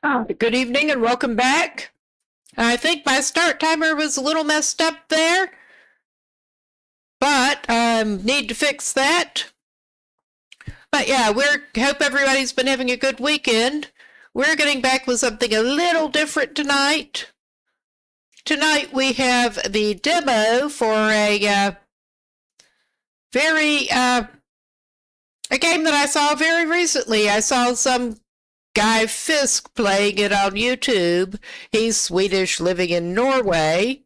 Good evening and welcome back. I think my start timer was a little messed up there, but need to fix that. But yeah, hope everybody's been having a good weekend. We're getting back with something a little different tonight. Tonight we have the demo for a game that I saw very recently. I saw some guy Fisk playing it on YouTube. He's Swedish, living in Norway.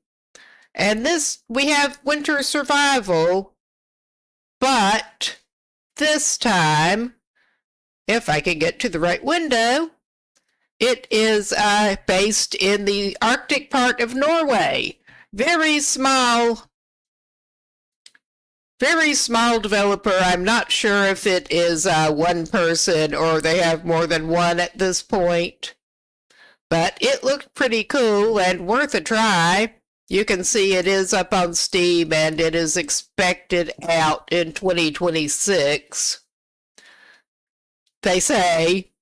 And we have Winter Survival, but this time, if I can get to the right window, it is based in the Arctic part of Norway. Very small developer. I'm not sure if it is one person or they have more than one at this point. But it looked pretty cool and worth a try. You can see it is up on Steam and it is expected out in 2026. They say.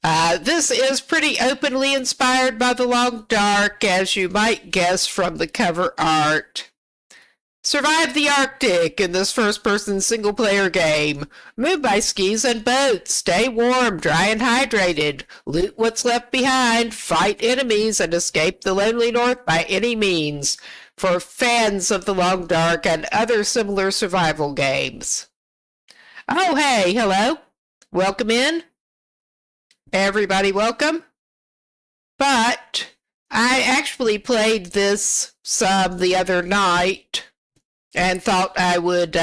This is pretty openly inspired by The Long Dark, as you might guess from the cover art. Survive the Arctic in this first-person single-player game. Move by skis and boats. Stay warm, dry, and hydrated. Loot what's left behind. Fight enemies and escape the lonely north by any means. For fans of The Long Dark and other similar survival games. Oh, hey, hello. Welcome in. Everybody welcome. But I actually played this some the other night and thought I would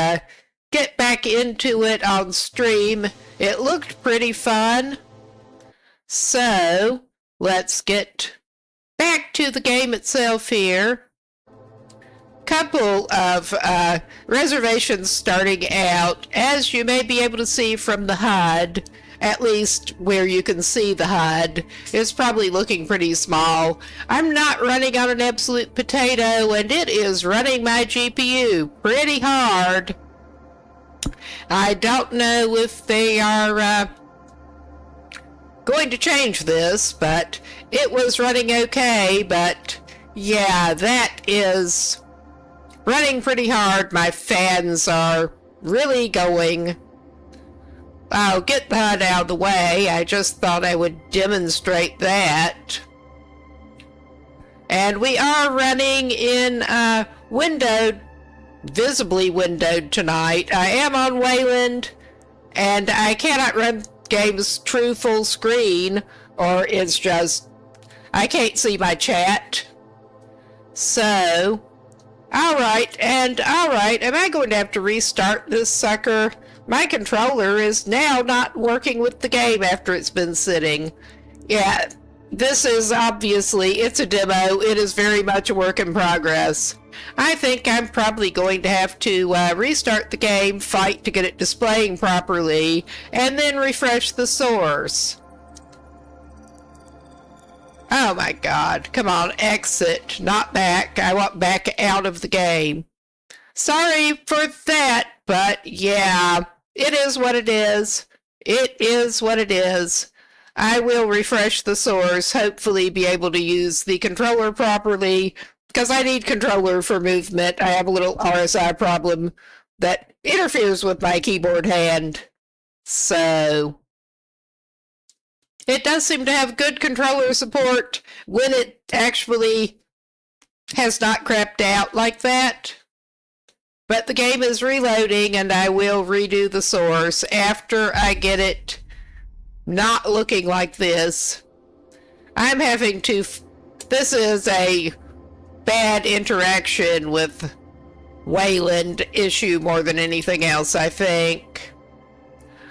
get back into it on stream. It looked pretty fun. So, let's get back to the game itself here. Couple of reservations starting out. As you may be able to see from the HUD, at least where you can see the HUD, it's probably looking pretty small. I'm not running on an absolute potato, and it is running my GPU pretty hard. I don't know if they are going to change this, but it was running okay. But yeah, that is running pretty hard. My fans are really going. I'll get the HUD out of the way. I just thought I would demonstrate that. And we are running in visibly windowed tonight. I am on Wayland, and I cannot run games true full screen, or it's just, I can't see my chat. So, alright, am I going to have to restart this sucker? My controller is now not working with the game after it's been sitting. Yeah, this is obviously, it's a demo. It is very much a work in progress. I think I'm probably going to have to restart the game, fight to get it displaying properly, and then refresh the source. Oh my god, come on, exit, not back. I want back out of the game. Sorry for that, but yeah. It is what it is. It is what it is. I will refresh the source, hopefully be able to use the controller properly, because I need controller for movement. I have a little RSI problem that interferes with my keyboard hand. So, it does seem to have good controller support when it actually has not crapped out like that. But the game is reloading, and I will redo the source after I get it not looking like this. I'm having to... This is a bad interaction with Wayland issue more than anything else, I think.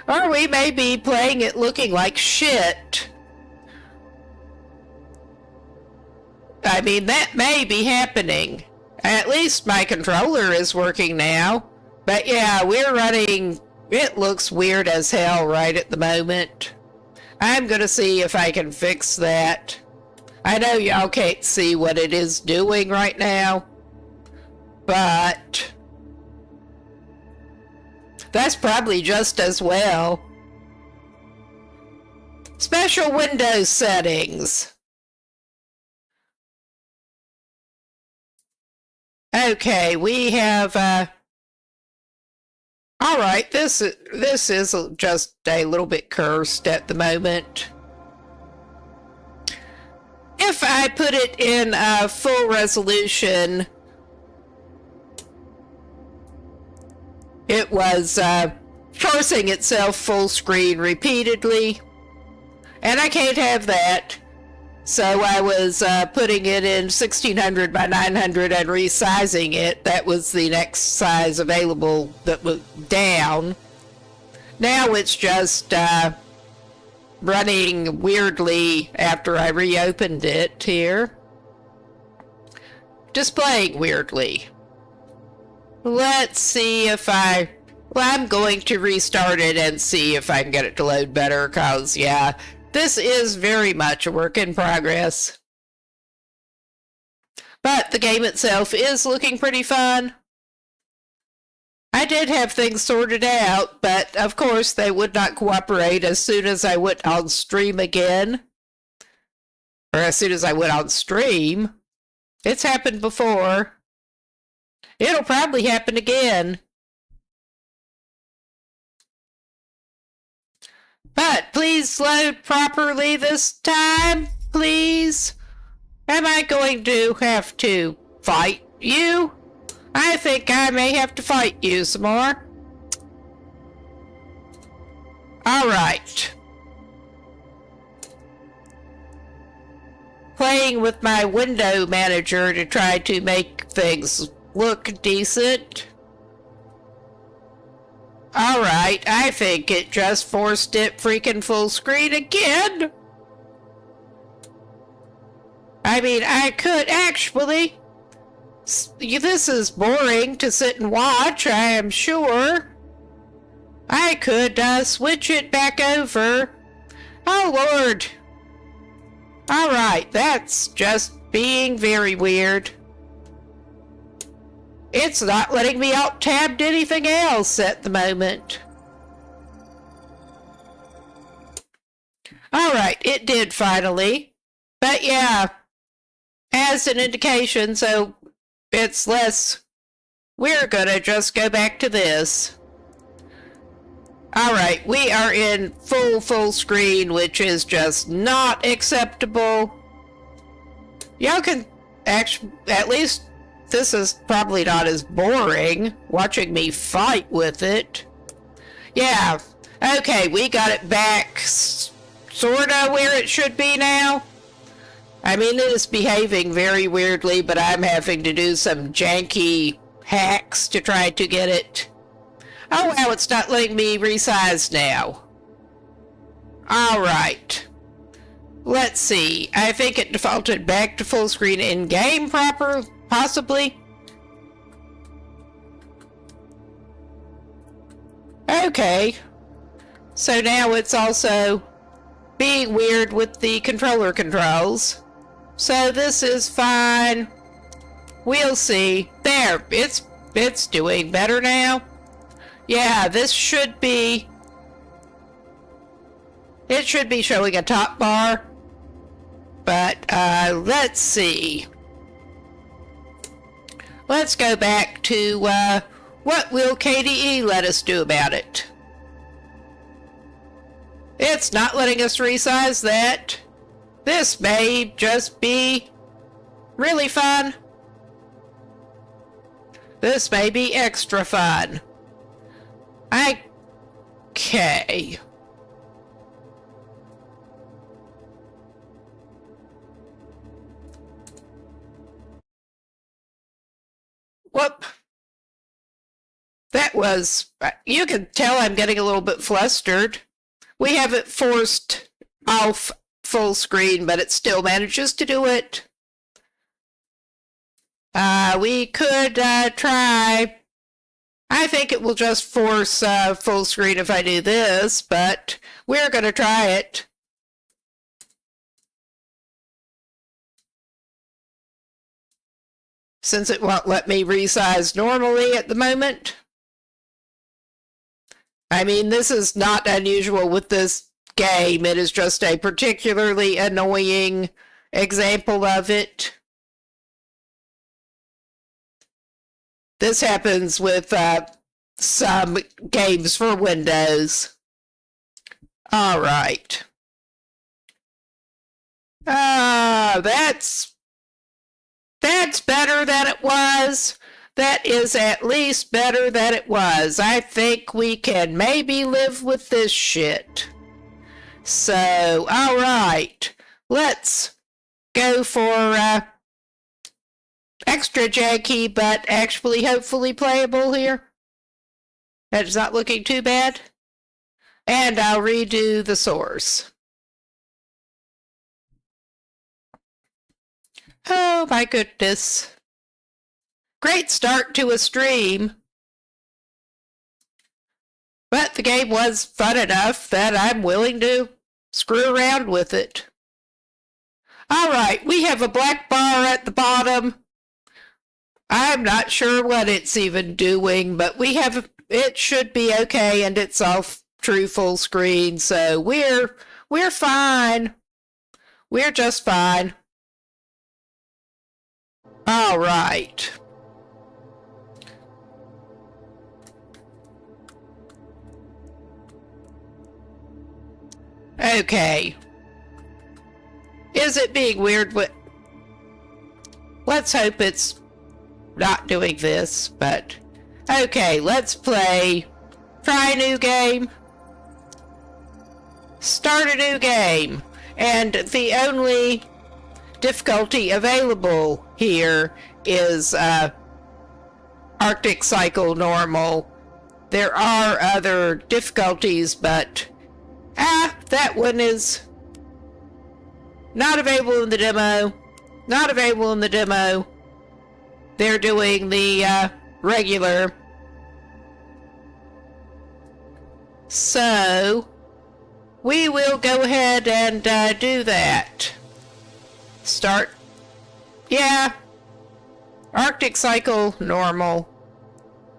Or we may be playing it looking like shit. I mean, that may be happening. At least my controller is working now. But yeah, we're running... It looks weird as hell right at the moment. I'm gonna see if I can fix that. I know y'all can't see what it is doing right now. But that's probably just as well. Special Windows settings. Okay, we have, all right, this is just a little bit cursed at the moment. If I put it in full resolution, it was forcing itself full screen repeatedly, and I can't have that. So I was putting it in 1600 by 900 and resizing it. That was the next size available that was down. Now it's just running weirdly after I reopened it here. Displaying weirdly. Let's see if well, I'm going to restart it and see if I can get it to load better, because, yeah, this is very much a work in progress. But the game itself is looking pretty fun. I did have things sorted out, but of course they would not cooperate as soon as I went on stream again. Or as soon as I went on stream. It's happened before. It'll probably happen again. But please load properly this time, please. Am I going to have to fight you? I think I may have to fight you some more. Alright. Playing with my window manager to try to make things look decent. Alright, I think it just forced it freaking full screen again. I mean, I could actually... This is boring to sit and watch, I am sure. I could switch it back over. Oh, Lord. Alright, that's just being very weird. It's not letting me alt-tab anything else at the moment. Alright, it did finally. But yeah, as an indication, so it's less. We're gonna just go back to this. Alright, we are in full screen, which is just not acceptable. Y'all can actually, at least this is probably not as boring, watching me fight with it. Yeah, okay, we got it back sorta where it should be now. I mean, it is behaving very weirdly, but I'm having to do some janky hacks to try to get it. Oh wow, it's not letting me resize now. Alright. Let's see. I think it defaulted back to full screen in-game proper, possibly. Okay. So now it's also being weird with the controller controls. So this is fine. We'll see. There, it's doing better now. Yeah, this should be... It should be showing a top bar. But, let's see. Let's go back to, what will KDE let us do about it? It's not letting us resize that. This may just be really fun. This may be extra fun. Okay. Whoop. That was... You can tell I'm getting a little bit flustered. We have it forced off full screen, but it still manages to do it. We could try... I think it will just force full screen if I do this, but we're going to try it. Since it won't let me resize normally at the moment. I mean, this is not unusual with this game. It is just a particularly annoying example of it. This happens with some games for Windows. All right. That's better than it was. That is at least better than it was. I think we can maybe live with this shit. So, all right. Let's go for extra janky, but actually hopefully playable here. That's not looking too bad. And I'll redo the source. Oh my goodness. Great start to a stream. But the game was fun enough that I'm willing to screw around with it. Alright, we have a black bar at the bottom. I'm not sure what it's even doing, but it should be okay, and it's off true full screen, so we're fine. We're just fine. All right. Okay. Is it being weird? Let's hope it's not doing this, but okay, let's play. Try a new game. Start a new game. And the only difficulty available here is Arctic Cycle Normal. There are other difficulties, but that one is not available in the demo. Not available in the demo. They're doing the regular. So we will go ahead and do that. Start. Yeah. Arctic Cycle Normal.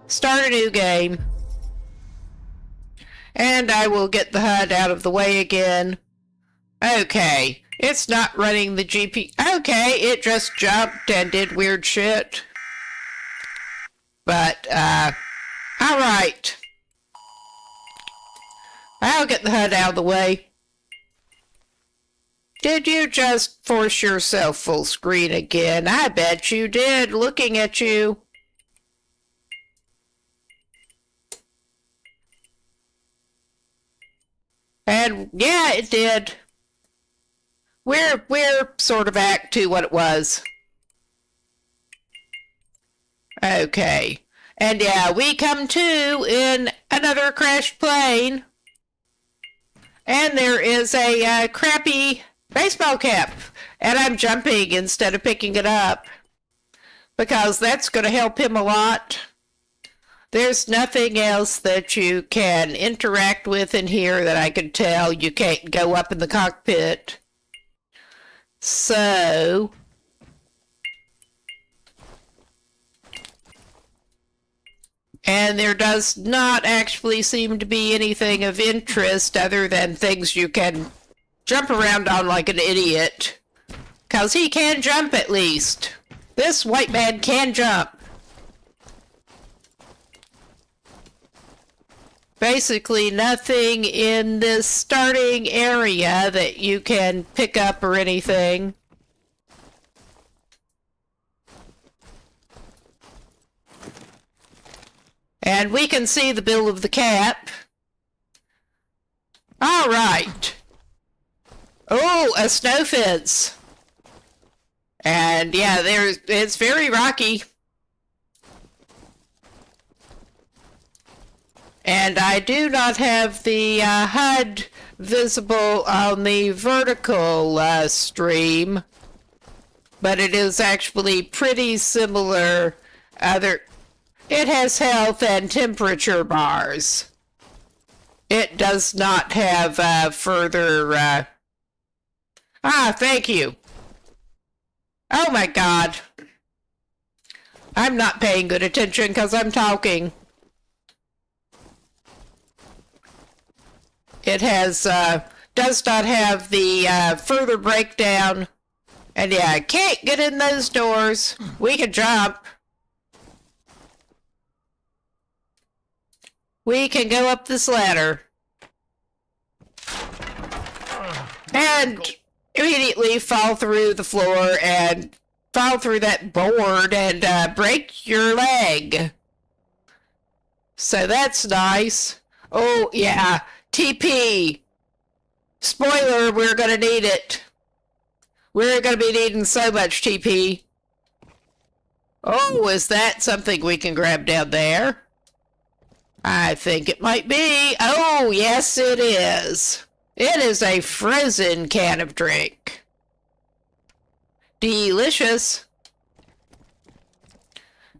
Start a new game. And I will get the HUD out of the way again. Okay. It's not running the GP. Okay, it just jumped and did weird shit. But, alright. I'll get the HUD out of the way. Did you just force yourself full screen again? I bet you did, looking at you. And yeah, it did. We're sort of back to what it was. Okay. And yeah, we come to in another crashed plane. And there is a crappy baseball cap. And I'm jumping instead of picking it up. Because that's going to help him a lot. There's nothing else that you can interact with in here that I can tell. You can't go up in the cockpit. So, and there does not actually seem to be anything of interest other than things you can jump around on like an idiot. 'Cause he can jump at least. This white man can jump. Basically nothing in this starting area that you can pick up or anything. And we can see the bill of the cap. All right. Oh, a snow fence. And yeah, it's very rocky. And I do not have the HUD visible on the vertical stream, but it is actually pretty similar. It has health and temperature bars. It does not have further... thank you. Oh my God. I'm not paying good attention because I'm talking. It has does not have the further breakdown. And yeah, I can't get in those doors. We can jump. We can go up this ladder. And immediately fall through the floor and fall through that board and break your leg. So that's nice. Oh, yeah. TP. Spoiler, we're going to need it. We're going to be needing so much TP. Oh, is that something we can grab down there? I think it might be. Oh, yes, it is. It is a frozen can of drink. Delicious.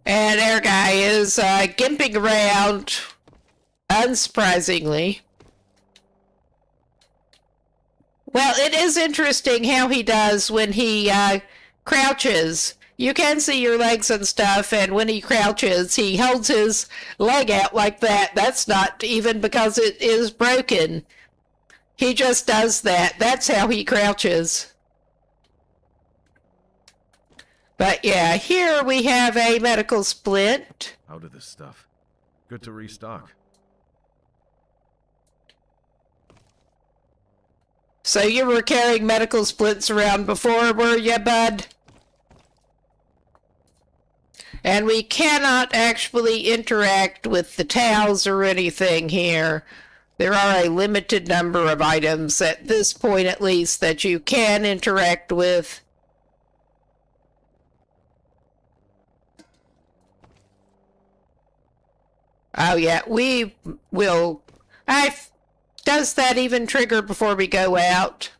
And our guy is gimping around, unsurprisingly. Well, it is interesting how he does when he crouches. You can see your legs and stuff, and when he crouches, he holds his leg out like that. That's not even because it is broken. He just does that. That's how he crouches. But yeah, here we have a medical splint. Out of this stuff. Good to restock. So you were carrying medical splints around before, were you, bud? And we cannot actually interact with the towels or anything here. There are a limited number of items, at this point at least, that you can interact with. Oh yeah, we will... Does that even trigger before we go out?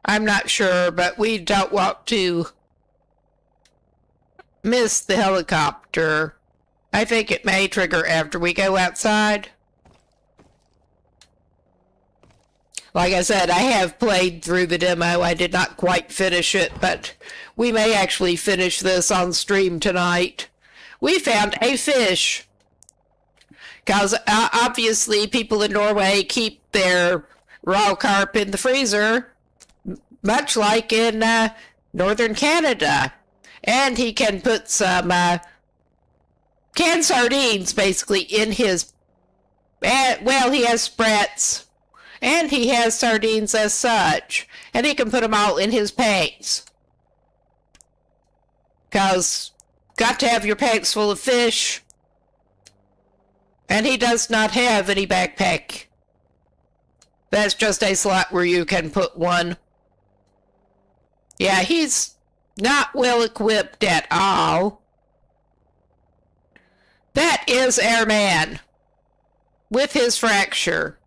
I'm not sure, but we don't want to miss the helicopter. I think it may trigger after we go outside. Like I said, I have played through the demo. I did not quite finish it, but we may actually finish this on stream tonight. We found a fish. Because obviously people in Norway keep their raw carp in the freezer, much like in northern Canada. And he can put some canned sardines basically in his... well, he has sprats. And he has sardines as such. And he can put them all in his pants. Because got to have your pants full of fish. And he does not have any backpack. That's just a slot where you can put one. Yeah, he's not well equipped at all. That is our man. With his fracture.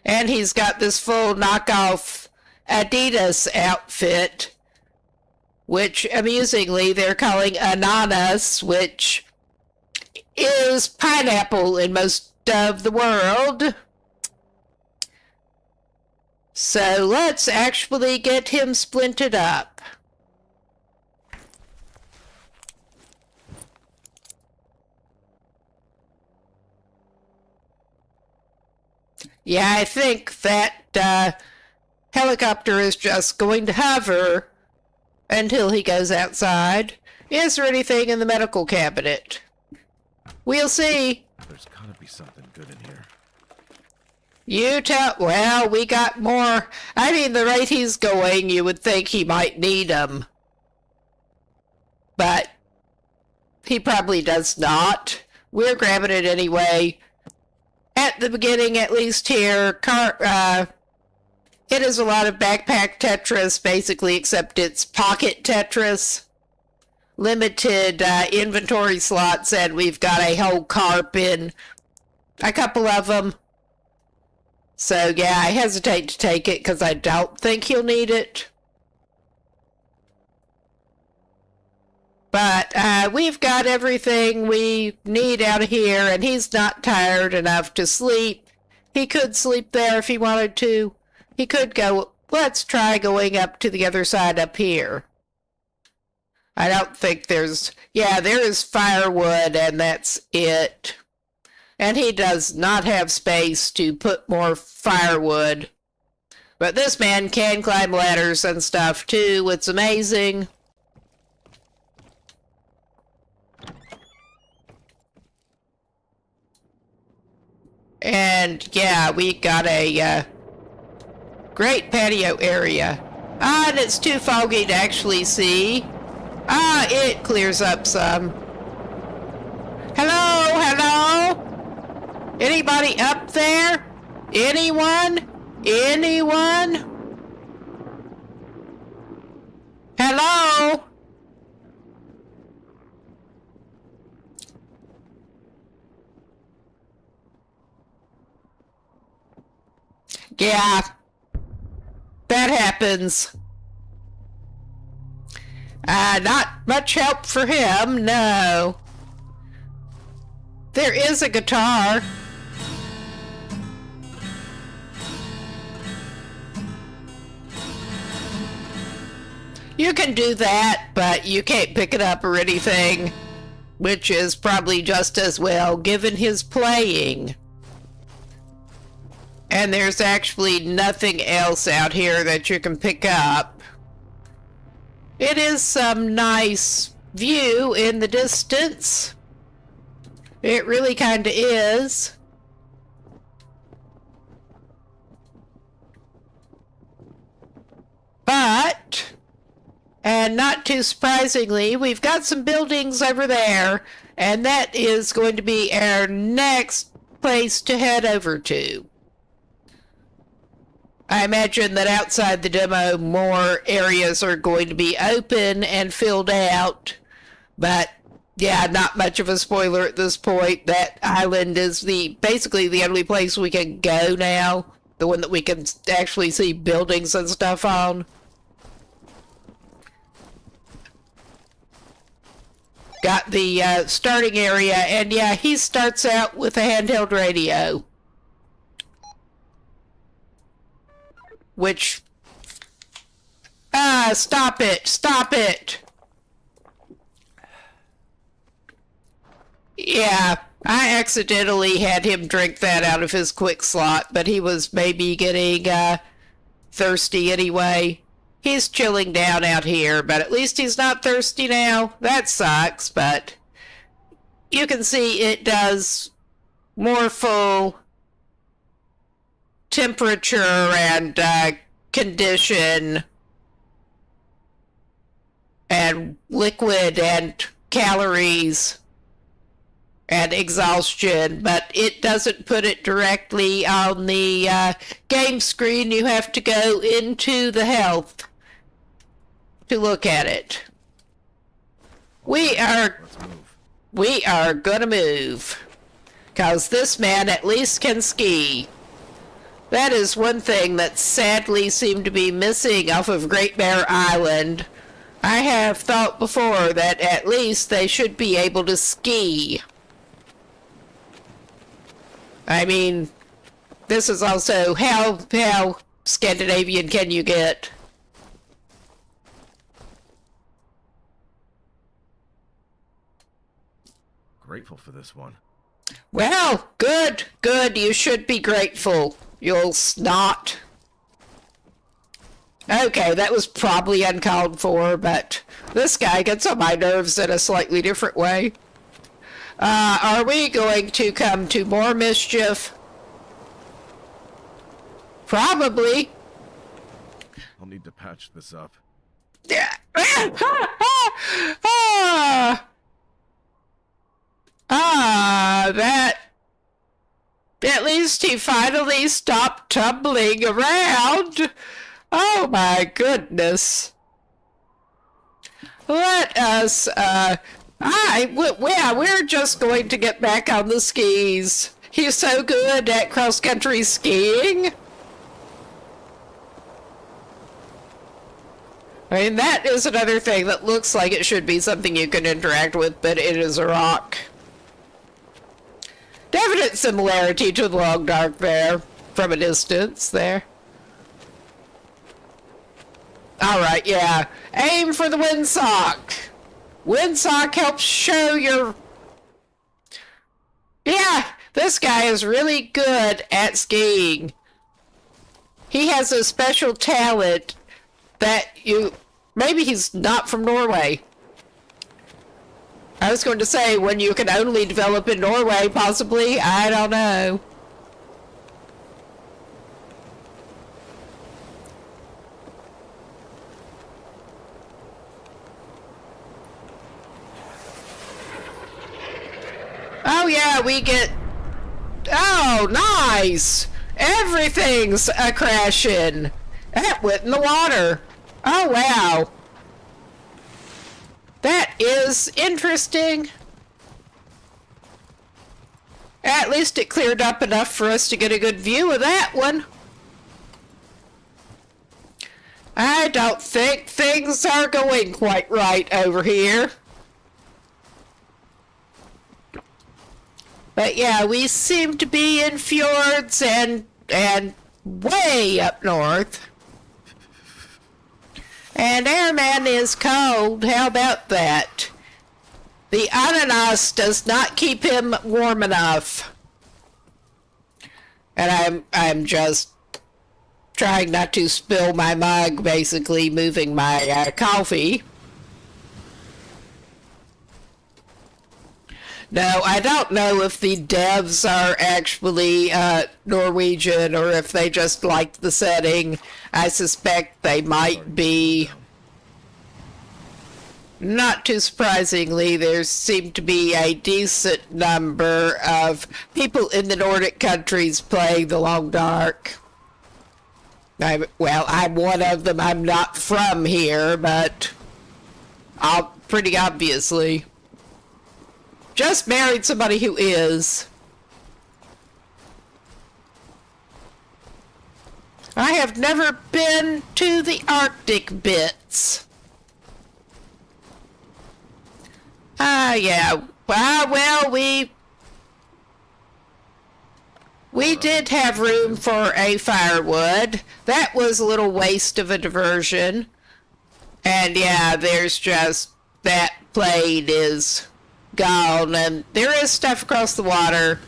And he's got this full knockoff Adidas outfit. Which, amusingly, they're calling ananas, which... is pineapple in most of the world. So let's actually get him splinted up. Yeah, I think that helicopter is just going to hover until he goes outside. Is there anything in the medical cabinet? We'll see. There's gotta be something good in here. You tell... Well, we got more. I mean, the rate he's going, you would think he might need them. But he probably does not. We're grabbing it anyway. At the beginning, at least here, it is a lot of backpack Tetris, basically, except it's pocket Tetris. Limited inventory slots, and we've got a whole carp in a couple of them. So yeah, I hesitate to take it because I don't think he'll need it. But we've got everything we need out of here, and he's not tired enough to sleep. He could sleep there if he wanted to. He could go... Let's try going up to the other side up here. I don't think there's... Yeah, there is firewood, and that's it. And he does not have space to put more firewood. But this man can climb ladders and stuff too. It's amazing. And yeah, we got a great patio area. Ah, and it's too foggy to actually see. Ah, it clears up some. Hello, hello? Anybody up there? Anyone? Anyone? Hello? Yeah, that happens. Not much help for him, no. There is a guitar. You can do that, but you can't pick it up or anything, which is probably just as well given his playing. And there's actually nothing else out here that you can pick up. It is some nice view in the distance. It really kind of is. But, and not too surprisingly, we've got some buildings over there, and that is going to be our next place to head over to. I imagine that outside the demo, more areas are going to be open and filled out. But, yeah, not much of a spoiler at this point. That island is basically the only place we can go now. The one that we can actually see buildings and stuff on. Got the starting area, and yeah, he starts out with a handheld radio. Which, stop it, stop it. Yeah, I accidentally had him drink that out of his quick slot, but he was maybe getting, thirsty anyway. He's chilling down out here, but at least he's not thirsty now. That sucks, but you can see it does more full temperature and condition and liquid and calories and exhaustion, but it doesn't put it directly on the game screen. You have to go into the health to look at it. We are gonna move, cause this man at least can ski. That is one thing that sadly seemed to be missing off of Great Bear Island. I have thought before that at least they should be able to ski. I mean, this is also how Scandinavian can you get? Grateful for this one. Well, good, good. You should be grateful. You'll snot. Okay, that was probably uncalled for, but this guy gets on my nerves in a slightly different way. Are we going to come to more mischief? Probably. I'll need to patch this up. That... At least he finally stopped tumbling around. Oh my goodness. Let us, we're just going to get back on the skis. He's so good at cross-country skiing. I mean, that is another thing that looks like it should be something you can interact with, but it is a rock. Definite similarity to the Long Dark there, from a distance there. Alright, yeah. Aim for the windsock. Windsock helps show your... Yeah, This guy is really good at skiing. He has a special talent that maybe he's not from Norway. I was going to say, when you can only develop in Norway, possibly, I don't know. Oh yeah, we get... Oh, nice! Everything's a crashing. That went in the water. Oh, wow. That is interesting. At least it cleared up enough for us to get a good view of that one. I don't think things are going quite right over here. But yeah, we seem to be in fjords and way up north. And Airman is cold. How about that? The ananas does not keep him warm enough. And I'm just trying not to spill my mug, basically moving my coffee. No, I don't know if the devs are actually Norwegian or if they just liked the setting. I suspect they might be. Not too surprisingly, there seem to be a decent number of people in the Nordic countries playing The Long Dark. Well, I'm one of them. I'm not from here, but pretty obviously. Just married somebody who is. I have never been to the Arctic bits. Yeah. Well, we did have room for a firewood. That was a little waste of a diversion. And yeah, there's just that plane is gone, and there is stuff across the water,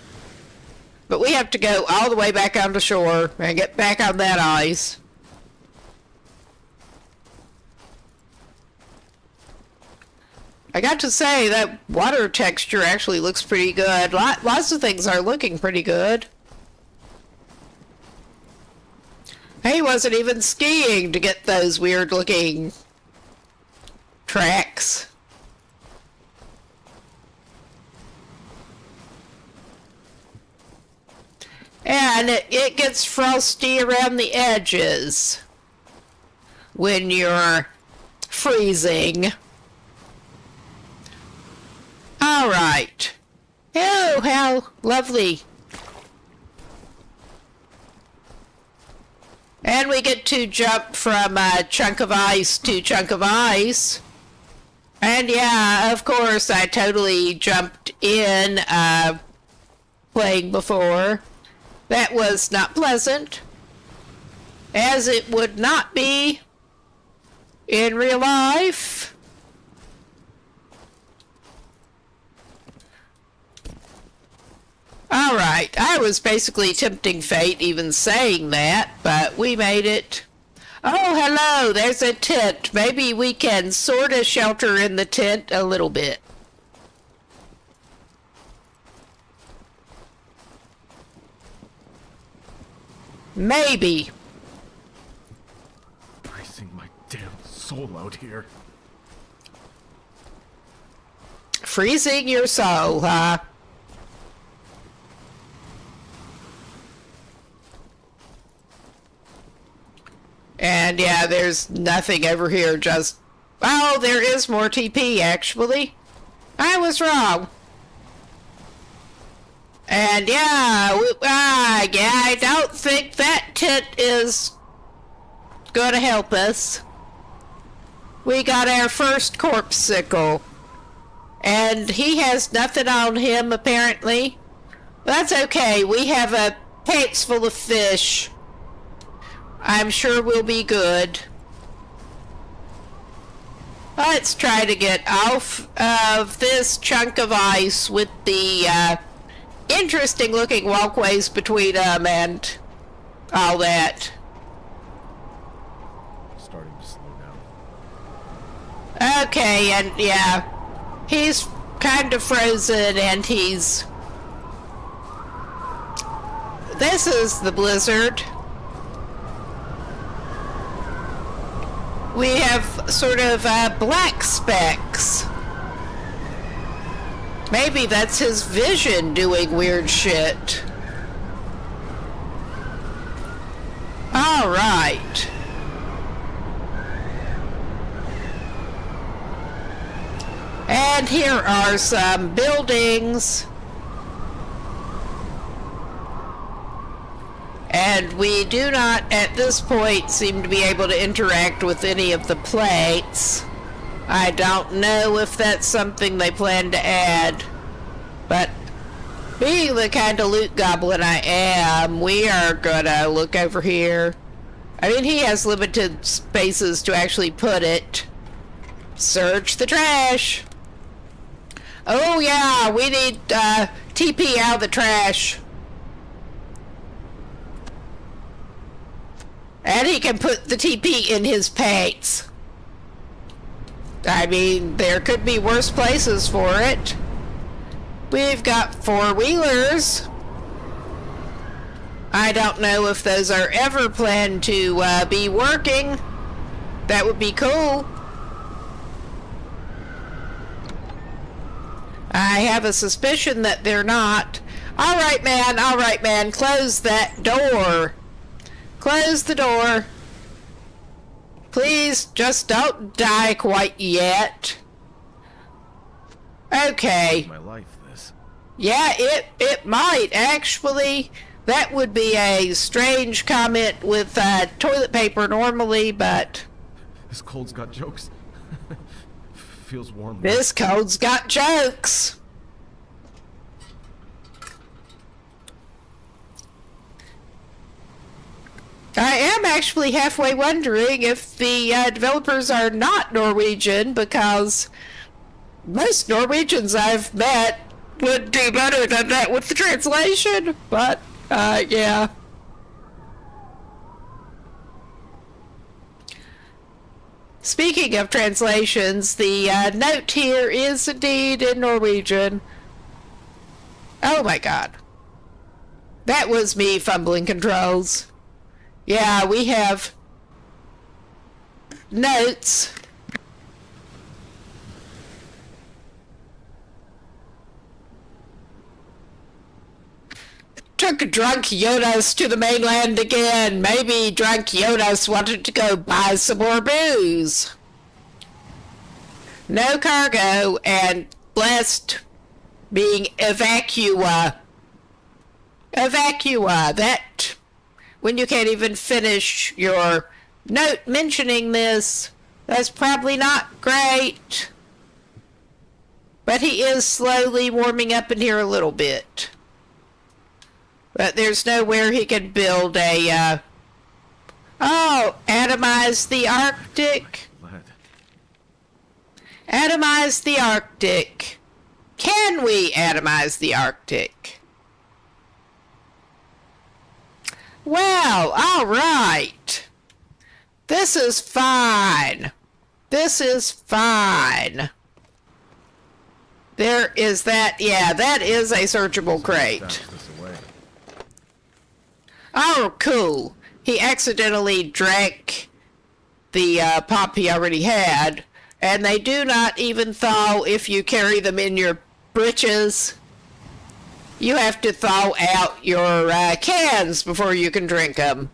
but we have to go all the way back onto shore and get back on that ice. I got to say, that water texture actually looks pretty good. Lots of things are looking pretty good. He wasn't even skiing to get those weird looking tracks. And it gets frosty around the edges when you're freezing. All right. Oh, how lovely. And we get to jump from chunk of ice to chunk of ice. And yeah, of course, I totally jumped in playing before. That was not pleasant, as it would not be in real life. All right, I was basically tempting fate even saying that, but we made it. Oh, hello, there's a tent. Maybe we can sort of shelter in the tent a little bit. Maybe. Freezing my damn soul out here. Freezing your soul, huh? And yeah, there's nothing over here, just... Oh, there is more TP, actually. I was wrong. And yeah, I don't think that tent is going to help us. We got our first corpsicle. And he has nothing on him, apparently. That's okay, we have a pants full of fish. I'm sure we'll be good. Let's try to get off of this chunk of ice with the interesting looking walkways between them and all that. Starting to slow down. Okay, and yeah, he's kind of frozen and he's... This is the blizzard. We have sort of black specks. Maybe that's his vision doing weird shit. All right. And here are some buildings. And we do not, at this point, seem to be able to interact with any of the plates. I don't know if that's something they plan to add. But being the kind of loot goblin I am, we are gonna look over here. I mean, he has limited spaces to actually put it. Search the trash. Oh yeah, we need TP out of the trash. And he can put the TP in his pants. I mean, there could be worse places for it. We've got four-wheelers. I don't know if those are ever planned to be working. That would be cool. I have a suspicion that they're not. All right, man, close that door. Close the door. Please, just don't die quite yet. Okay. My life, this. Yeah, it might, actually. That would be a strange comment with toilet paper normally, but... This cold's got jokes. Feels warm. This code's got jokes. I am actually halfway wondering if the developers are not Norwegian, because most Norwegians I've met would do better than that with the translation, but, yeah. Speaking of translations, the note here is indeed in Norwegian. Oh my god. That was me fumbling controls. Yeah, we have notes. Took drunk Jonas to the mainland again. Maybe drunk Jonas wanted to go buy some more booze. No cargo and blessed being evacua. Evacua, that... when you can't even finish your note mentioning this, that's probably not great. But he is slowly warming up in here a little bit. But there's nowhere he can build a, oh, atomize the Arctic. Atomize the Arctic. Can we atomize the Arctic? Well, all right. This is fine. This is fine. There is that, yeah, that is a searchable crate. Oh, cool. He accidentally drank the pop he already had, and they do not even thaw if you carry them in your britches. You have to thaw out your cans before you can drink them.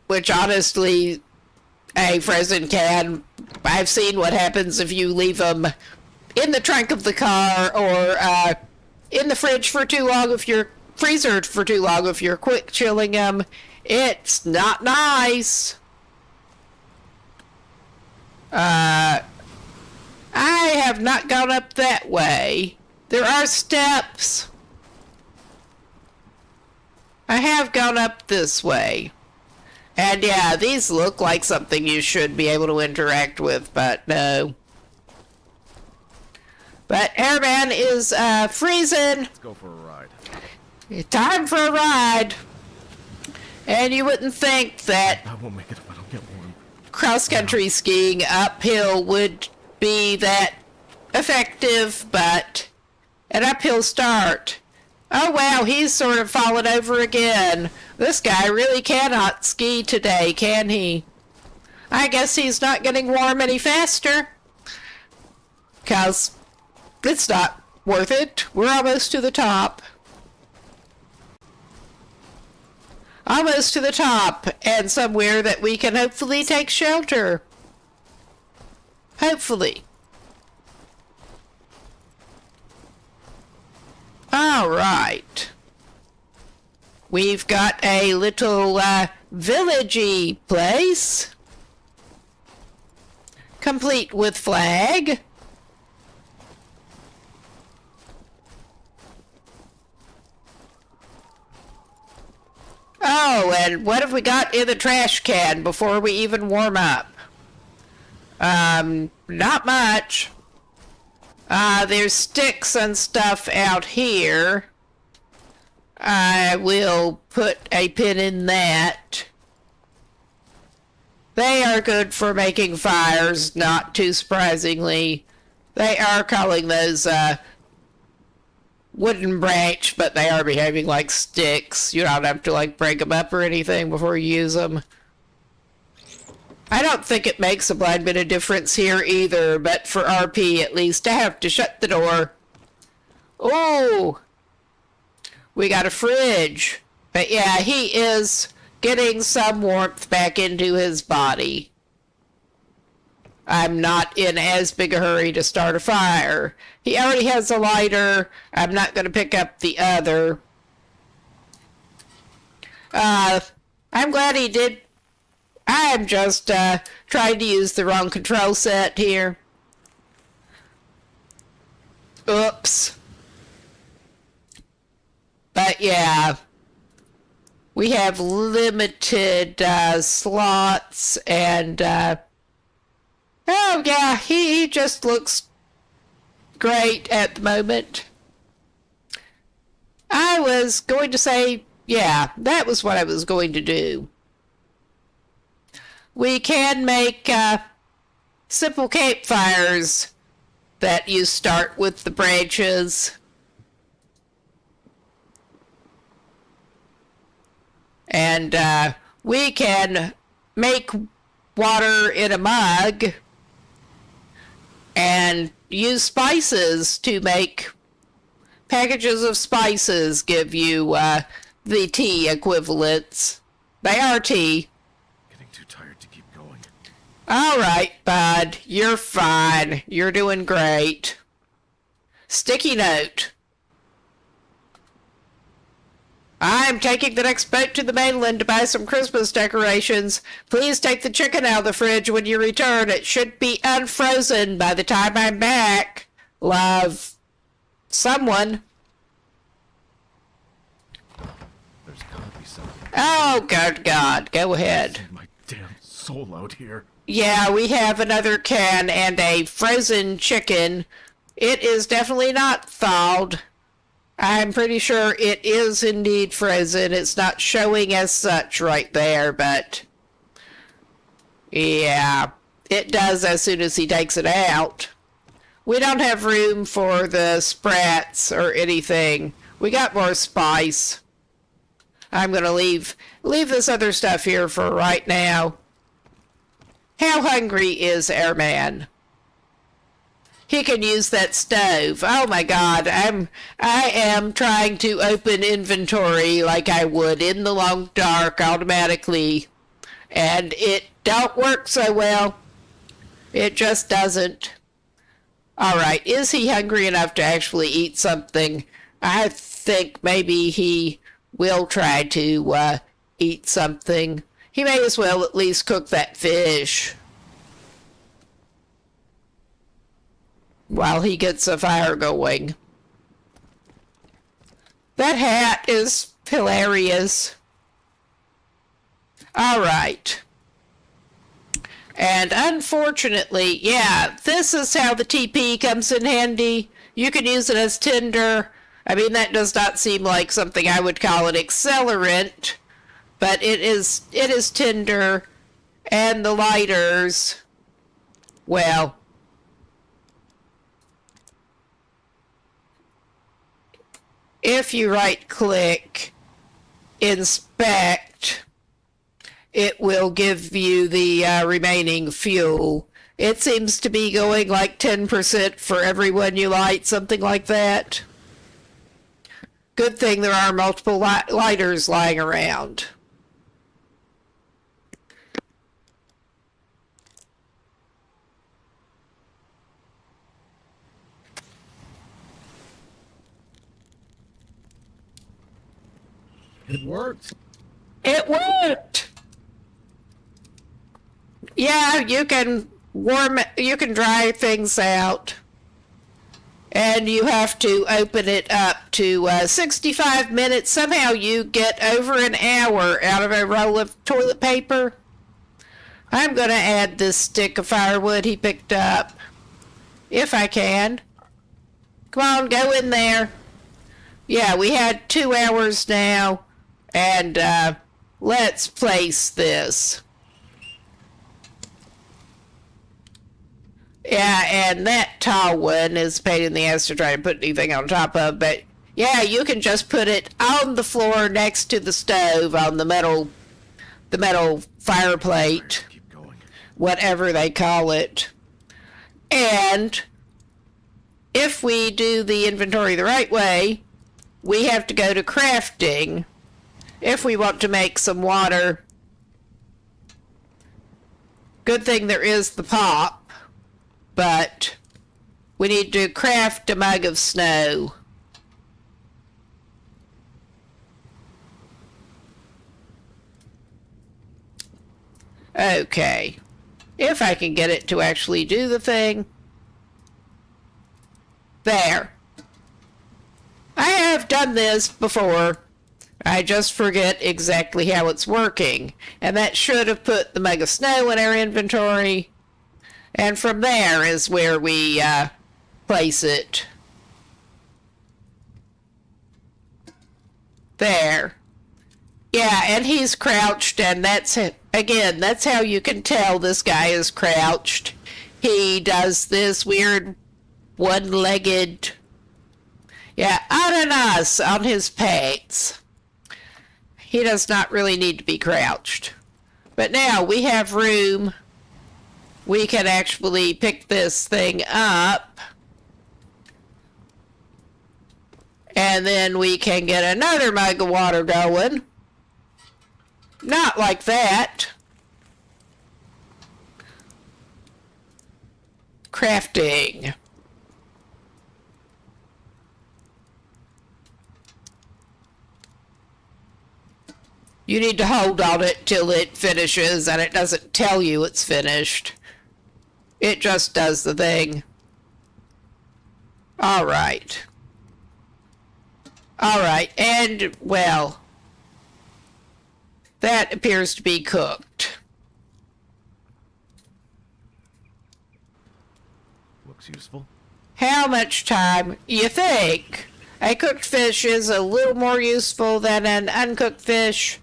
Which, honestly, a frozen can, I've seen what happens if you leave them in the trunk of the car or in the fridge for too long if you're freezer for too long if you're quick chilling them. It's not nice. I have not gone up that way. There are steps. I have gone up this way. And yeah, these look like something you should be able to interact with, but no. But Airman is freezing. Let's go for a ride. Time for a ride. And you wouldn't think that I won't make it if I don't get warm. cross-country skiing uphill would be that effective, but an uphill start. Oh wow, he's sort of fallen over again. This guy really cannot ski today, can he? I guess he's not getting warm any faster. 'Cause it's not worth it. We're almost to the top. Almost to the top, and somewhere that we can hopefully take shelter. Hopefully. All right. We've got a little villagey place, complete with flag. Oh, and what have we got in the trash can before we even warm up? Not much. There's sticks and stuff out here. I will put a pin in that. They are good for making fires, not too surprisingly. They are calling those, wooden branch, but they are behaving like sticks. You don't have to, like, break them up or anything before you use them. I don't think it makes a blind bit of difference here either, but for RP at least, I have to shut the door. Oh! We got a fridge. But yeah, he is getting some warmth back into his body. I'm not in as big a hurry to start a fire. He already has a lighter. I'm not going to pick up the other. I'm glad he did. I'm just trying to use the wrong control set here. Oops. But yeah, we have limited slots, and oh yeah, he just looks great at the moment. I was going to say, yeah, that was what I was going to do. We can make simple campfires that you start with the branches. And we can make water in a mug and use spices to make packages of spices, give you the tea equivalents. They are tea. Getting too tired to keep going. All right, bud. You're fine. You're doing great. Sticky note. I'm taking the next boat to the mainland to buy some Christmas decorations. Please take the chicken out of the fridge when you return. It should be unfrozen by the time I'm back. Love. Someone. There's gotta be something. Oh, good God. Go ahead. Save my damn soul out here. Yeah, we have another can and a frozen chicken. It is definitely not thawed. I'm pretty sure it is indeed frozen. It's not showing as such right there, but yeah, it does as soon as he takes it out. We don't have room for the sprats or anything. We got more spice. I'm gonna leave this other stuff here for right now. How hungry is Airman? He can use that stove. Oh my God, I am trying to open inventory like I would in the long dark automatically, and it don't work so well. It just doesn't. All right, is he hungry enough to actually eat something? I think maybe he will try to eat something. He may as well at least cook that fish while he gets a fire going. That hat is hilarious. All right. And unfortunately, yeah, this is how the TP comes in handy. You can use it as tinder. I mean, that does not seem like something I would call an accelerant, but it is tinder. And the lighters, well, if you right-click, inspect, it will give you the remaining fuel. It seems to be going like 10% for every one you light, something like that. Good thing there are multiple lighters lying around. It worked. It worked! Yeah, you can dry things out. And you have to open it up to 65 minutes. Somehow you get over an hour out of a roll of toilet paper. I'm going to add this stick of firewood he picked up, if I can. Come on, go in there. Yeah, we had 2 hours now. And let's place this. Yeah, and that tall one is a pain in the ass to try to put anything on top of, but yeah, you can just put it on the floor next to the stove on the metal fire plate, whatever they call it. And if we do the inventory the right way, we have to go to crafting if we want to make some water. Good thing there is the pop, but we need to craft a mug of snow. Okay, if I can get it to actually do the thing. There. I have done this before. I just forget exactly how it's working. And that should have put the mug of snow in our inventory. And from there is where we place it. There. Yeah, and he's crouched, and that's, again, that's how you can tell this guy is crouched. He does this weird one-legged, yeah, ananas on his pants. He does not really need to be crouched. But now we have room. We can actually pick this thing up. And then we can get another mug of water going. Not like that. Crafting. You need to hold on it till it finishes, and it doesn't tell you it's finished. It just does the thing. All right. All right, and, well, that appears to be cooked. Looks useful. How much time you think? A cooked fish is a little more useful than an uncooked fish.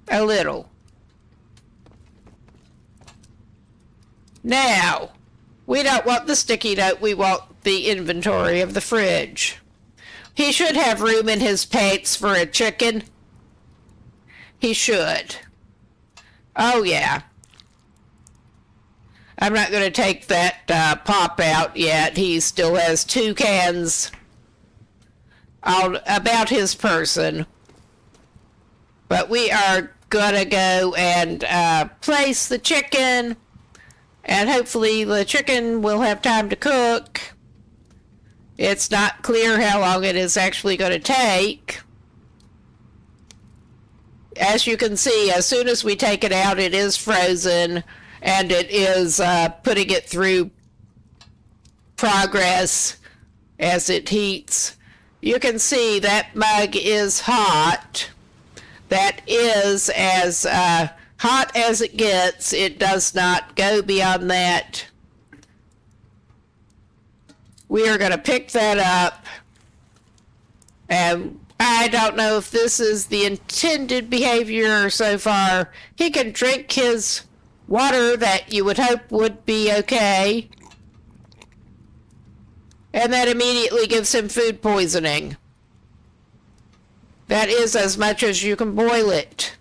A little. Now, we don't want the sticky note, we want the inventory of the fridge. He should have room in his pants for a chicken. He should. Oh, yeah. I'm not going to take that pop out yet. He still has 2 cans about his person. But we are going to go and place the chicken. And hopefully the chicken will have time to cook. It's not clear how long it is actually going to take. As you can see, as soon as we take it out, it is frozen, and it is putting it through progress as it heats. You can see that mug is hot. That is as hot as it gets. It does not go beyond that. we are going to pick that up. And I don't know if this is the intended behavior so far. He can drink his water that you would hope would be okay. And that immediately gives him food poisoning. That is as much as you can boil it.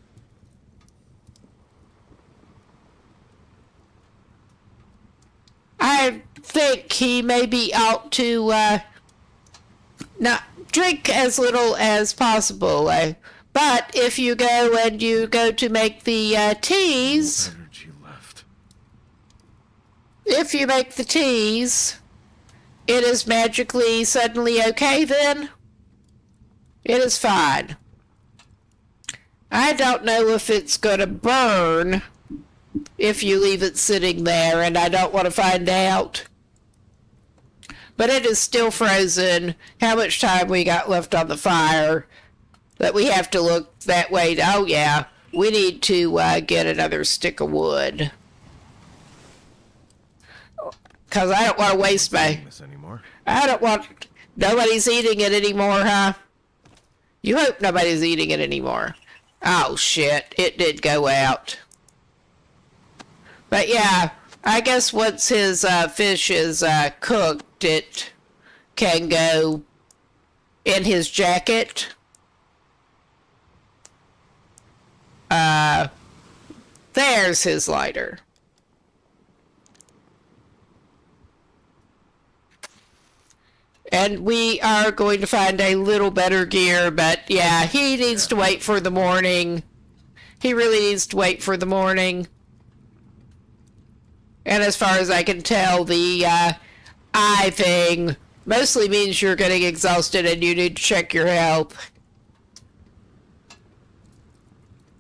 I think he maybe ought to not drink as little as possible. But if you go and you go to make the teas, Energy left. if you make the teas, it is magically suddenly okay then. It is fine. I don't know if it's going to burn if you leave it sitting there, and I don't want to find out. But it is still frozen. How much time we got left on the fire that we have to look that way? Oh, yeah. We need to get another stick of wood. Because I don't want to waste my... This anymore. I don't want... Nobody's eating it anymore, huh? You hope nobody's eating it anymore. Oh, shit. It did go out. But, yeah, I guess once his fish is cooked, it can go in his jacket. There's his lighter. And we are going to find a little better gear, but yeah, he needs to wait for the morning. He really needs to wait for the morning. And as far as I can tell, the eye thing mostly means you're getting exhausted and you need to check your health.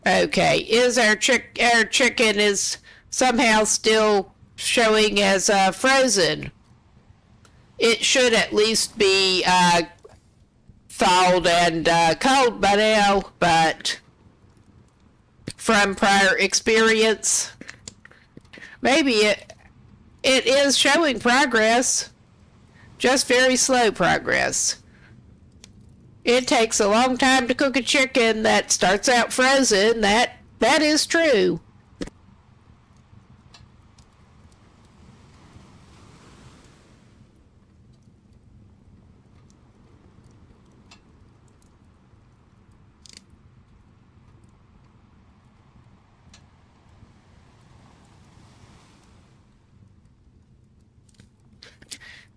Okay, is our chicken is somehow still showing as frozen. It should at least be thawed and cold by now, but from prior experience, maybe it is showing progress, just very slow progress. It takes a long time to cook a chicken that starts out frozen. That is true.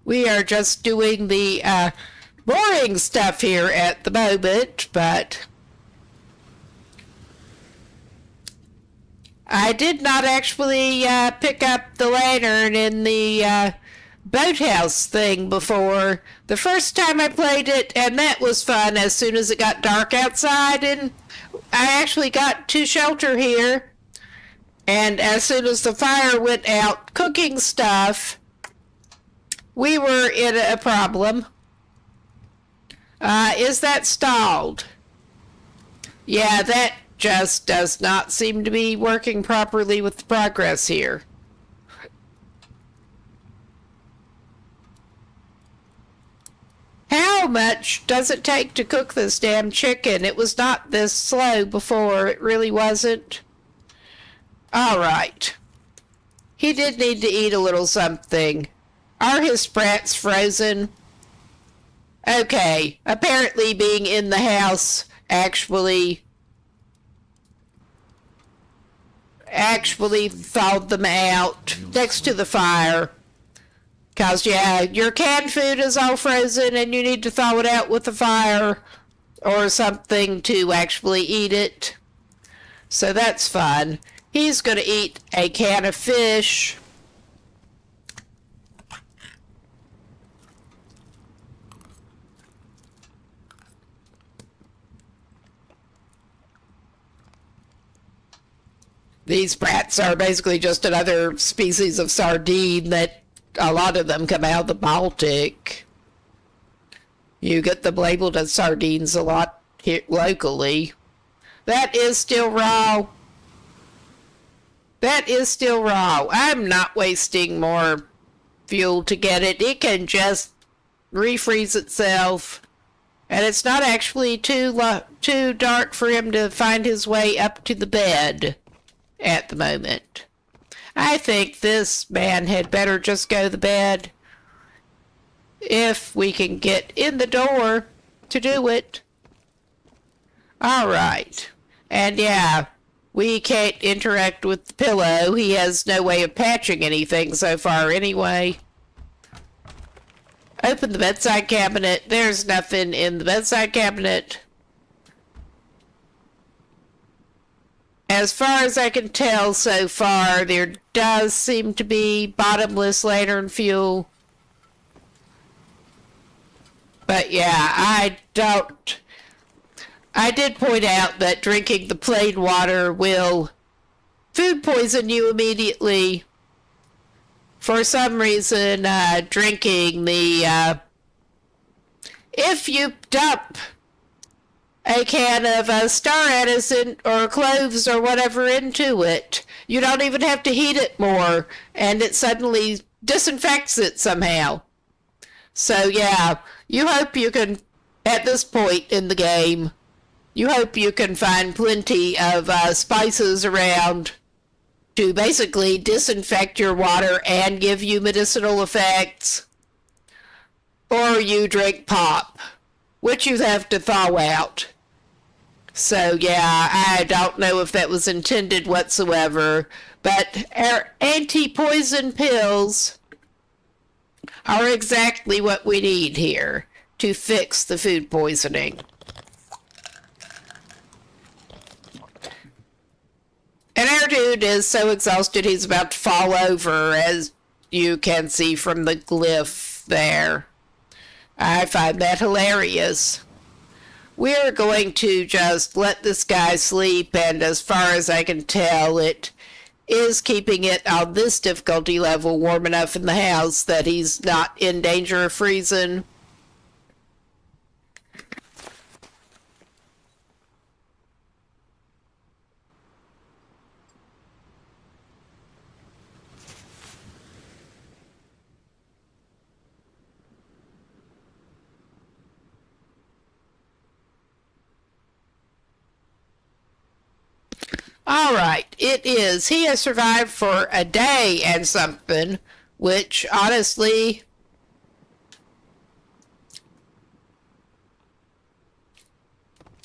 We are just doing the boring stuff here at the moment, but I did not actually pick up the lantern in the boathouse thing before. The first time I played it, and that was fun as soon as it got dark outside, and I actually got to shelter here, and as soon as the fire went out cooking stuff, we were in a problem. Is that stalled? Yeah, that just does not seem to be working properly with the progress here. How much does it take to cook this damn chicken? It was not this slow before. It really wasn't. All right. He did need to eat a little something. Are his sprats frozen? Okay, apparently being in the house actually thawed them out next to the fire. Cause yeah, your canned food is all frozen and you need to thaw it out with the fire or something to actually eat it. So that's fun. He's gonna eat a can of fish. These brats are basically just another species of sardine that a lot of them come out of the Baltic. You get them labeled as sardines a lot here locally. That is still raw. That is still raw. I'm not wasting more fuel to get it. It can just refreeze itself. And it's not actually too dark for him to find his way up to the bed at the moment. I think this man had better just go to bed if we can get in the door to do it. All right. And yeah, we can't interact with the pillow. He has no way of patching anything so far anyway. Open the bedside cabinet. There's nothing in the bedside cabinet. As far as I can tell so far, there does seem to be bottomless lantern fuel. But yeah, I did point out that drinking the plain water will food poison you immediately. For some reason, drinking the, if you dump a can of star anise or cloves or whatever into it, you don't even have to heat it more, and it suddenly disinfects it somehow. So yeah, you hope you can, at this point in the game, you hope you can find plenty of spices around to basically disinfect your water and give you medicinal effects. Or you drink pop, which you have to thaw out. So yeah, I don't know if that was intended whatsoever, but our anti-poison pills are exactly what we need here to fix the food poisoning. And our dude is so exhausted he's about to fall over, as you can see from the glyph there. I find that hilarious. We're going to just let this guy sleep, and as far as I can tell, it is keeping it on this difficulty level warm enough in the house that he's not in danger of freezing. All right, it is. He has survived for a day and something, which honestly,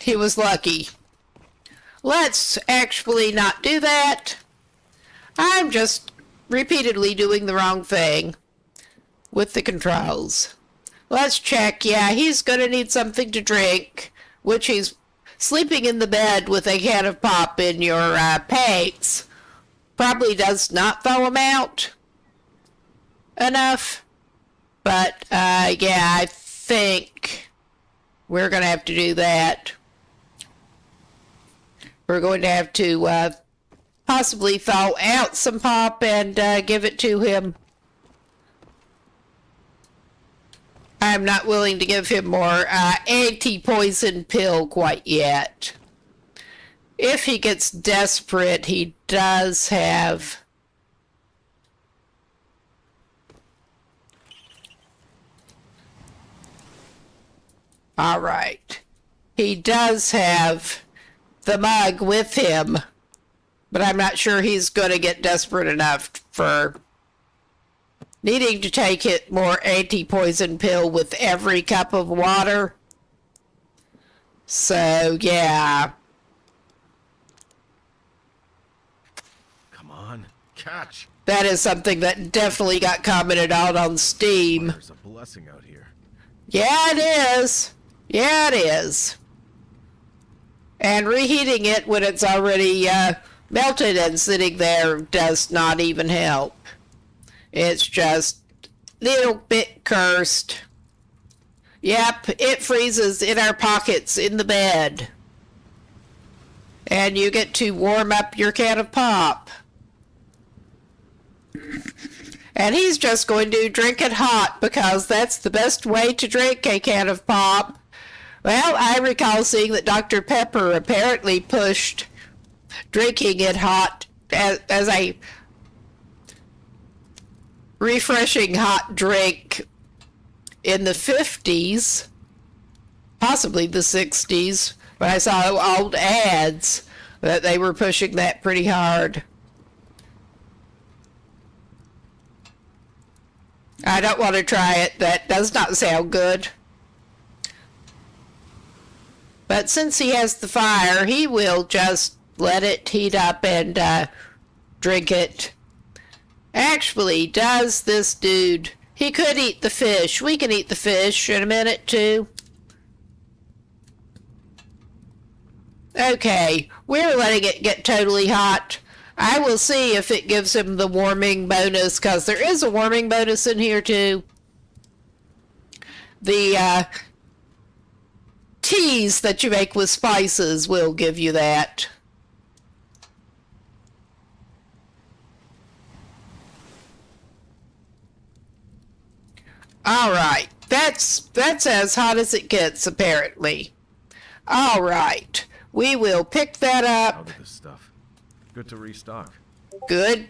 he was lucky. Let's actually not do that. I'm just repeatedly doing the wrong thing with the controls. Let's check. Yeah, he's going to need something to drink, which he's sleeping in the bed with a can of pop in your pants probably does not thaw him out enough. But, yeah, I think we're going to have to do that. We're going to have to possibly thaw out some pop and give it to him. I'm not willing to give him more anti-poison pill quite yet. If he gets desperate, he does have... All right. He does have the mug with him, but I'm not sure he's going to get desperate enough for needing to take it more anti-poison pill with every cup of water. So, yeah. Come on, catch. That is something that definitely got commented on Steam. There's a blessing out here. Yeah, it is. Yeah, it is. And reheating it when it's already melted and sitting there does not even help. It's just a little bit cursed. Yep, it freezes in our pockets in the bed. And you get to warm up your can of pop. And he's just going to drink it hot because that's the best way to drink a can of pop. Well, I recall seeing that Dr. Pepper apparently pushed drinking it hot as a refreshing hot drink in the 50s, possibly the 60s, but I saw old ads that they were pushing that pretty hard. I don't want to try it. That does not sound good. But since he has the fire, he will just let it heat up and drink it. Actually, does this dude... He could eat the fish. We can eat the fish in a minute, too. Okay, we're letting it get totally hot. I will see if it gives him the warming bonus, because there is a warming bonus in here, too. The teas that you make with spices will give you that. All right, that's as hot as it gets, apparently. All right, we will pick that up. Out of this stuff. Good to restock. Good.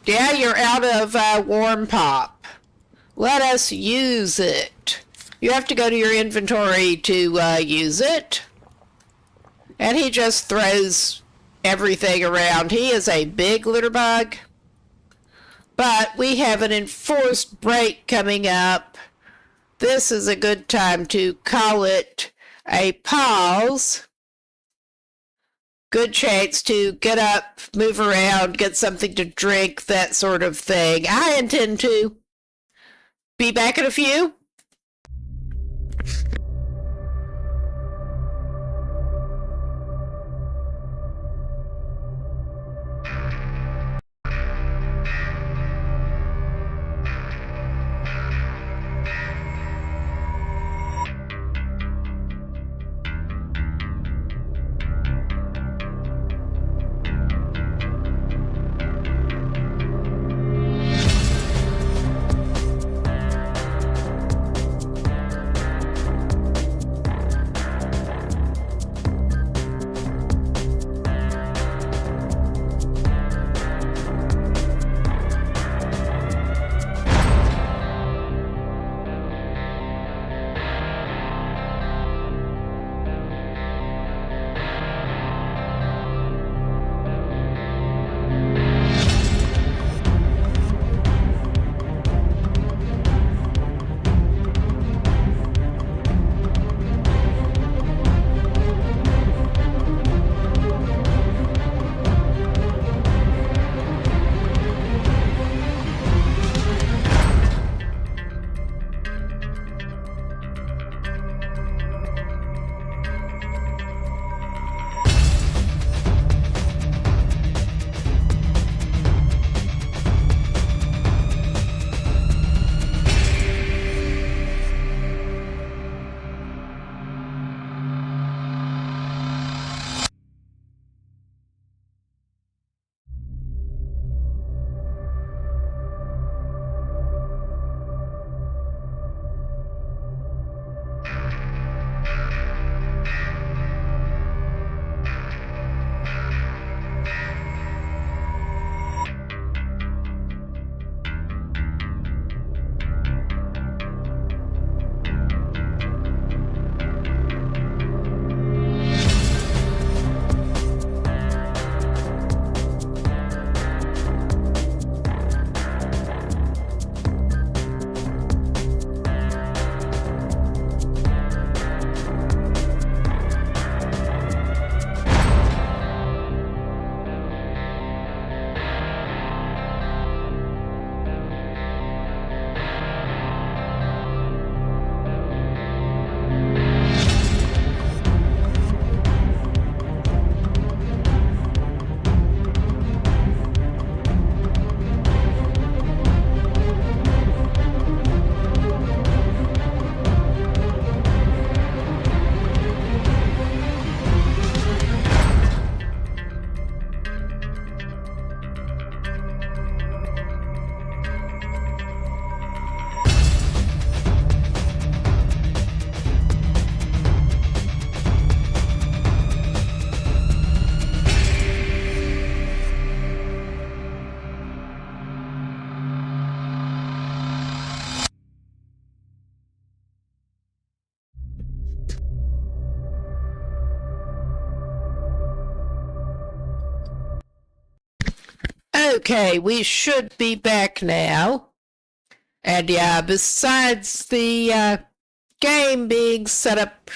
Yeah, you're out of warm pop. Let us use it. You have to go to your inventory to use it. And he just throws everything around. He is a big litter bug. But we have an enforced break coming up. This is a good time to call it a pause. Good chance to get up, move around, get something to drink, that sort of thing. I intend to be back in a few. Okay, we should be back now. And yeah, besides the game being set up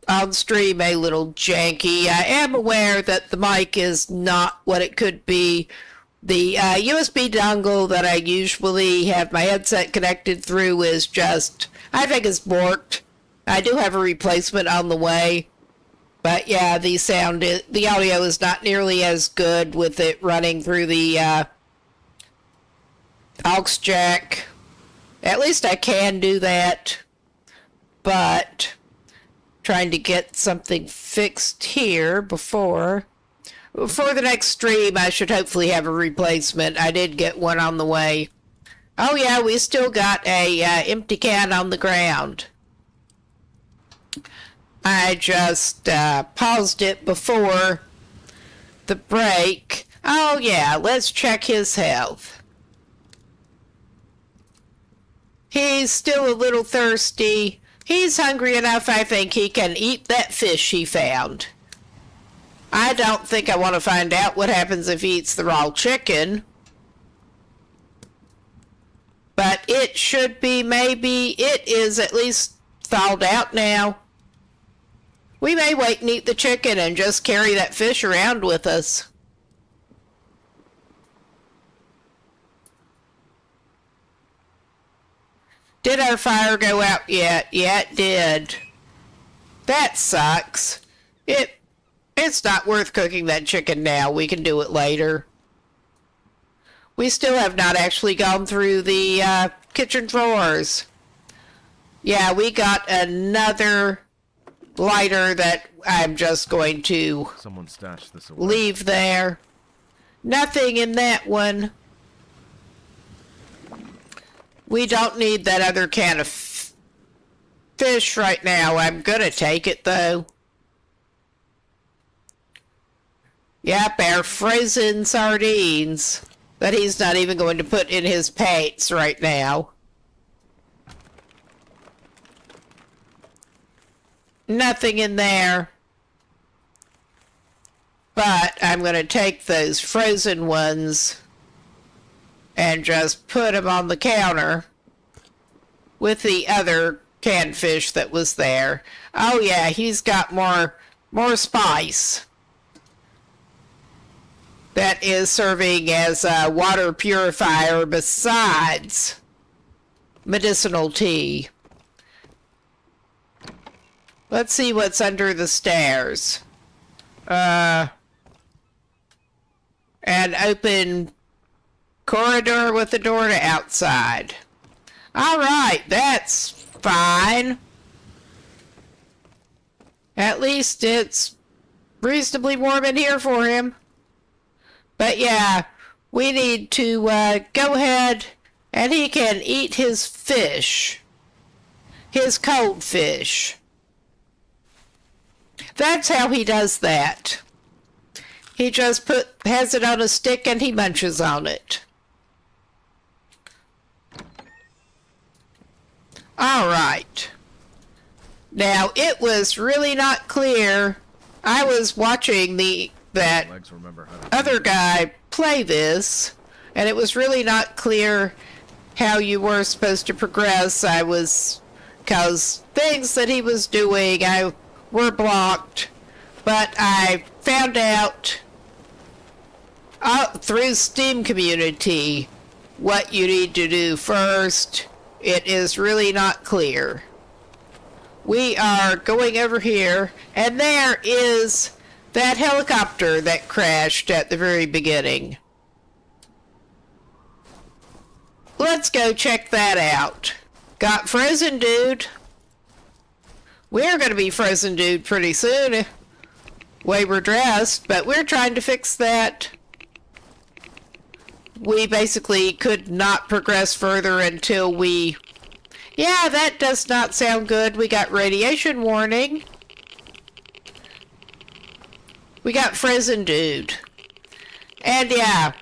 on stream a little janky, I am aware that the mic is not what it could be. The USB dongle that I usually have my headset connected through is just, I think it's borked. I do have a replacement on the way. But yeah, the audio is not nearly as good with it running through the aux jack. At least I can do that. But trying to get something fixed here before the next stream, I should hopefully have a replacement. I did get one on the way. Oh yeah, we still got a empty can on the ground. I just paused it before the break. Oh yeah, let's check his health. He's still a little thirsty. He's hungry enough, I think he can eat that fish he found. I don't think I want to find out what happens if he eats the raw chicken. But it should be, maybe, it is at least thawed out now. We may wait and eat the chicken and just carry that fish around with us. Did our fire go out yet? Yeah, it did. That sucks. It's not worth cooking that chicken now. We can do it later. We still have not actually gone through the kitchen drawers. Yeah, we got another lighter that I'm just going to Someone stashed this away. leave there. Nothing in that one. We don't need that other can of fish right now. I'm gonna take it though. Yep, our frozen sardines that he's not even going to put in his paints right now. Nothing in there. But I'm going to take those frozen ones and just put them on the counter with the other canned fish that was there. Oh yeah, he's got more spice. That is serving as a water purifier besides medicinal tea. Let's see what's under the stairs. An open corridor with a door to outside. Alright, that's fine. At least it's reasonably warm in here for him. But yeah, we need to go ahead and he can eat his fish. His cold fish. That's how he does that. He just has it on a stick and he munches on it. Alright. Now, it was really not clear. I was watching that other guy play this, and it was really not clear how you were supposed to progress. Because things that he was doing, were blocked, but I found out through Steam community what you need to do first. It is really not clear. We are going over here, and there is that helicopter that crashed at the very beginning. Let's go check that out. Got Frozen Dude. We're going to be Frozen Dude pretty soon, way we're dressed, but we're trying to fix that. We basically could not progress further until we... Yeah, that does not sound good. We got radiation warning. We got Frozen Dude. And yeah,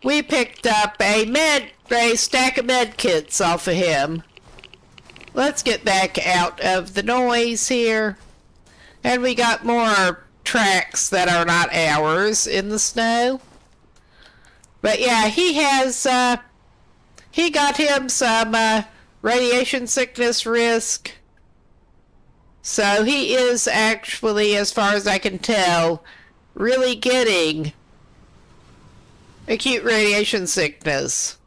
we picked up a stack of med kits off of him. Let's get back out of the noise here. And we got more tracks that are not ours in the snow. But yeah, he got him some radiation sickness risk. So he is actually, as far as I can tell, really getting acute radiation sickness.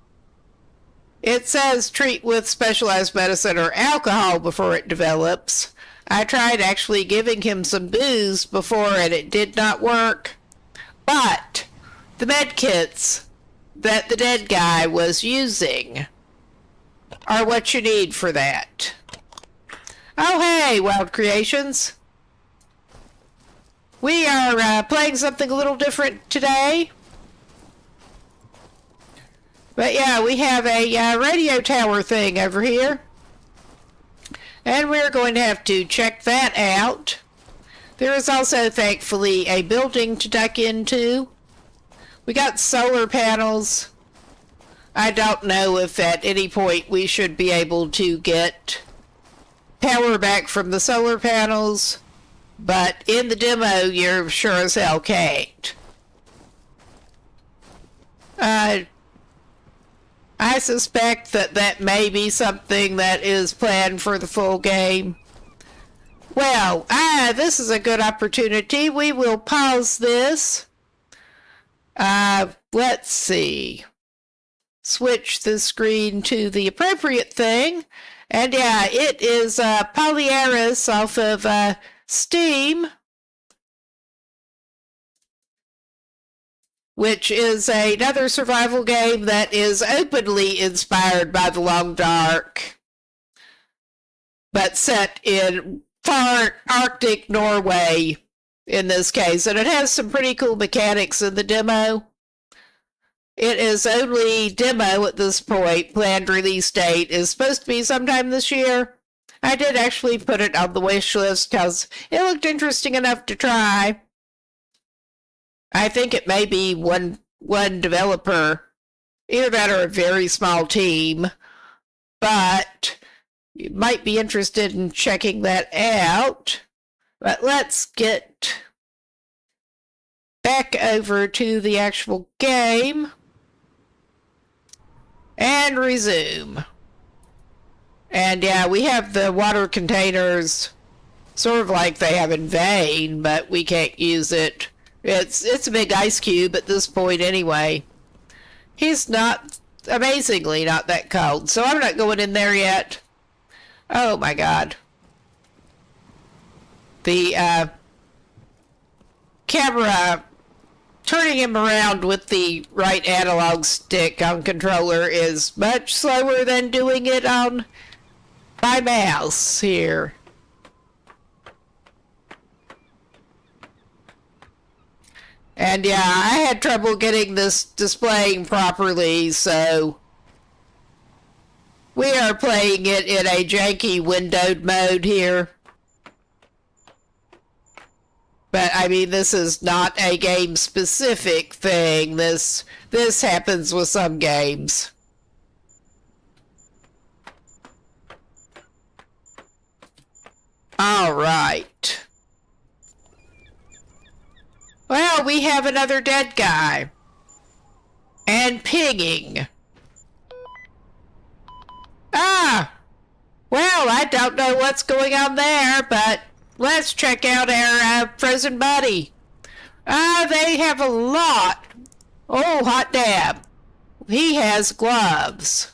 It says treat with specialized medicine or alcohol before it develops. I tried actually giving him some booze before and it did not work. But the med kits that the dead guy was using are what you need for that. Oh hey, Wild Creations. We are playing something a little different today. But yeah, we have a radio tower thing over here. And we're going to have to check that out. There is also, thankfully, a building to duck into. We got solar panels. I don't know if at any point we should be able to get power back from the solar panels. But in the demo, you're sure as hell can't. I suspect that that may be something that is planned for the full game. Well, this is a good opportunity. We will pause this. Let's see. Switch the screen to the appropriate thing. And yeah, it is Polyaris off of Steam, which is another survival game that is openly inspired by The Long Dark, but set in far Arctic Norway in this case. And it has some pretty cool mechanics in the demo. It is only demo at this point. Planned release date is supposed to be sometime this year. I did actually put it on the wish list because it looked interesting enough to try. I think it may be one developer, either that or a very small team, but you might be interested in checking that out. But let's get back over to the actual game and resume. And yeah, we have the water containers sort of like they have in Vane, but we can't use it. It's a big ice cube at this point anyway. He's amazingly not that cold, so I'm not going in there yet. Oh my god. The camera, turning him around with the right analog stick on controller is much slower than doing it on my mouse here. And yeah, I had trouble getting this displaying properly, so we are playing it in a janky windowed mode here. But I mean, this is not a game specific thing. This happens with some games. All right. Well, we have another dead guy. And pinging. Ah! Well, I don't know what's going on there, but let's check out our frozen buddy. They have a lot. Oh, hot damn. He has gloves.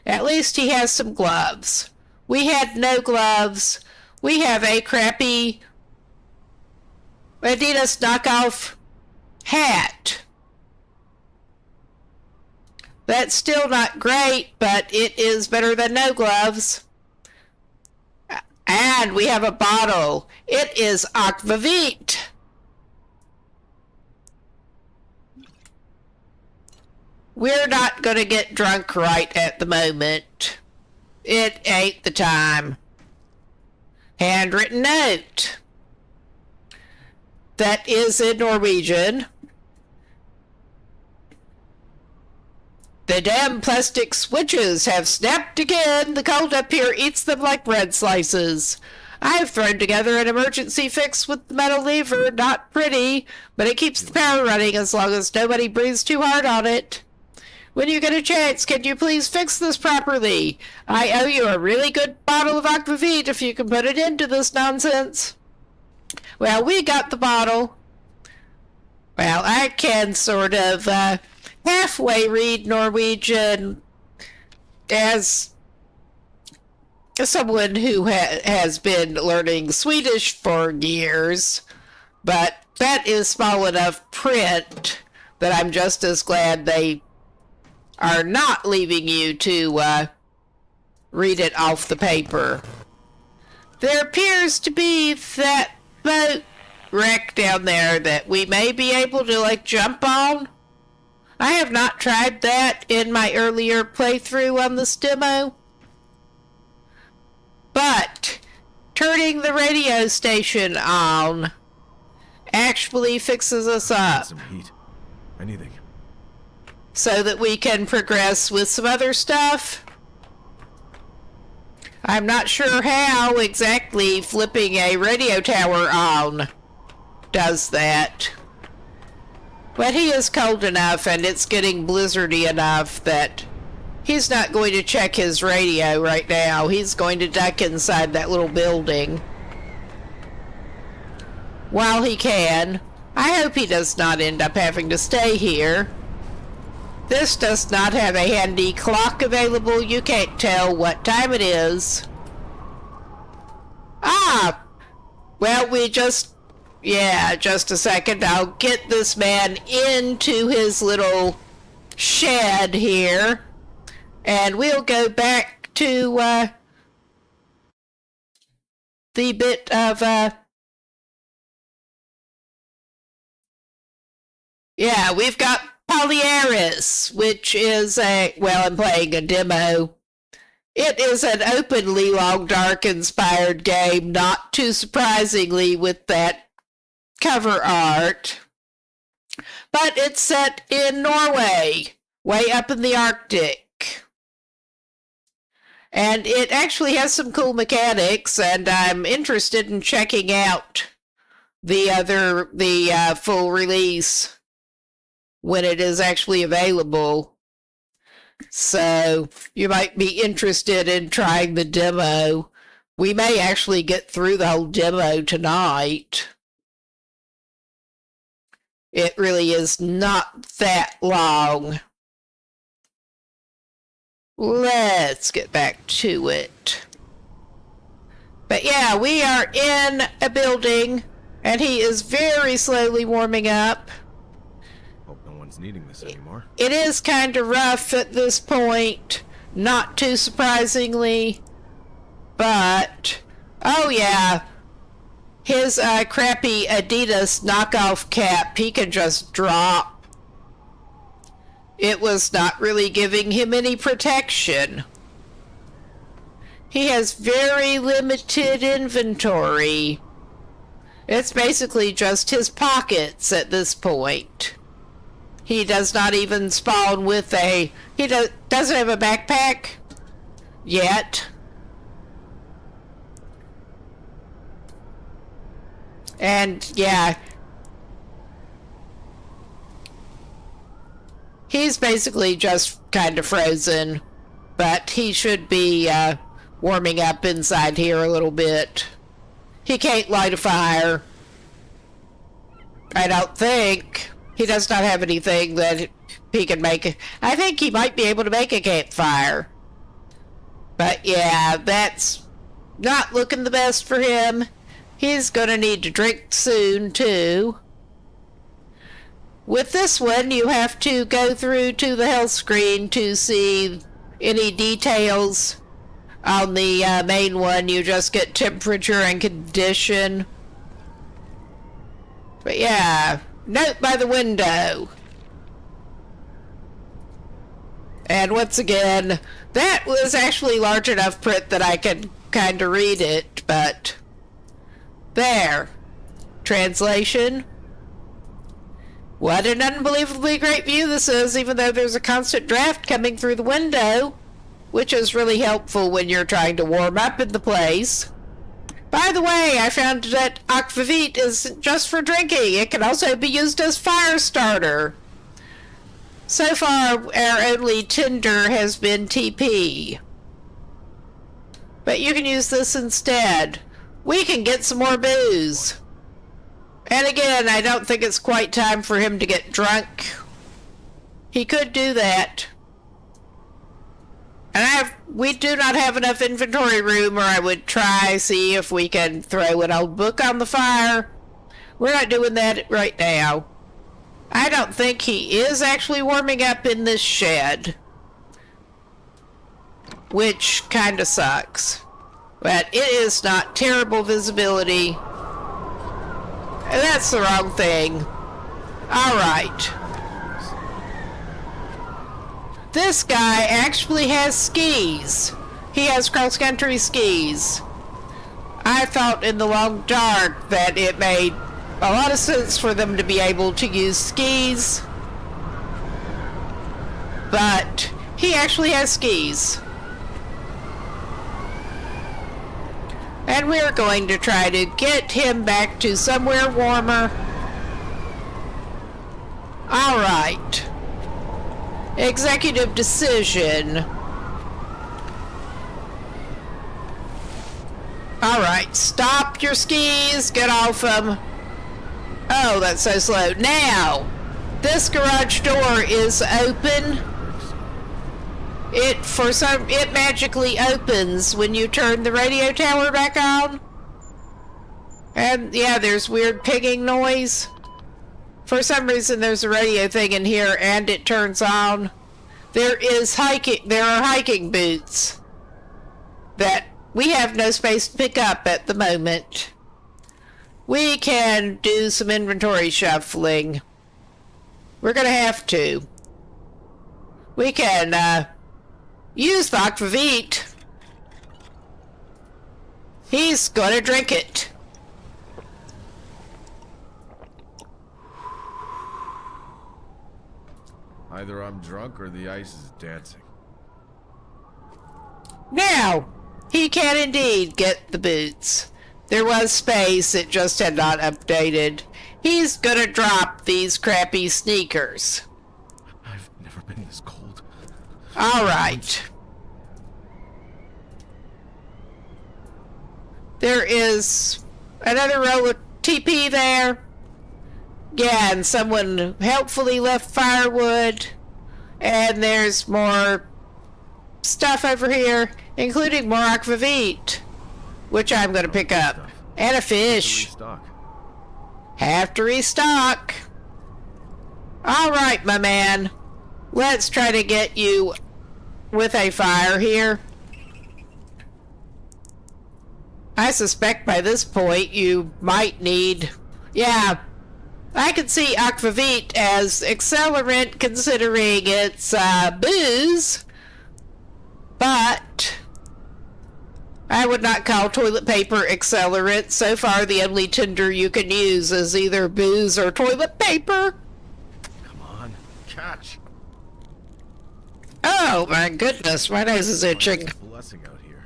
At least he has some gloves. We had no gloves. We have a crappy Adidas knockoff hat. That's still not great, but it is better than no gloves. And we have a bottle. It is aquavit. We're not going to get drunk right at the moment. It ain't the time. Handwritten note. That is in Norwegian. The damn plastic switches have snapped again. The cold up here eats them like bread slices. I've thrown together an emergency fix with the metal lever. Not pretty, but it keeps the power running as long as nobody breathes too hard on it. When you get a chance, can you please fix this properly? I owe you a really good bottle of aquavit if you can put it into this nonsense. Well, we got the bottle. Well, I can sort of halfway read Norwegian as someone who has been learning Swedish for years, but that is small enough print that I'm just as glad they are not leaving you to read it off the paper. There appears to be that boat wreck down there that we may be able to, like, jump on. I have not tried that in my earlier playthrough on this demo. But turning the radio station on actually fixes us up. Some heat. Anything. So that we can progress with some other stuff. I'm not sure how exactly flipping a radio tower on does that. But he is cold enough and it's getting blizzardy enough that he's not going to check his radio right now. He's going to duck inside that little building while he can. I hope he does not end up having to stay here. This does not have a handy clock available. You can't tell what time it is. Ah! Well, just a second. I'll get this man into his little shed here. And we'll go back to the bit of yeah, we've got Polyaris, which is I'm playing a demo. It is an openly Long Dark inspired game, not too surprisingly with that cover art. But it's set in Norway, way up in the Arctic. And it actually has some cool mechanics, and I'm interested in checking out the full release when it is actually available. So you might be interested in trying the demo. We may actually get through the whole demo tonight. It really is not that long. Let's get back to it. But yeah, we are in a building, and he is very slowly warming up. Hope no one's needing this anymore. It is kind of rough at this point, not too surprisingly, but oh yeah, his crappy Adidas knockoff cap, he can just drop. It was not really giving him any protection. He has very limited inventory. It's basically just his pockets at this point. He does not even spawn with he doesn't have a backpack yet. And yeah, he's basically just kind of frozen, but he should be warming up inside here a little bit. He can't light a fire. I don't think. He does not have anything that he can make. I think he might be able to make a campfire. But yeah, that's not looking the best for him. He's gonna need to drink soon, too. With this one, you have to go through to the health screen to see any details. On the main one, you just get temperature and condition. But yeah, note by the window. And once again, that was actually large enough print that I could kind of read it, but there. Translation. What an unbelievably great view this is, even though there's a constant draft coming through the window, which is really helpful when you're trying to warm up in the place. By the way, I found that aquavit isn't just for drinking. It can also be used as fire starter. So far, our only tinder has been TP. But you can use this instead. We can get some more booze. And again, I don't think it's quite time for him to get drunk. He could do that. And we do not have enough inventory room, or I would try, see if we can throw an old book on the fire. We're not doing that right now. I don't think he is actually warming up in this shed. Which kinda sucks. But it is not terrible visibility. And that's the wrong thing. Alright. This guy actually has skis. He has cross-country skis. I thought in the long dark that it made a lot of sense for them to be able to use skis. But he actually has skis. And we're going to try to get him back to somewhere warmer. Alright. Executive decision. Alright, stop your skis, get off them. Oh, that's so slow. Now, this garage door is open. It magically opens when you turn the radio tower back on. And yeah, there's weird pinging noise. For some reason there's a radio thing in here and it turns on. There are hiking boots that we have no space to pick up at the moment. We can do some inventory shuffling. We're gonna have to. We can use the aquavit. He's gonna drink it. Either I'm drunk or the ice is dancing. Now, he can indeed get the boots. There was space, it just had not updated. He's gonna drop these crappy sneakers. I've never been this cold. Alright. There is another row of TP there. Yeah, and someone helpfully left firewood. And there's more stuff over here, including more aquavit, which I'm going to pick up. And a fish. Have to restock. Alright, my man. Let's try to get you with a fire here. I suspect by this point you might need... Yeah, I could see aquavit as accelerant considering it's booze, but I would not call toilet paper accelerant. So far the only tinder you can use is either booze or toilet paper. Come on, catch. Oh my goodness, my nose is itching. Blessing out here.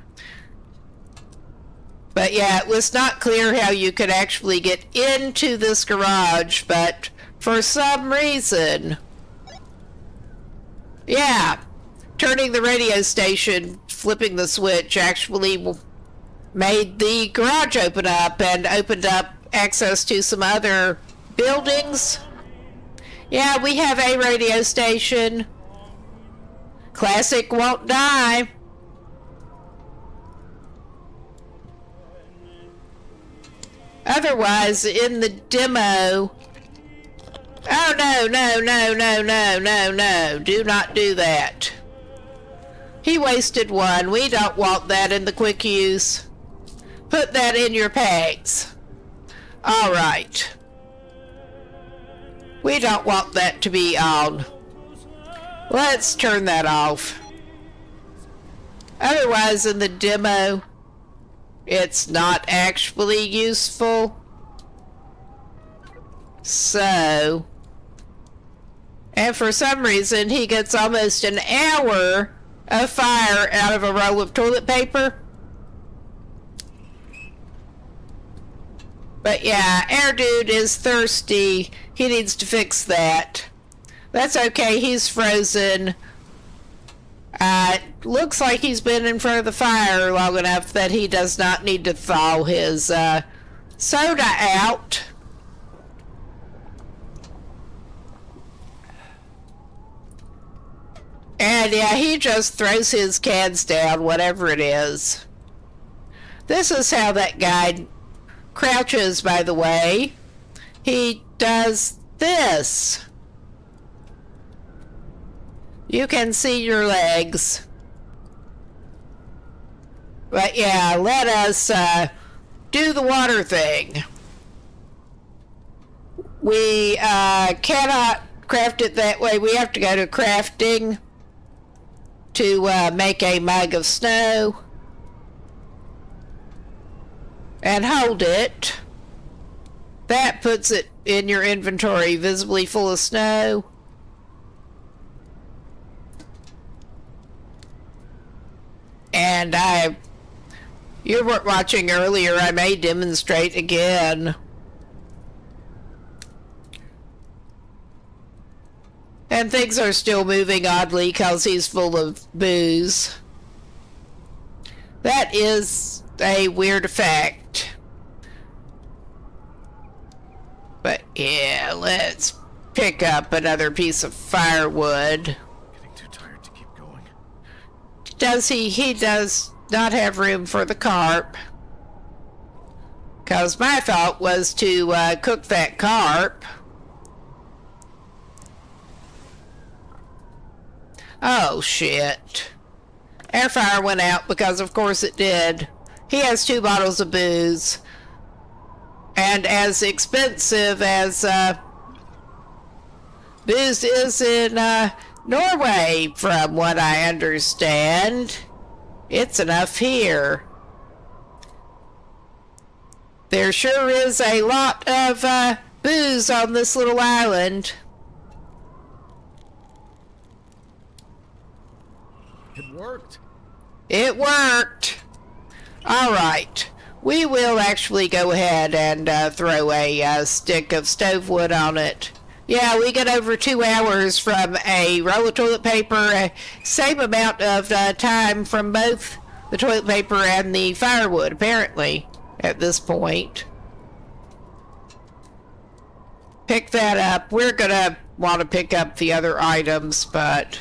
But yeah, it was not clear how you could actually get into this garage, but for some reason, yeah, turning the radio station, flipping the switch actually made the garage open up and opened up access to some other buildings. Yeah, we have a radio station. Classic won't die. Otherwise, in the demo... Oh, no, no, no, no, no, no, no. Do not do that. He wasted one. We don't want that in the quick use. Put that in your packs. Alright. We don't want that to be on. Let's turn that off. Otherwise, in the demo... it's not actually useful. So, and for some reason he gets almost an hour of fire out of a roll of toilet paper. But yeah, Air Dude is thirsty. He needs to fix that. That's okay, he's frozen. Looks like he's been in front of the fire long enough that he does not need to thaw his soda out. And yeah, he just throws his cans down, whatever it is. This is how that guy crouches, by the way. He does this. You can see your legs. But yeah, let us do the water thing. We cannot craft it that way. We have to go to crafting to make a mug of snow. And hold it. That puts it in your inventory visibly full of snow. And you weren't watching earlier, I may demonstrate again. And things are still moving oddly because he's full of booze. That is a weird effect. But yeah, let's pick up another piece of firewood. Getting too tired to keep going. Does he? He does not have room for the carp. Because my thought was to cook that carp. Oh, shit. Air fryer went out because, of course, it did. He has 2 bottles of booze. And as expensive as booze is in Norway, from what I understand, it's enough here. There sure is a lot of booze on this little island. It worked. It worked. All right. We will actually go ahead and throw a stick of stove wood on it. Yeah, we get over 2 hours from a roll of toilet paper, same amount of time from both the toilet paper and the firewood, apparently, at this point. Pick that up. We're going to want to pick up the other items, but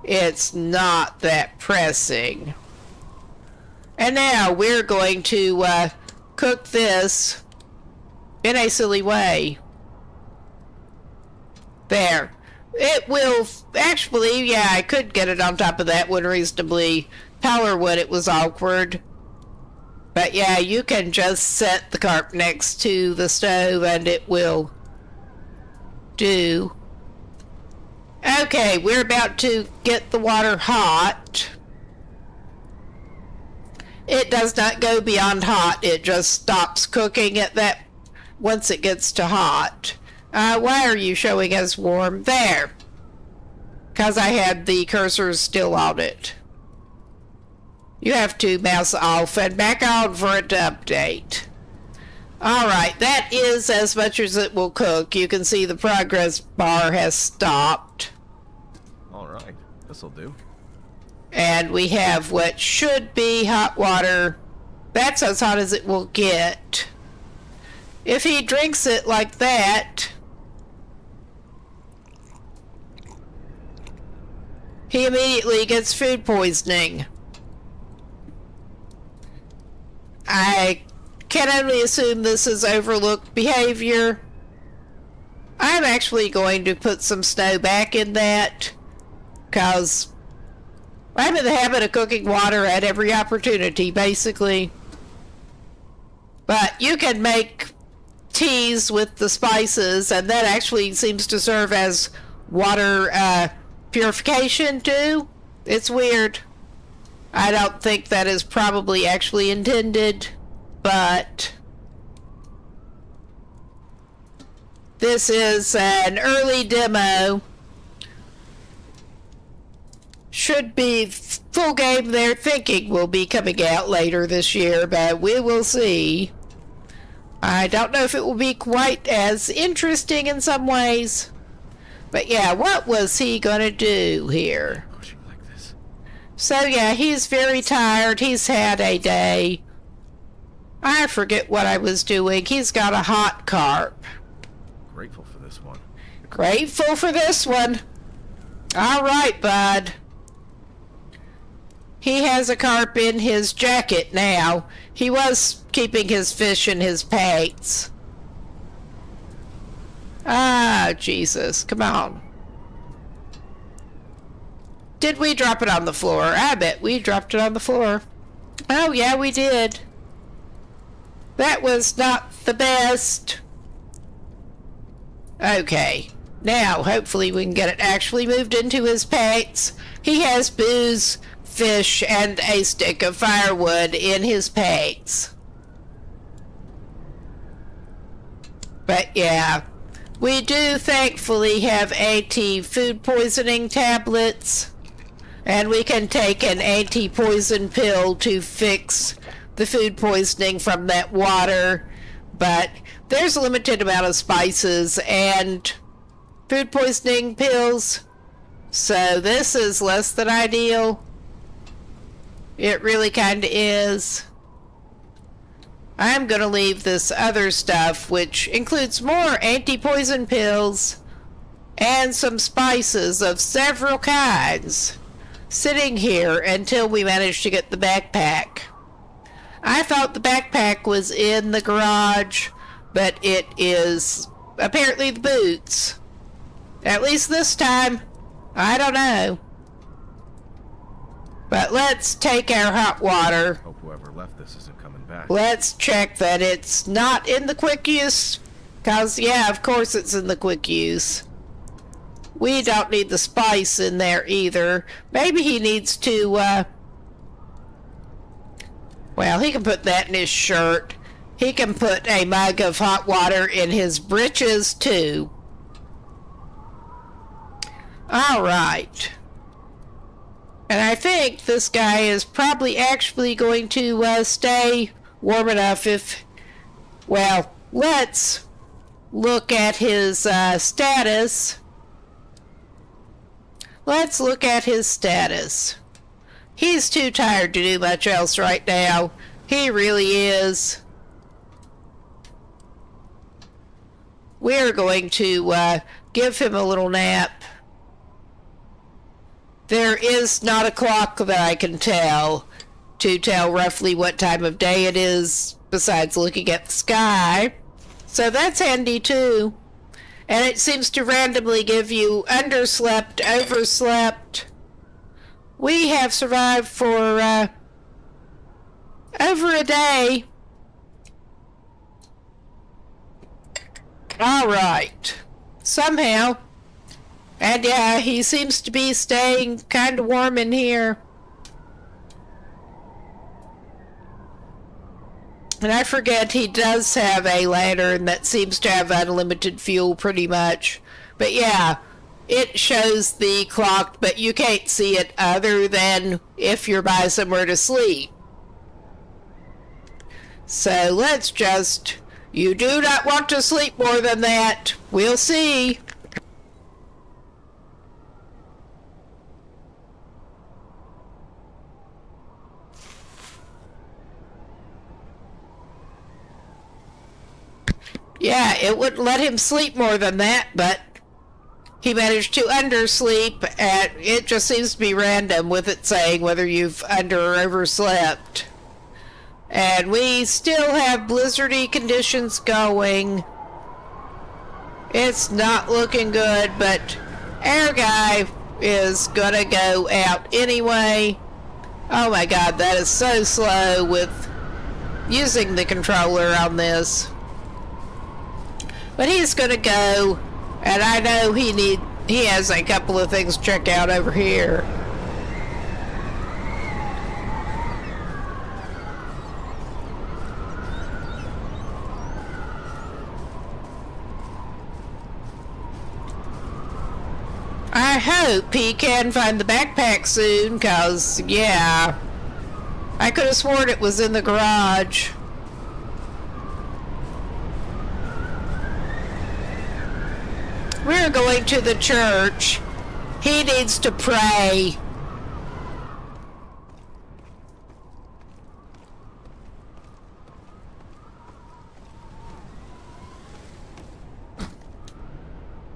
it's not that pressing. And now we're going to cook this in a silly way. There. It will actually, yeah, I could get it on top of that one reasonably taller when it was awkward. But yeah, you can just set the carp next to the stove and it will do. Okay, we're about to get the water hot. It does not go beyond hot. It just stops cooking at that once it gets to hot. Why are you showing as warm? There. Because I had the cursor still on it. You have to mouse off and back on for it to update. Alright, that is as much as it will cook. You can see the progress bar has stopped. Alright, this'll do. And we have what should be hot water. That's as hot as it will get. If he drinks it like that, he immediately gets food poisoning. I can only assume this is overlooked behavior. I'm actually going to put some snow back in that, because I'm in the habit of cooking water at every opportunity, basically. But you can make teas with the spices, and that actually seems to serve as water purification, too. It's weird. I don't think that is probably actually intended, but this is an early demo. Should be full game they're thinking will be coming out later this year, but we will see. I don't know if it will be quite as interesting in some ways. But yeah, what was he gonna do here? Pushing like this. So yeah, he's very tired. He's had a day. I forget what I was doing. He's got a hot carp. Grateful for this one. Grateful for this one. All right, bud. He has a carp in his jacket now. He was keeping his fish in his pants. Ah, Jesus. Come on. Did we drop it on the floor? I bet we dropped it on the floor. Oh, yeah, we did. That was not the best. Okay. Now, hopefully we can get it actually moved into his pants. He has booze, fish, and a stick of firewood in his pants. But yeah, we do thankfully have anti-food poisoning tablets, and we can take an anti-poison pill to fix the food poisoning from that water, but there's a limited amount of spices and food poisoning pills, so this is less than ideal. It really kind of is. I'm going to leave this other stuff, which includes more anti-poison pills and some spices of several kinds, sitting here until we manage to get the backpack. I thought the backpack was in the garage, but it is apparently the boots. At least this time. I don't know. But let's take our hot water. Hope whoever left this isn't coming back. Let's check that it's not in the quick use. Because, yeah, of course it's in the quick use. We don't need the spice in there either. Maybe he needs to, well, he can put that in his shirt. He can put a mug of hot water in his britches, too. All right. And I think this guy is probably actually going to stay warm enough if... Well, let's look at his status. Let's look at his status. He's too tired to do much else right now. He really is. We're going to give him a little nap. There is not a clock that I can tell to tell roughly what time of day it is, besides looking at the sky. So that's handy too. And it seems to randomly give you underslept, overslept. We have survived for over a day. All right. Somehow. And yeah, he seems to be staying kind of warm in here. And I forget he does have a lantern that seems to have unlimited fuel pretty much. But yeah, it shows the clock, but you can't see it other than if you're by somewhere to sleep. So let's just... You do not want to sleep more than that. We'll see. Yeah, it wouldn't let him sleep more than that, but he managed to undersleep, and it just seems to be random with it saying whether you've under or overslept. And we still have blizzardy conditions going. It's not looking good, but our guy is gonna go out anyway. Oh my god, that is so slow with using the controller on this. But he's gonna go, and I know he has a couple of things to check out over here. I hope he can find the backpack soon, cause yeah, I could have sworn it was in the garage. We're going to the church. He needs to pray.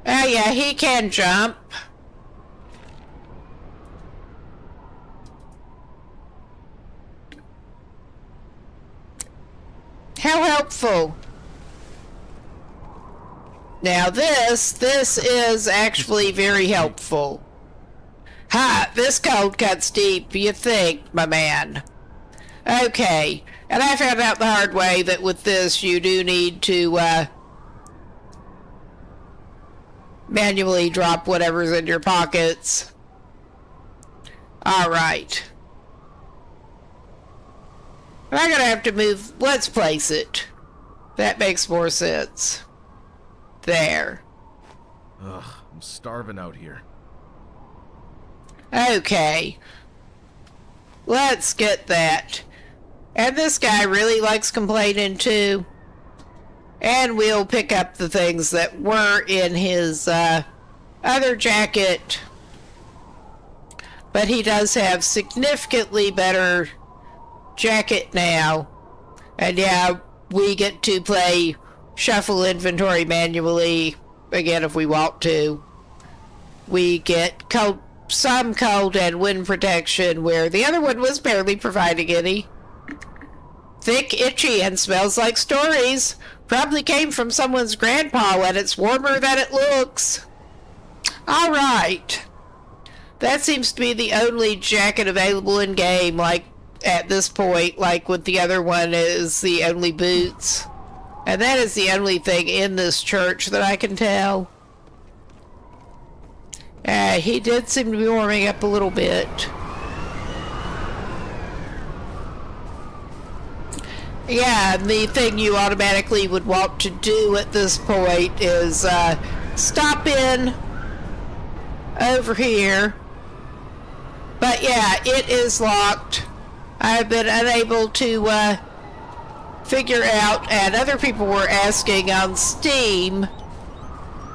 Oh yeah, he can jump. How helpful. Now this is actually very helpful. Ha, this code cuts deep, you think, my man. Okay, and I found out the hard way that with this you do need to manually drop whatever's in your pockets. Alright. I'm gonna have to move. Let's place it. That makes more sense. There. Ugh, I'm starving out here. Okay. Let's get that. And this guy really likes complaining too. And we'll pick up the things that were in his other jacket. But he does have significantly better jacket now. And yeah, we get to play shuffle inventory manually again if we want to. We get some cold and wind protection where the other one was barely providing any. Thick, itchy, and smells like stories. Probably came from someone's grandpa and it's warmer than it looks. Alright. That seems to be the only jacket available in game, like at this point, like with the other one is the only boots. And that is the only thing in this church that I can tell. He did seem to be warming up a little bit. Yeah, and the thing you automatically would want to do at this point is stop in over here. But yeah, it is locked. I've been unable to figure out, and other people were asking on Steam.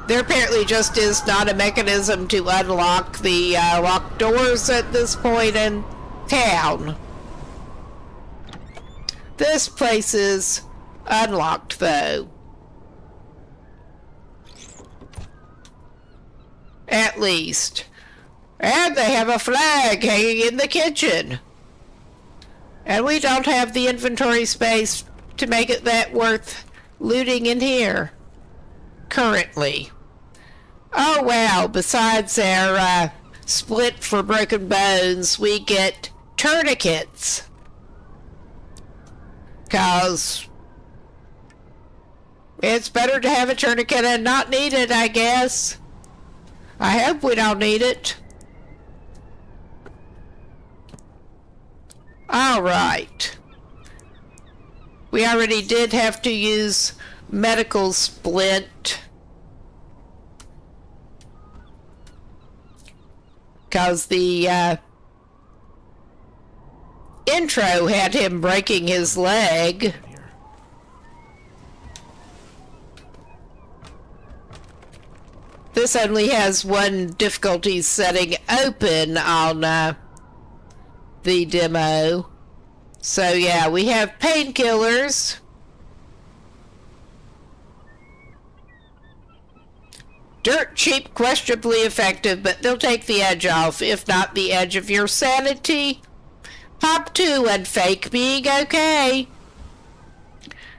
There apparently just is not a mechanism to unlock the locked doors at this point in town. This place is unlocked, though. At least. And they have a flag hanging in the kitchen. And we don't have the inventory space to make it that worth looting in here. Currently. Oh wow, besides our split for broken bones, we get tourniquets. 'Cause it's better to have a tourniquet and not need it, I guess. I hope we don't need it. Alright. We already did have to use medical splint. 'Cause the intro had him breaking his leg. This only has one difficulty setting open on the demo. So yeah, we have painkillers. Dirt cheap, questionably effective, but they'll take the edge off, if not the edge of your sanity. Pop 2 and fake being okay.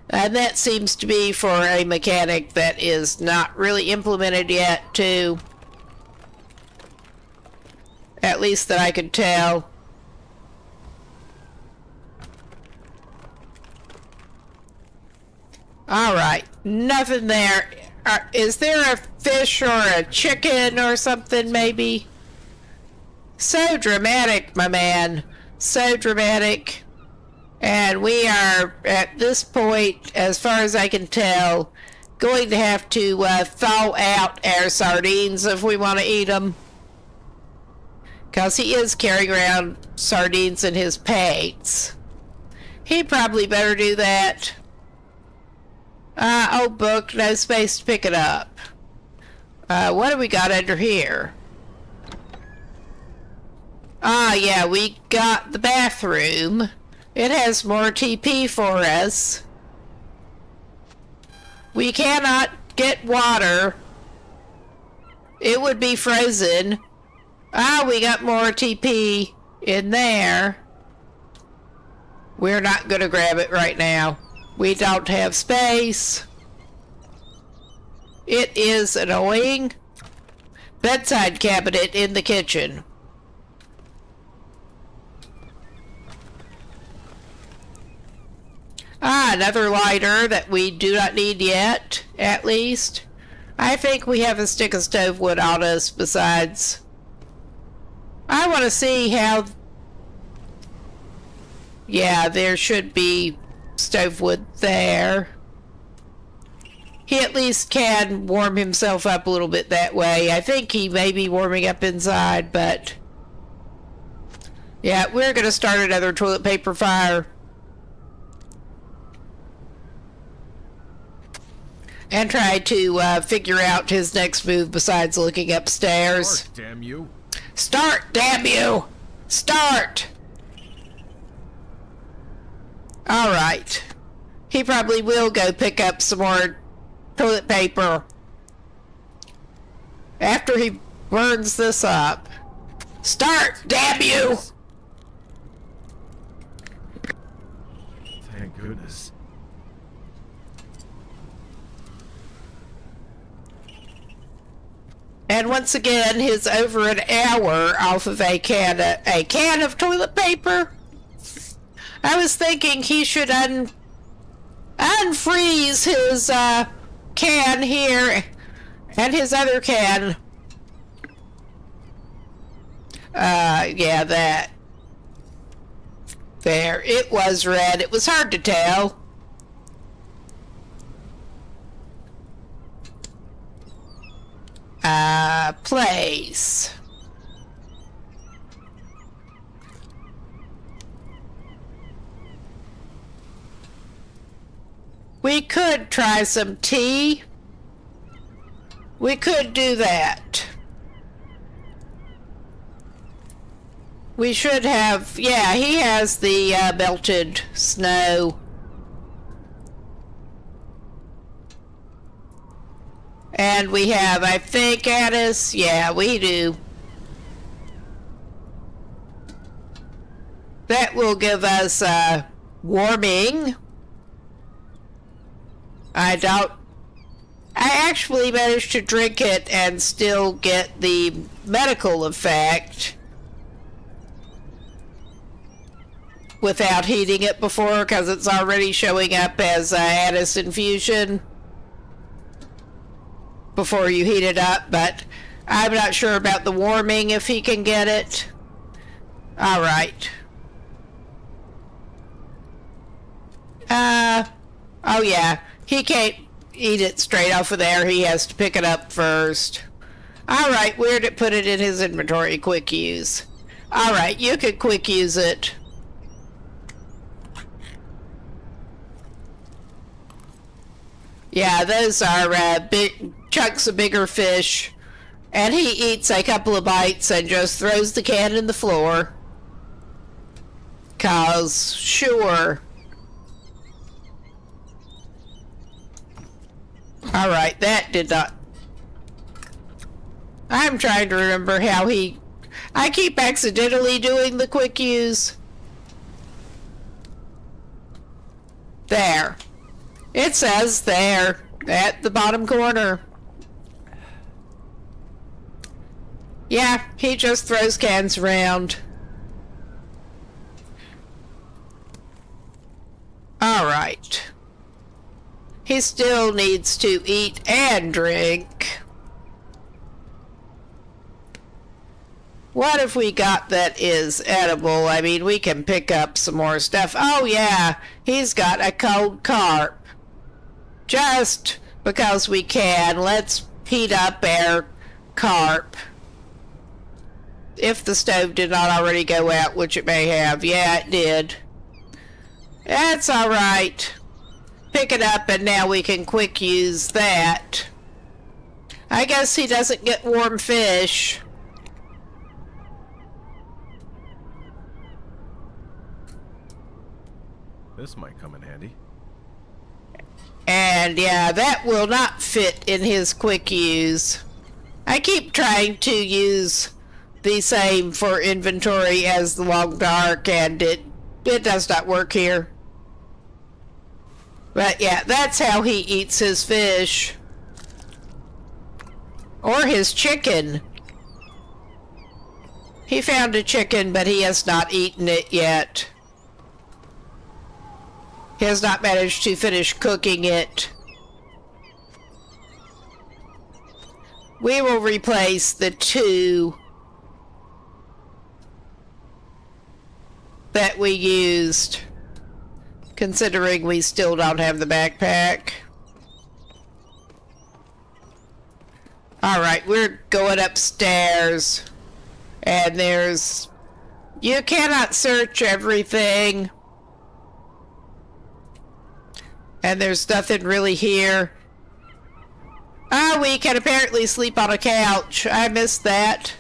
And that seems to be for a mechanic that is not really implemented yet, too. At least that I could tell. Alright, nothing there. Is there a fish or a chicken or something, maybe? So dramatic, my man. So dramatic. And we are, at this point, as far as I can tell, going to have to thaw out our sardines if we want to eat them. Because he is carrying around sardines in his pants. He probably better do that. Old book, no space to pick it up. What do we got under here? Ah, yeah, we got the bathroom. It has more TP for us. We cannot get water. It would be frozen. Ah, we got more TP in there. We're not going to grab it right now. We don't have space. It is annoying. Bedside cabinet in the kitchen. Ah, another lighter that we do not need yet, at least. I think we have a stick of stove wood on us besides. I want to see how... Yeah, there should be stove wood there. He at least can warm himself up a little bit that way. I think he may be warming up inside, but... Yeah, we're going to start another toilet paper fire. And try to figure out his next move besides looking upstairs. Start, damn you. Start, damn you! Start! Alright. He probably will go pick up some more toilet paper after he burns this up. Start, damn you! Thank goodness. And once again, he's over an hour off of a can of toilet paper. I was thinking he should unfreeze his can here and his other can. Yeah, that. There, it was red. It was hard to tell. Place. We could try some tea. We could do that. We should have, yeah, he has the melted snow. And we have, I think, Addis. Yeah, we do. That will give us warming. I actually managed to drink it and still get the medical effect without heating it before, because it's already showing up as Addis infusion before you heat it up, but I'm not sure about the warming if he can get it. All right. Oh yeah, he can't eat it straight off of there. He has to pick it up first. All right, where'd it put it in his inventory? Quick use. All right, you could quick use it. Yeah, those are big chunks of bigger fish. And he eats a couple of bites and just throws the can in the floor. 'Cause, sure. Alright, that did not... I'm trying to remember how he... I keep accidentally doing the quick use. There. It says there, at the bottom corner. Yeah, he just throws cans around. Alright. He still needs to eat and drink. What if we got that is edible? I mean, we can pick up some more stuff. Oh yeah, he's got a cold carp. Just because we can, let's heat up our carp. If the stove did not already go out, which it may have. Yeah, it did. That's alright. Pick it up and now we can quick use that. I guess he doesn't get warm fish. This might come in handy. And yeah, that will not fit in his quick use. I keep trying to use the same for inventory as the long dark, and it does not work here. But yeah, that's how he eats his fish. Or his chicken. He found a chicken, but he has not eaten it yet. He has not managed to finish cooking it. We will replace the 2 that we used, considering we still don't have the backpack. Alright, we're going upstairs. And there's... You cannot search everything. And there's nothing really here. Oh, we can apparently sleep on a couch. I missed that.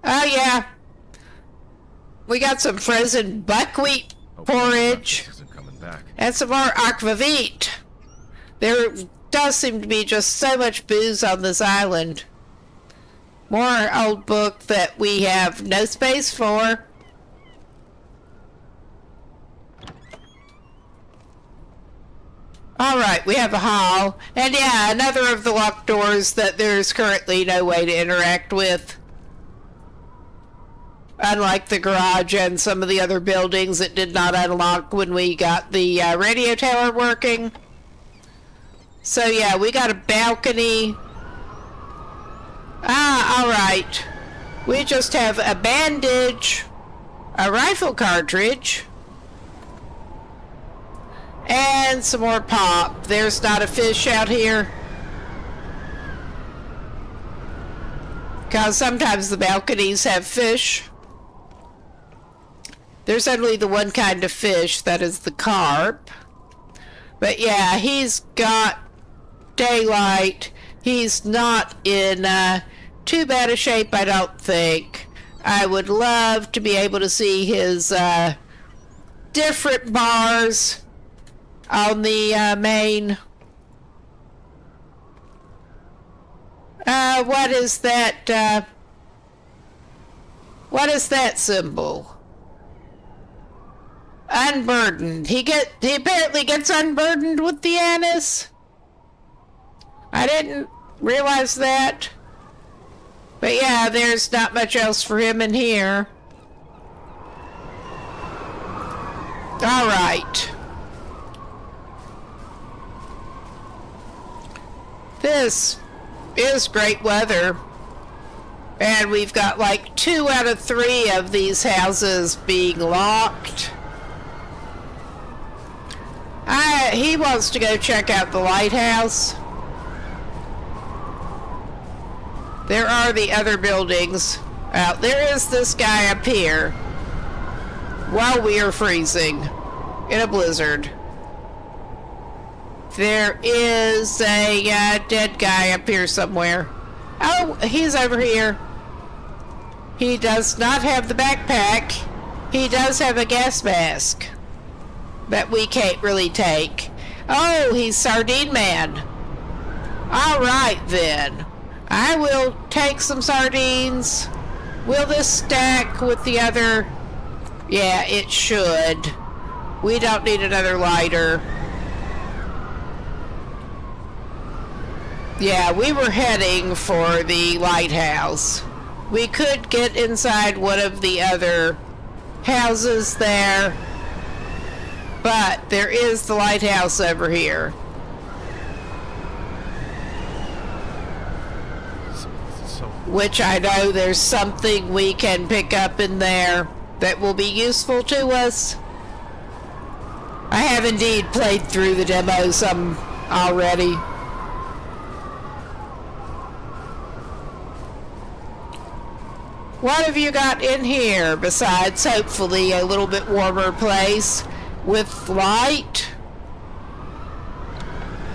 Oh, yeah. We got some frozen buckwheat porridge. Isn't coming back. And some more aquavit. There does seem to be just so much booze on this island. More old book that we have no space for. Alright, we have a hall. And yeah, another of the locked doors that there's currently no way to interact with. Unlike the garage and some of the other buildings, it did not unlock when we got the radio tower working. So yeah, we got a balcony. Ah, alright. We just have a bandage, a rifle cartridge, and some more pop. There's not a fish out here. Because sometimes the balconies have fish. There's only the one kind of fish, that is the carp. But yeah, he's got daylight. He's not in too bad a shape, I don't think. I would love to be able to see his different bars on the main. What is that? What is that symbol? Unburdened. He apparently gets unburdened with the anise. I didn't realize that. But yeah, there's not much else for him in here. Alright. This is great weather. And we've got like 2 out of 3 of these houses being locked. He wants to go check out the lighthouse. There are the other buildings. There is this guy up here. While we are freezing in a blizzard. There is a dead guy up here somewhere. Oh, he's over here. He does not have the backpack. He does have a gas mask that we can't really take. Oh, he's Sardine Man. Alright then. I will take some sardines. Will this stack with the other? Yeah, it should. We don't need another lighter. Yeah, we were heading for the lighthouse. We could get inside one of the other houses there, but there is the lighthouse over here. Which I know there's something we can pick up in there that will be useful to us. I have indeed played through the demo some already. What have you got in here besides hopefully a little bit warmer place with light?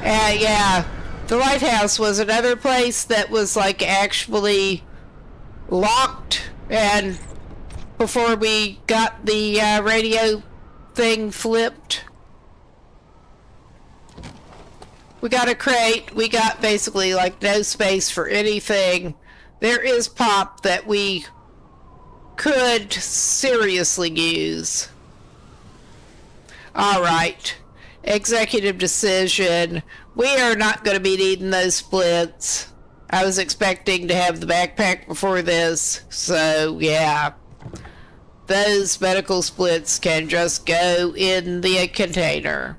Yeah, The lighthouse was another place that was like actually locked, and before we got the radio thing flipped. We got a crate. We got basically like no space for anything. There is pop that we could seriously use. Alright. Executive decision. We are not going to be needing those splits. I was expecting to have the backpack before this, so yeah. Those medical splits can just go in the container.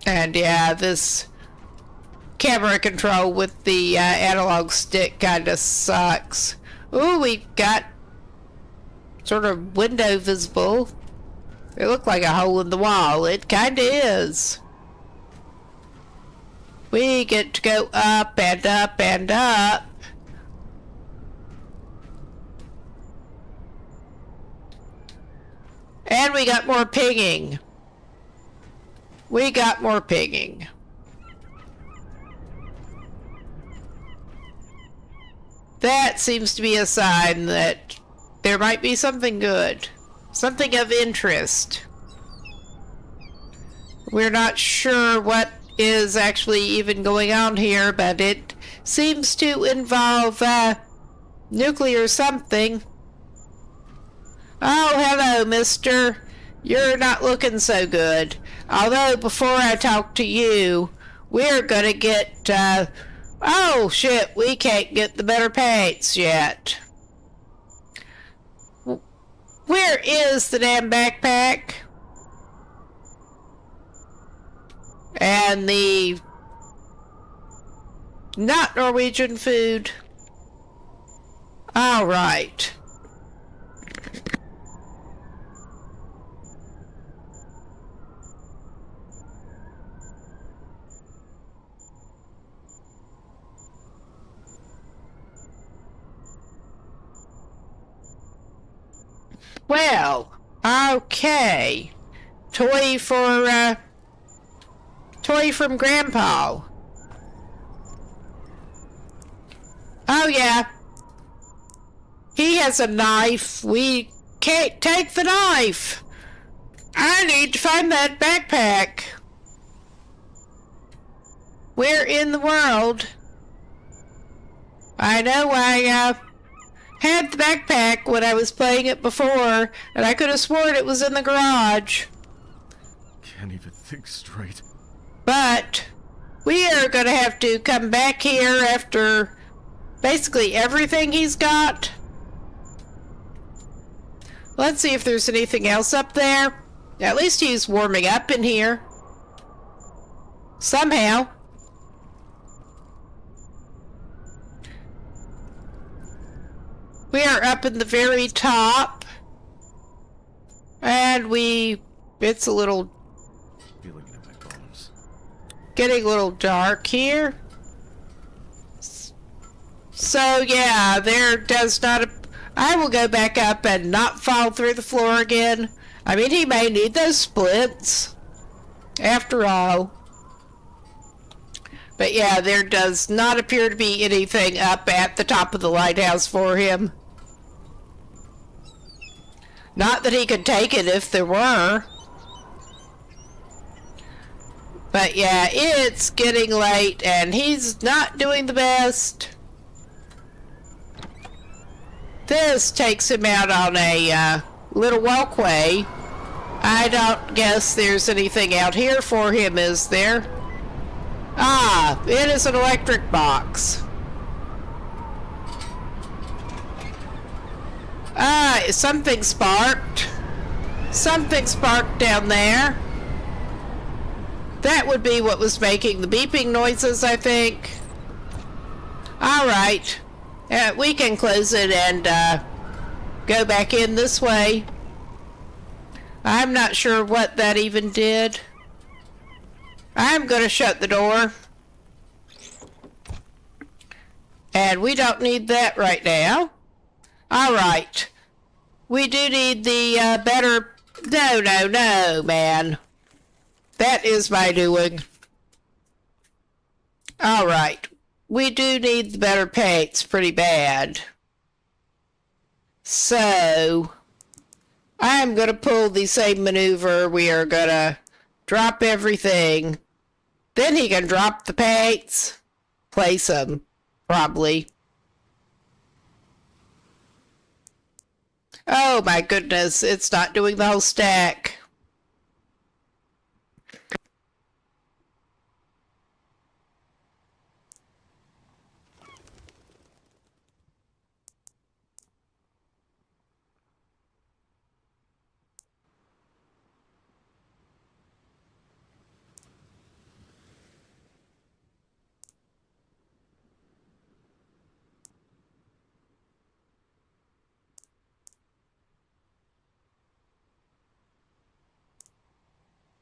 And yeah, this camera control with the analog stick kind of sucks. Ooh, we got sort of window visible. It looked like a hole in the wall. It kind of is. We get to go up and up and up. And we got more pinging. We got more pinging. That seems to be a sign that there might be something good. Something of interest. We're not sure what is actually even going on here, but it seems to involve nuclear something. Oh, hello, mister. You're not looking so good. Although, before I talk to you, we're gonna get, oh, shit, we can't get the better pants yet. Where is the damn backpack? And the not Norwegian food. All right. Well, okay. Toy from Grandpa. Oh yeah. He has a knife. We can't take the knife. I need to find that backpack. Where in the world? I know I had the backpack when I was playing it before, and I could have sworn it was in the garage. Can't even think straight. But we are going to have to come back here after basically everything he's got. Let's see if there's anything else up there. At least he's warming up in here. Somehow. We are up in the very top. And it's a little Feeling it in my bones. getting a little dark here. So yeah, there does not I will go back up and not fall through the floor again. I mean, he may need those splits after all. But yeah, there does not appear to be anything up at the top of the lighthouse for him. Not that he could take it if there were. But yeah, it's getting late and he's not doing the best. This takes him out on a little walkway. I don't guess there's anything out here for him, is there? Ah, it is an electric box. Ah, something sparked. Something sparked down there. That would be what was making the beeping noises, I think. Alright. We can close it and go back in this way. I'm not sure what that even did. I'm going to shut the door. And we don't need that right now. Alright. We do need the better No, no, no, man. That is my doing. Alright. We do need the better paints pretty bad. So, I'm going to pull the same maneuver. We are going to drop everything. Then he can drop the paints. Place them, probably. Oh my goodness, it's not doing the whole stack.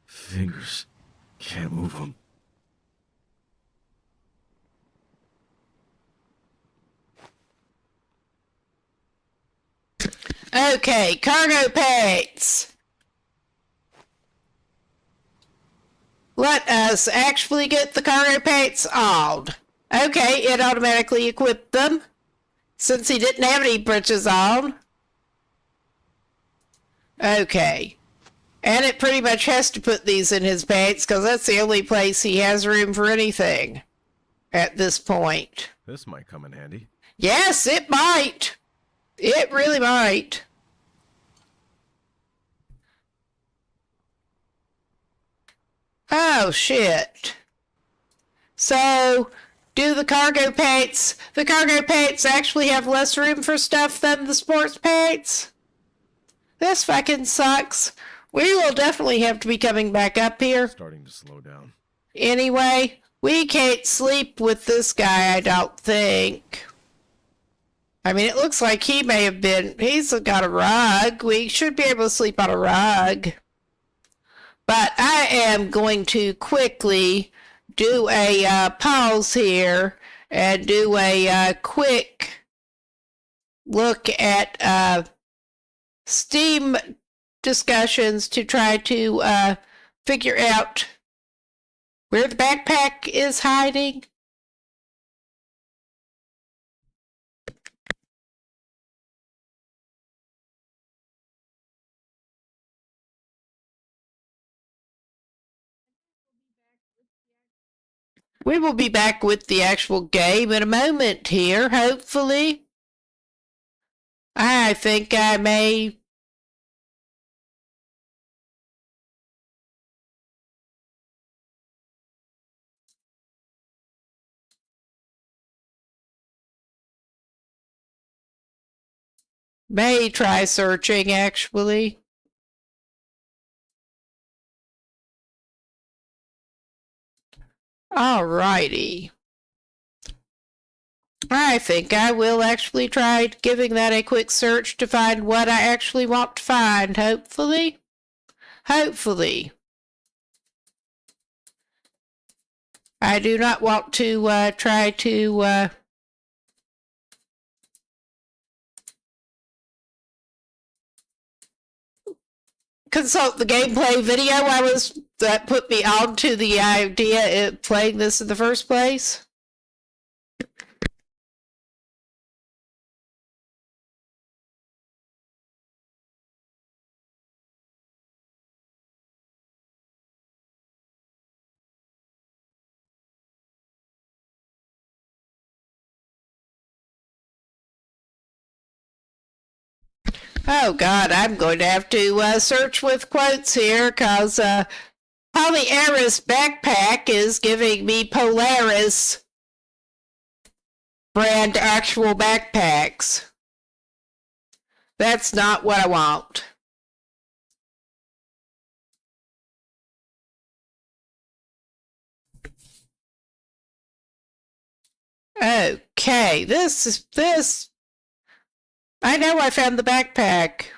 Fingers. Can't move them. Okay, cargo paints. Let us actually get the cargo paints on. Okay, it automatically equipped them since he didn't have any breeches on. Okay. And it pretty much has to put these in his pants because that's the only place he has room for anything at this point. This might come in handy. Yes, it might. It really might. Oh, shit. So, do the cargo pants actually have less room for stuff than the sports pants? This fucking sucks. We will definitely have to be coming back up here. Starting to slow down. Anyway, we can't sleep with this guy, I don't think. I mean, it looks like he may have been... He's got a rug. We should be able to sleep on a rug. But I am going to quickly do a pause here and do a quick look at Steam discussions to try to figure out where the backpack is hiding. We will be back with the actual game in a moment here, hopefully. I think I may... may try searching, actually. Alrighty. I think I will actually try giving that a quick search to find what I actually want to find, hopefully. Hopefully. I do not want to try to consult the gameplay video that put me on to the idea of playing this in the first place. Oh God, I'm going to have to search with quotes here because Polyaris backpack is giving me Polyaris brand actual backpacks. That's not what I want. Okay, this. I know I found the backpack.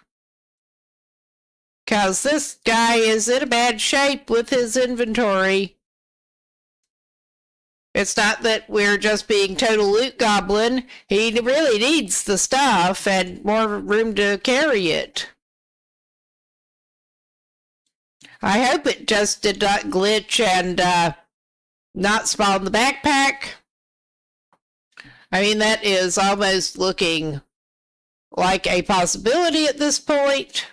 Because this guy is in a bad shape with his inventory. It's not that we're just being total loot goblin. He really needs the stuff and more room to carry it. I hope it just did not glitch and not spawn the backpack. I mean, that is almost looking like a possibility at this point.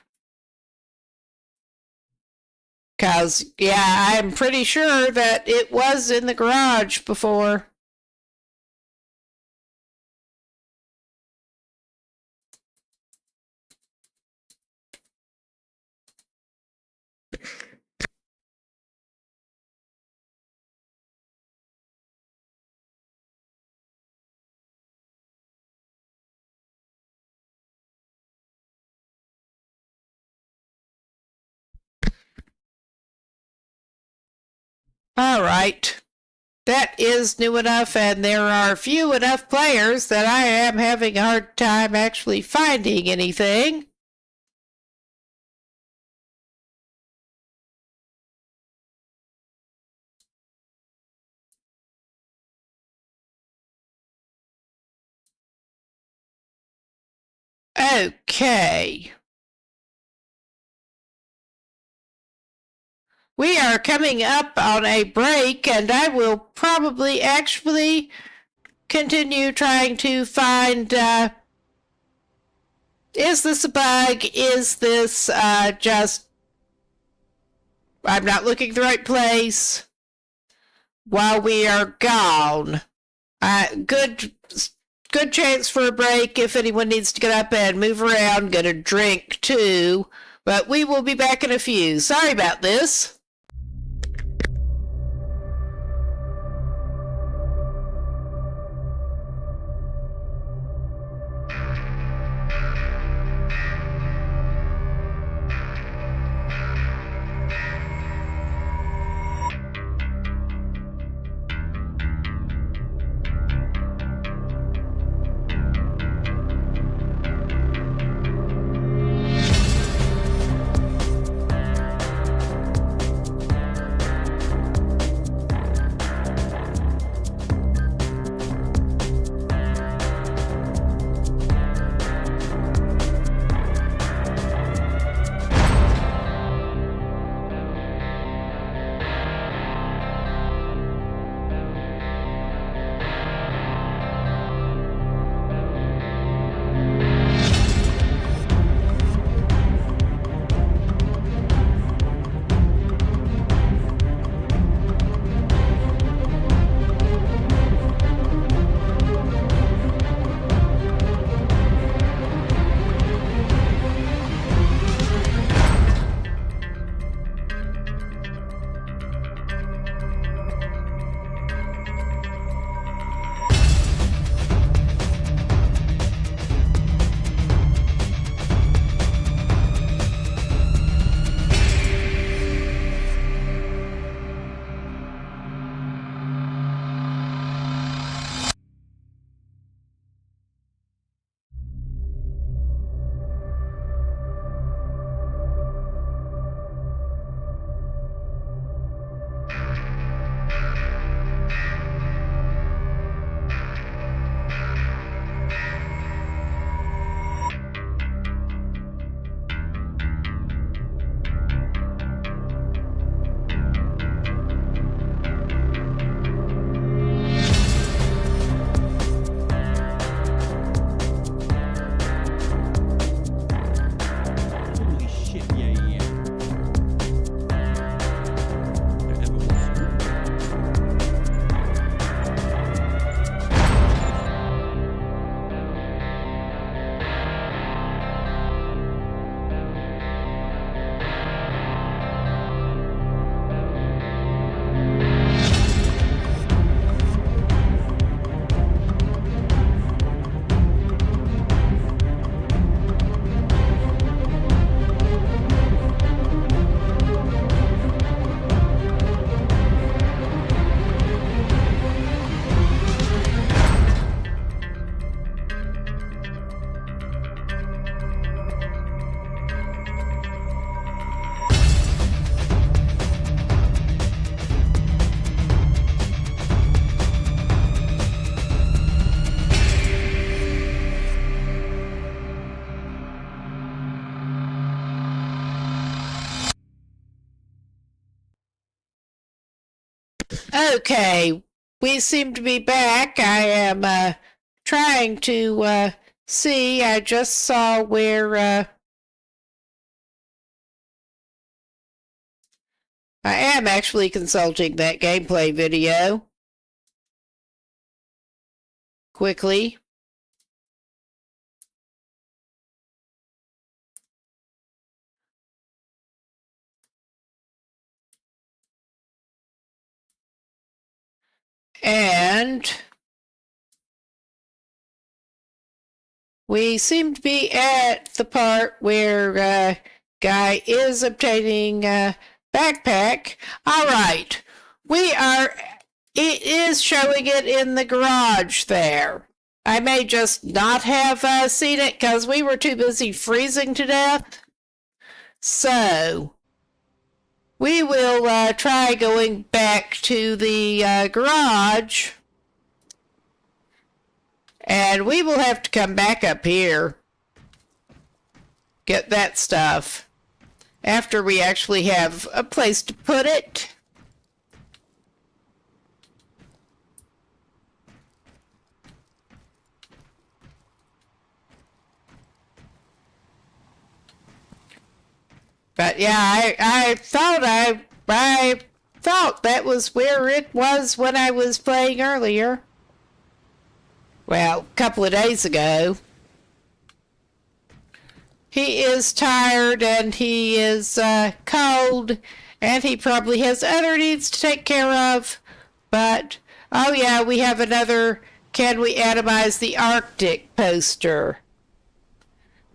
Because, yeah, I'm pretty sure that it was in the garage before. All right. That is new enough, and there are few enough players that I am having a hard time actually finding anything. Okay. We are coming up on a break, and I will probably actually continue trying to find, is this a bug? Is this just, I'm not looking at the right place while we are gone? Good chance for a break if anyone needs to get up and move around, get a drink too, but we will be back in a few. Sorry about this. Okay, we seem to be back. I am trying to see. I just saw where I am actually consulting that gameplay video quickly. And we seem to be at the part where Guy is obtaining backpack. All right, it is showing it in the garage there. I may just not have seen it because we were too busy freezing to death. So we will try going back to the garage, and we will have to come back up here, get that stuff, after we actually have a place to put it. But yeah, I thought that was where it was when I was playing earlier. Well, a couple of days ago. He is tired and he is cold, and he probably has other needs to take care of. But, oh yeah, we have another "Can we atomize the Arctic" poster.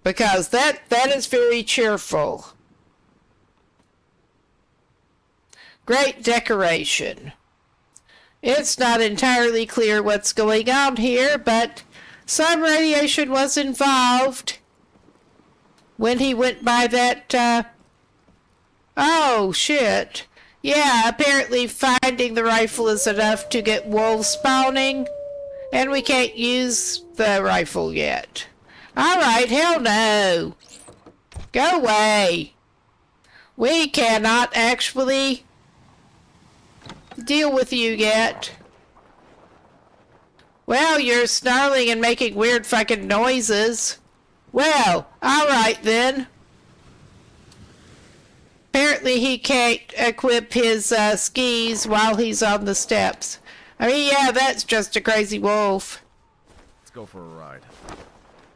Because that is very cheerful. Great decoration. It's not entirely clear what's going on here, but some radiation was involved when he went by that, oh, shit. Yeah, apparently finding the rifle is enough to get wolves spawning, and we can't use the rifle yet. Alright, hell no. Go away. We cannot actually deal with you yet. Well, you're snarling and making weird fucking noises. Well, alright then. Apparently he can't equip his skis while he's on the steps. I mean, yeah, that's just a crazy wolf. Let's go for a ride.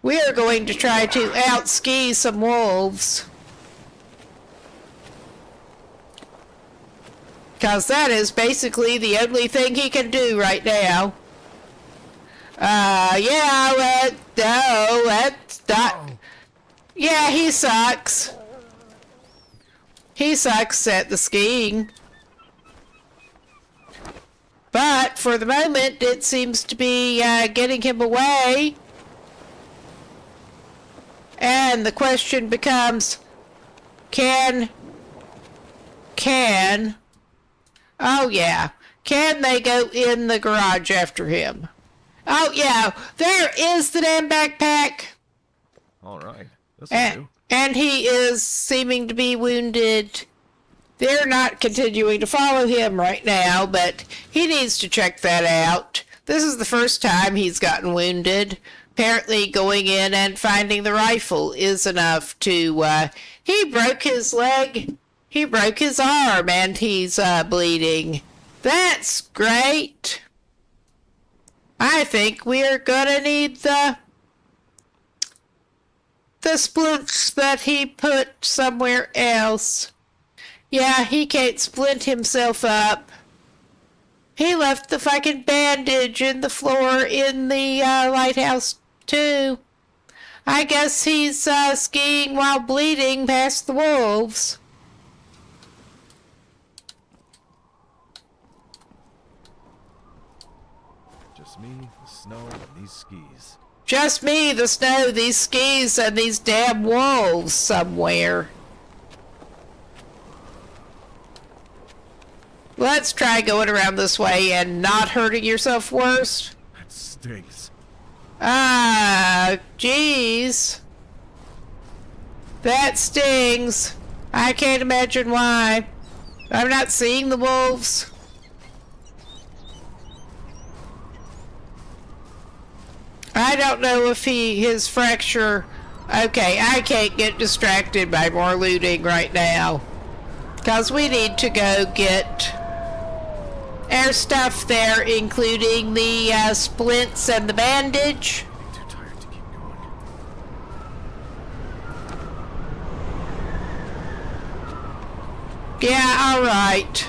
We are going to try to out-ski some wolves. Because that is basically the only thing he can do right now. Yeah, no, that's not... Yeah, he sucks. He sucks at the skiing. But, for the moment, it seems to be getting him away. And the question becomes, oh yeah, can they go in the garage after him? Oh yeah, there is the damn backpack. Alright, this'll do. And he is seeming to be wounded. They're not continuing to follow him right now, but he needs to check that out. This is the first time he's gotten wounded. Apparently going in and finding the rifle is enough to, he broke his leg, he broke his arm, and he's, bleeding. That's great. I think we're gonna need the splints that he put somewhere else. Yeah, he can't splint himself up. He left the fucking bandage in the floor in the, lighthouse, too. I guess he's, skiing while bleeding past the wolves. Just me, the snow, and these skis. Just me, the snow, these skis, and these damn wolves somewhere. Let's try going around this way and not hurting yourself worse. That stinks. Jeez. That stings. I can't imagine why. I'm not seeing the wolves. I don't know if his fracture... Okay, I can't get distracted by more looting right now. Because we need to go get our stuff there, including the splints and the bandage. I'm too tired to keep going. Yeah, alright.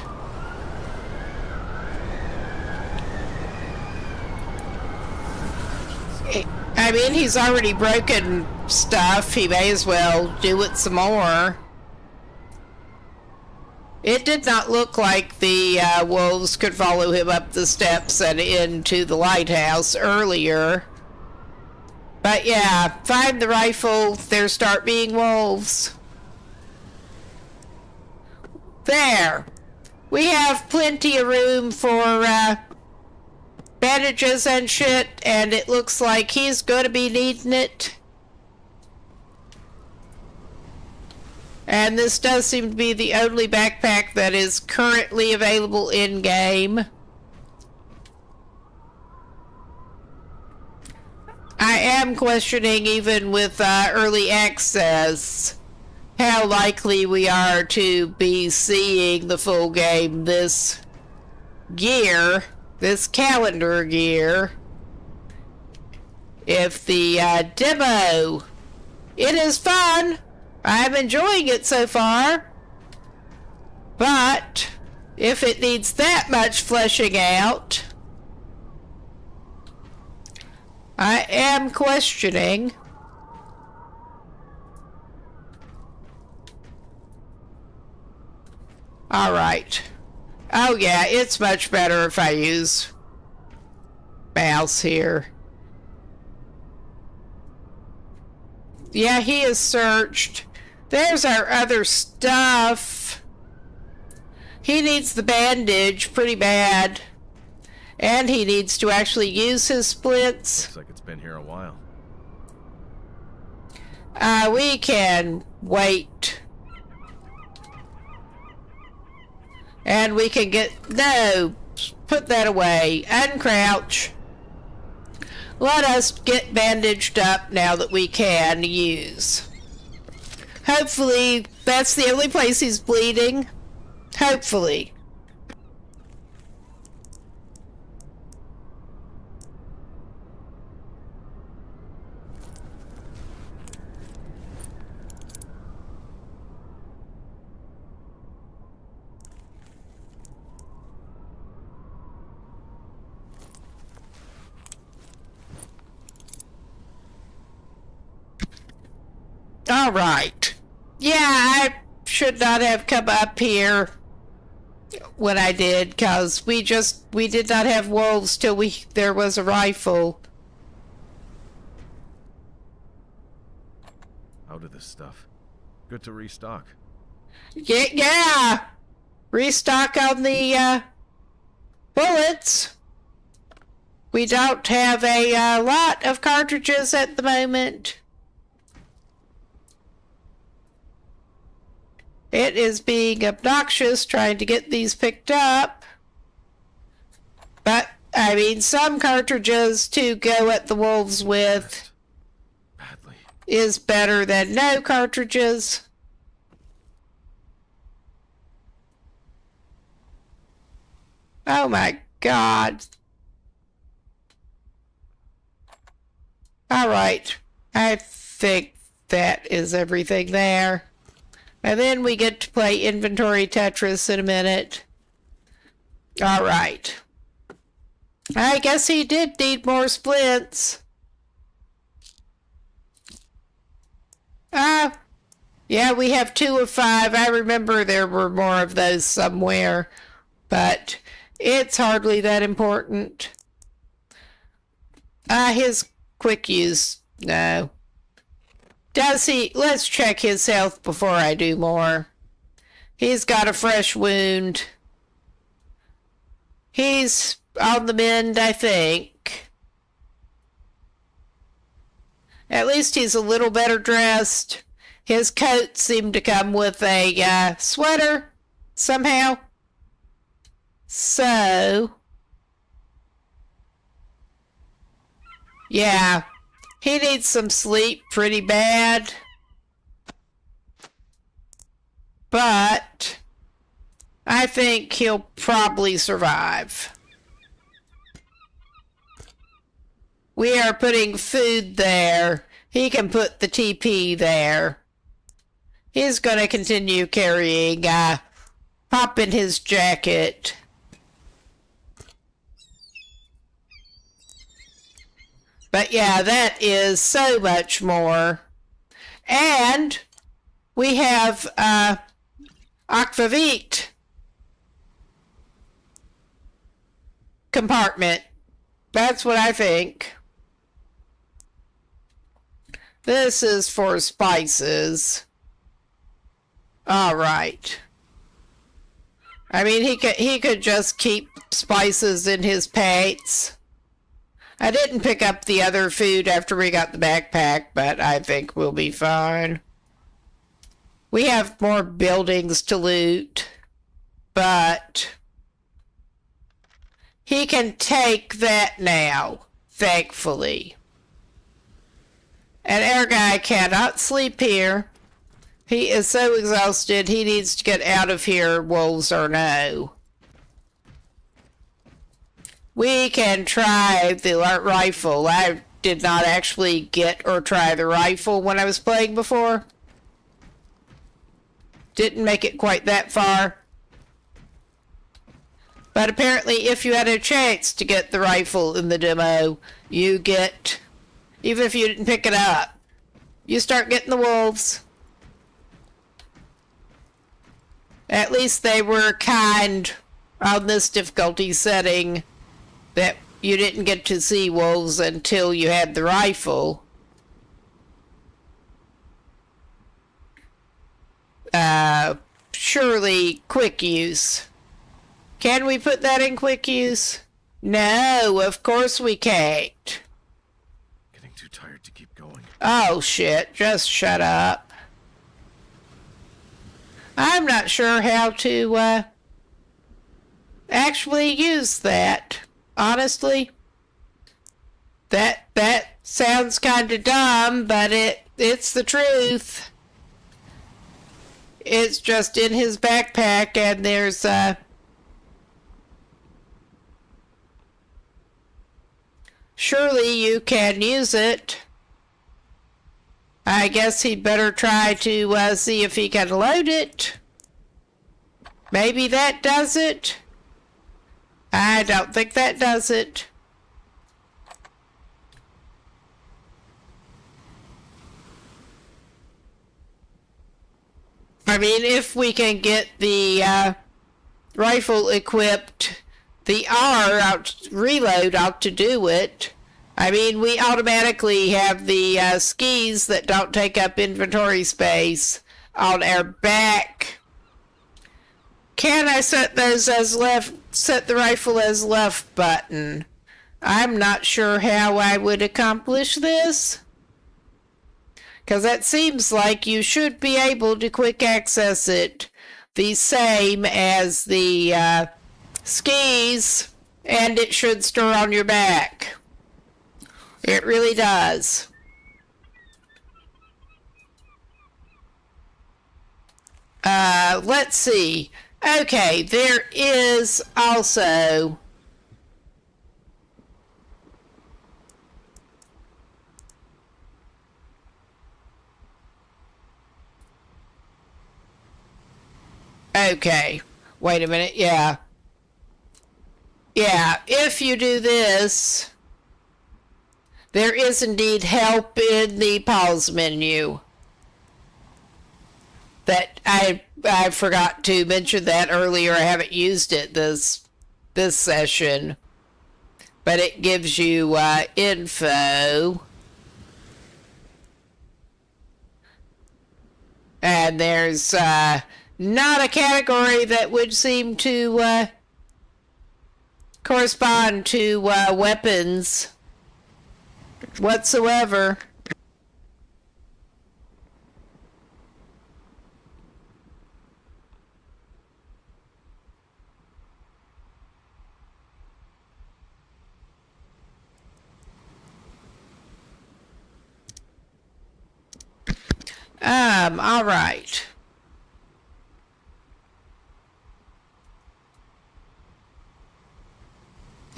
I mean, he's already broken stuff. He may as well do it some more. It did not look like the wolves could follow him up the steps and into the lighthouse earlier. But yeah, find the rifle. There start being wolves. There. We have plenty of room for bandages and shit, and it looks like he's going to be needing it. And this does seem to be the only backpack that is currently available in-game. I am questioning, even with early access, how likely we are to be seeing the full game this year, this calendar year. If the demo, it is fun. I'm enjoying it so far. But if it needs that much fleshing out, I am questioning. Alright. Oh yeah, it's much better if I use mouse here. Yeah, he is searched. There's our other stuff. He needs the bandage pretty bad. And he needs to actually use his splits. Looks like it's been here a while. We can wait. And we can get... No! Put that away. Uncrouch. Let us get bandaged up now that we can use. Hopefully, that's the only place he's bleeding. Hopefully. All right. Yeah, I should not have come up here when I did, because we did not have wolves till there was a rifle. Out of this stuff. Good to restock. Yeah. Restock on the bullets. We don't have a lot of cartridges at the moment. It is being obnoxious trying to get these picked up. But, I mean, some cartridges to go at the wolves with Badly. is better than no cartridges. Oh my God. Alright. I think that is everything there. And then we get to play inventory Tetris in a minute. Alright. I guess he did need more splints. Yeah, we have 2 of 5. I remember there were more of those somewhere. But it's hardly that important. His quick use, no. Does he? Let's check his health before I do more. He's got a fresh wound. He's on the mend, I think. At least he's a little better dressed. His coat seemed to come with a sweater somehow. So... Yeah, he needs some sleep pretty bad. But I think he'll probably survive. We are putting food there. He can put the TP there. He's going to continue carrying, pop in his jacket. But yeah, that is so much more. And we have, Aquavit compartment. That's what I think. This is for spices. All right. I mean, he could just keep spices in his pants. I didn't pick up the other food after we got the backpack, but I think we'll be fine. We have more buildings to loot, but he can take that now, thankfully. And our guy cannot sleep here. He is so exhausted, he needs to get out of here, wolves or no. We can try the rifle. I did not actually get or try the rifle when I was playing before. Didn't make it quite that far. But apparently if you had a chance to get the rifle in the demo, you get... Even if you didn't pick it up, you start getting the wolves. At least they were kind on this difficulty setting that you didn't get to see wolves until you had the rifle. Surely quick use. Can we put that in quick use? No, of course we can't. Too tired to keep going. Oh shit, just shut up. I'm not sure how to actually use that, honestly. That sounds kind of dumb, but it's the truth. It's just in his backpack and there's surely you can use it. I guess he'd better try to see if he can load it. Maybe that does it. I don't think that does it. I mean, if we can get the rifle equipped, the reload ought to do it. I mean, we automatically have the skis that don't take up inventory space on our back. Can I set those as set the rifle as left button? I'm not sure how I would accomplish this. Because that seems like you should be able to quick access it the same as the skis, and it should store on your back. It really does. Let's see. Okay, there is also... Okay, wait a minute, yeah. Yeah, if you do this, there is indeed help in the pause menu. That I forgot to mention that earlier. I haven't used it this session. But it gives you info. And there's not a category that would seem to correspond to weapons whatsoever. All right.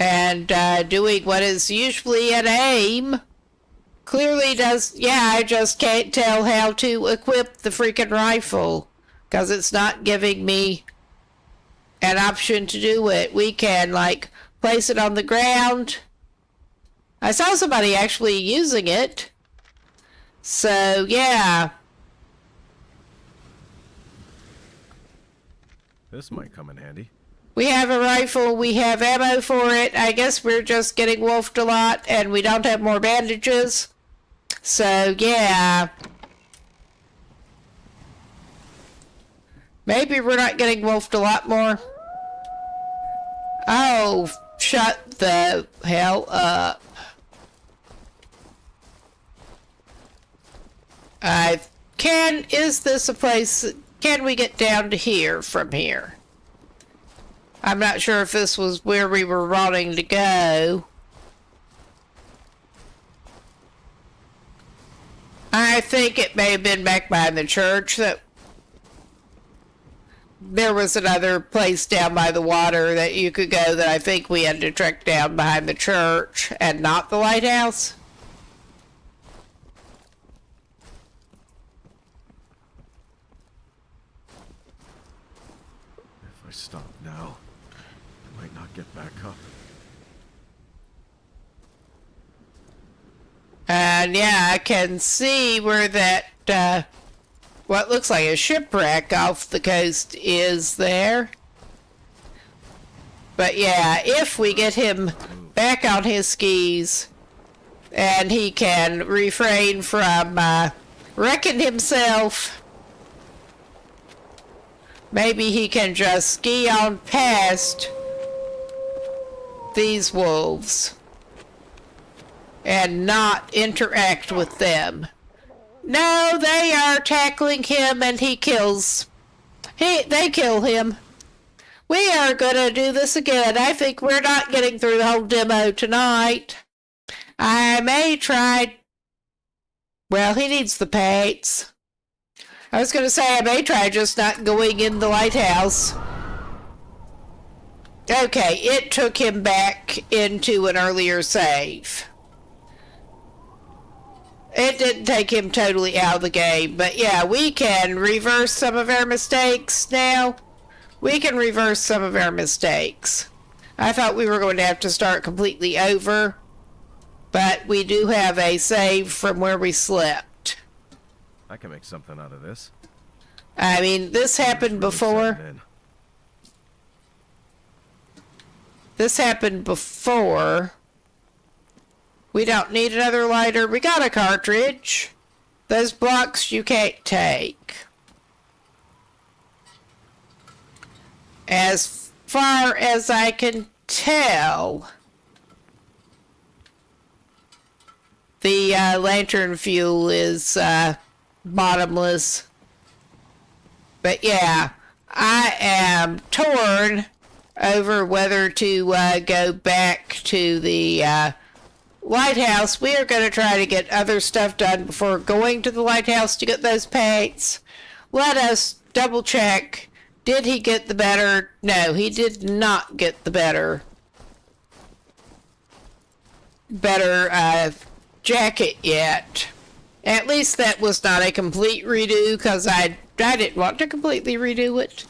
And doing what is usually an aim clearly does, yeah, I just can't tell how to equip the freaking rifle because it's not giving me an option to do it. We can, like, place it on the ground. I saw somebody actually using it. So, yeah. This might come in handy. We have a rifle, we have ammo for it. I guess we're just getting wolfed a lot and we don't have more bandages. So, yeah. Maybe we're not getting wolfed a lot more. Oh, shut the hell up. Is this a place, can we get down to here from here? I'm not sure if this was where we were wanting to go. I think it may have been back behind the church that there was another place down by the water that you could go that I think we had to trek down behind the church and not the lighthouse. If I stop now, I might not get back up. And yeah, I can see where that, what looks like a shipwreck off the coast is there. But yeah, if we get him back on his skis and he can refrain from wrecking himself, maybe he can just ski on past these wolves and not interact with them. No, they are tackling him and he kills. They kill him. We are gonna do this again. I think we're not getting through the whole demo tonight. I may try... Well, he needs the paints. I was gonna say I may try just not going in the lighthouse. Okay, it took him back into an earlier save. It didn't take him totally out of the game, but yeah, we can reverse some of our mistakes now. We can reverse some of our mistakes. I thought we were going to have to start completely over, but we do have a save from where we slept. I can make something out of this. I mean, this happened before. This happened before. We don't need another lighter. We got a cartridge. Those blocks you can't take. As far as I can tell, the lantern fuel is bottomless. But yeah, I am torn over whether to go back to the lighthouse. We are going to try to get other stuff done before going to the lighthouse to get those paints. Let us double check. Did he get the better? No, he did not get the better jacket yet. At least that was not a complete redo, because I didn't want to completely redo it.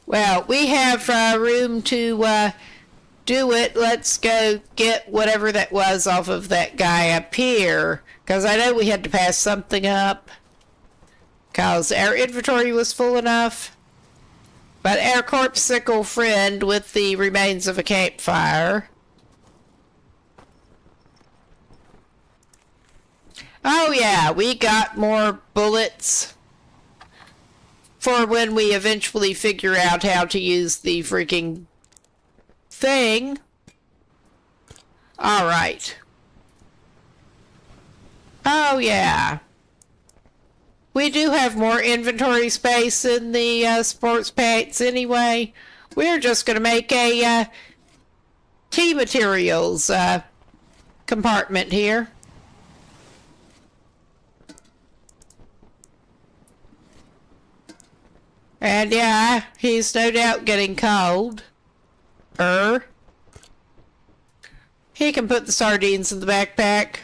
Well, we have room to do it. Let's go get whatever that was off of that guy up here, because I know we had to pass something up, because our inventory was full enough. But our corpsicle friend with the remains of a campfire. Oh yeah, we got more bullets for when we eventually figure out how to use the freaking thing. Alright. Oh yeah. We do have more inventory space in the sports packs anyway. We're just going to make a tea materials compartment here. And yeah, he's no doubt getting cold. He can put the sardines in the backpack.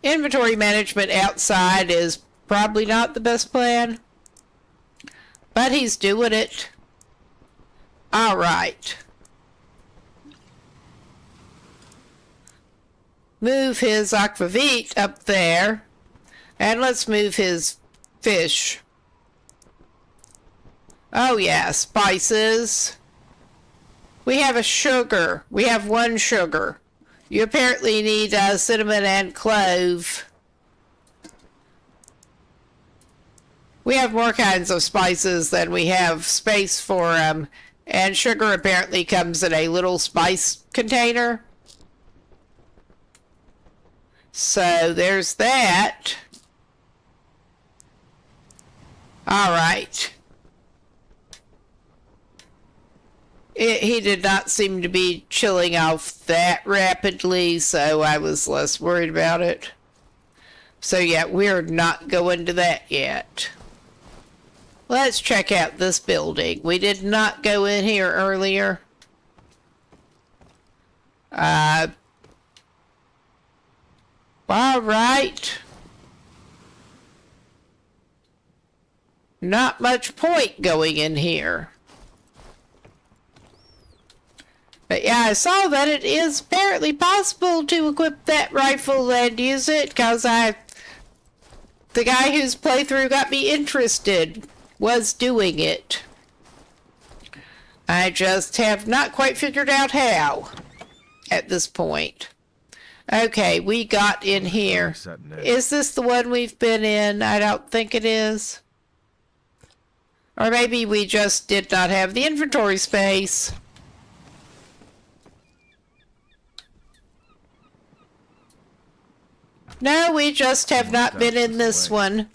Inventory management outside is probably not the best plan, but he's doing it. All right. Move his aquavit up there, and let's move his fish. Oh yeah, spices. We have a sugar. We have one sugar. You apparently need cinnamon and clove. We have more kinds of spices than we have space for them. And sugar apparently comes in a little spice container. So there's that. All right. He did not seem to be chilling off that rapidly, so I was less worried about it. So yeah, we're not going to that yet. Let's check out this building. We did not go in here earlier. All right. Not much point going in here. But yeah, I saw that it is apparently possible to equip that rifle and use it, because the guy whose playthrough got me interested was doing it. I just have not quite figured out how at this point. Okay, we got in here. Is this the one we've been in? I don't think it is. Or maybe we just did not have the inventory space. No, we just have not been in this one.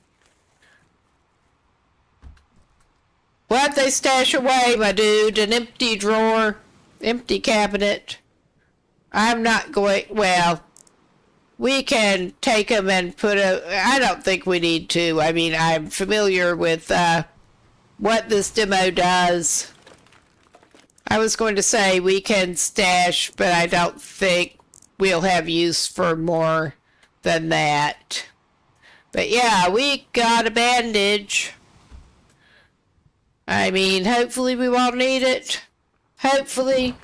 What they stash away, my dude? An empty drawer, empty cabinet. I'm not going, well, we can take them and I don't think we need to. I mean, I'm familiar with what this demo does. I was going to say we can stash, but I don't think we'll have use for more than that. But yeah, we got a bandage. I mean, hopefully we won't need it. Hopefully.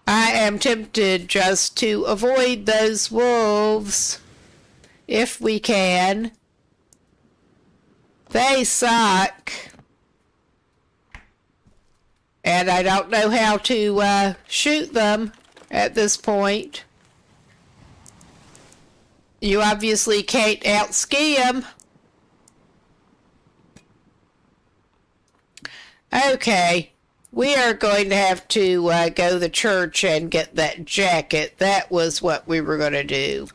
I am tempted just to avoid those wolves if we can. They suck. And I don't know how to shoot them at this point. You obviously can't outski them. Okay, we are going to have to go to the church and get that jacket. That was what we were going to do.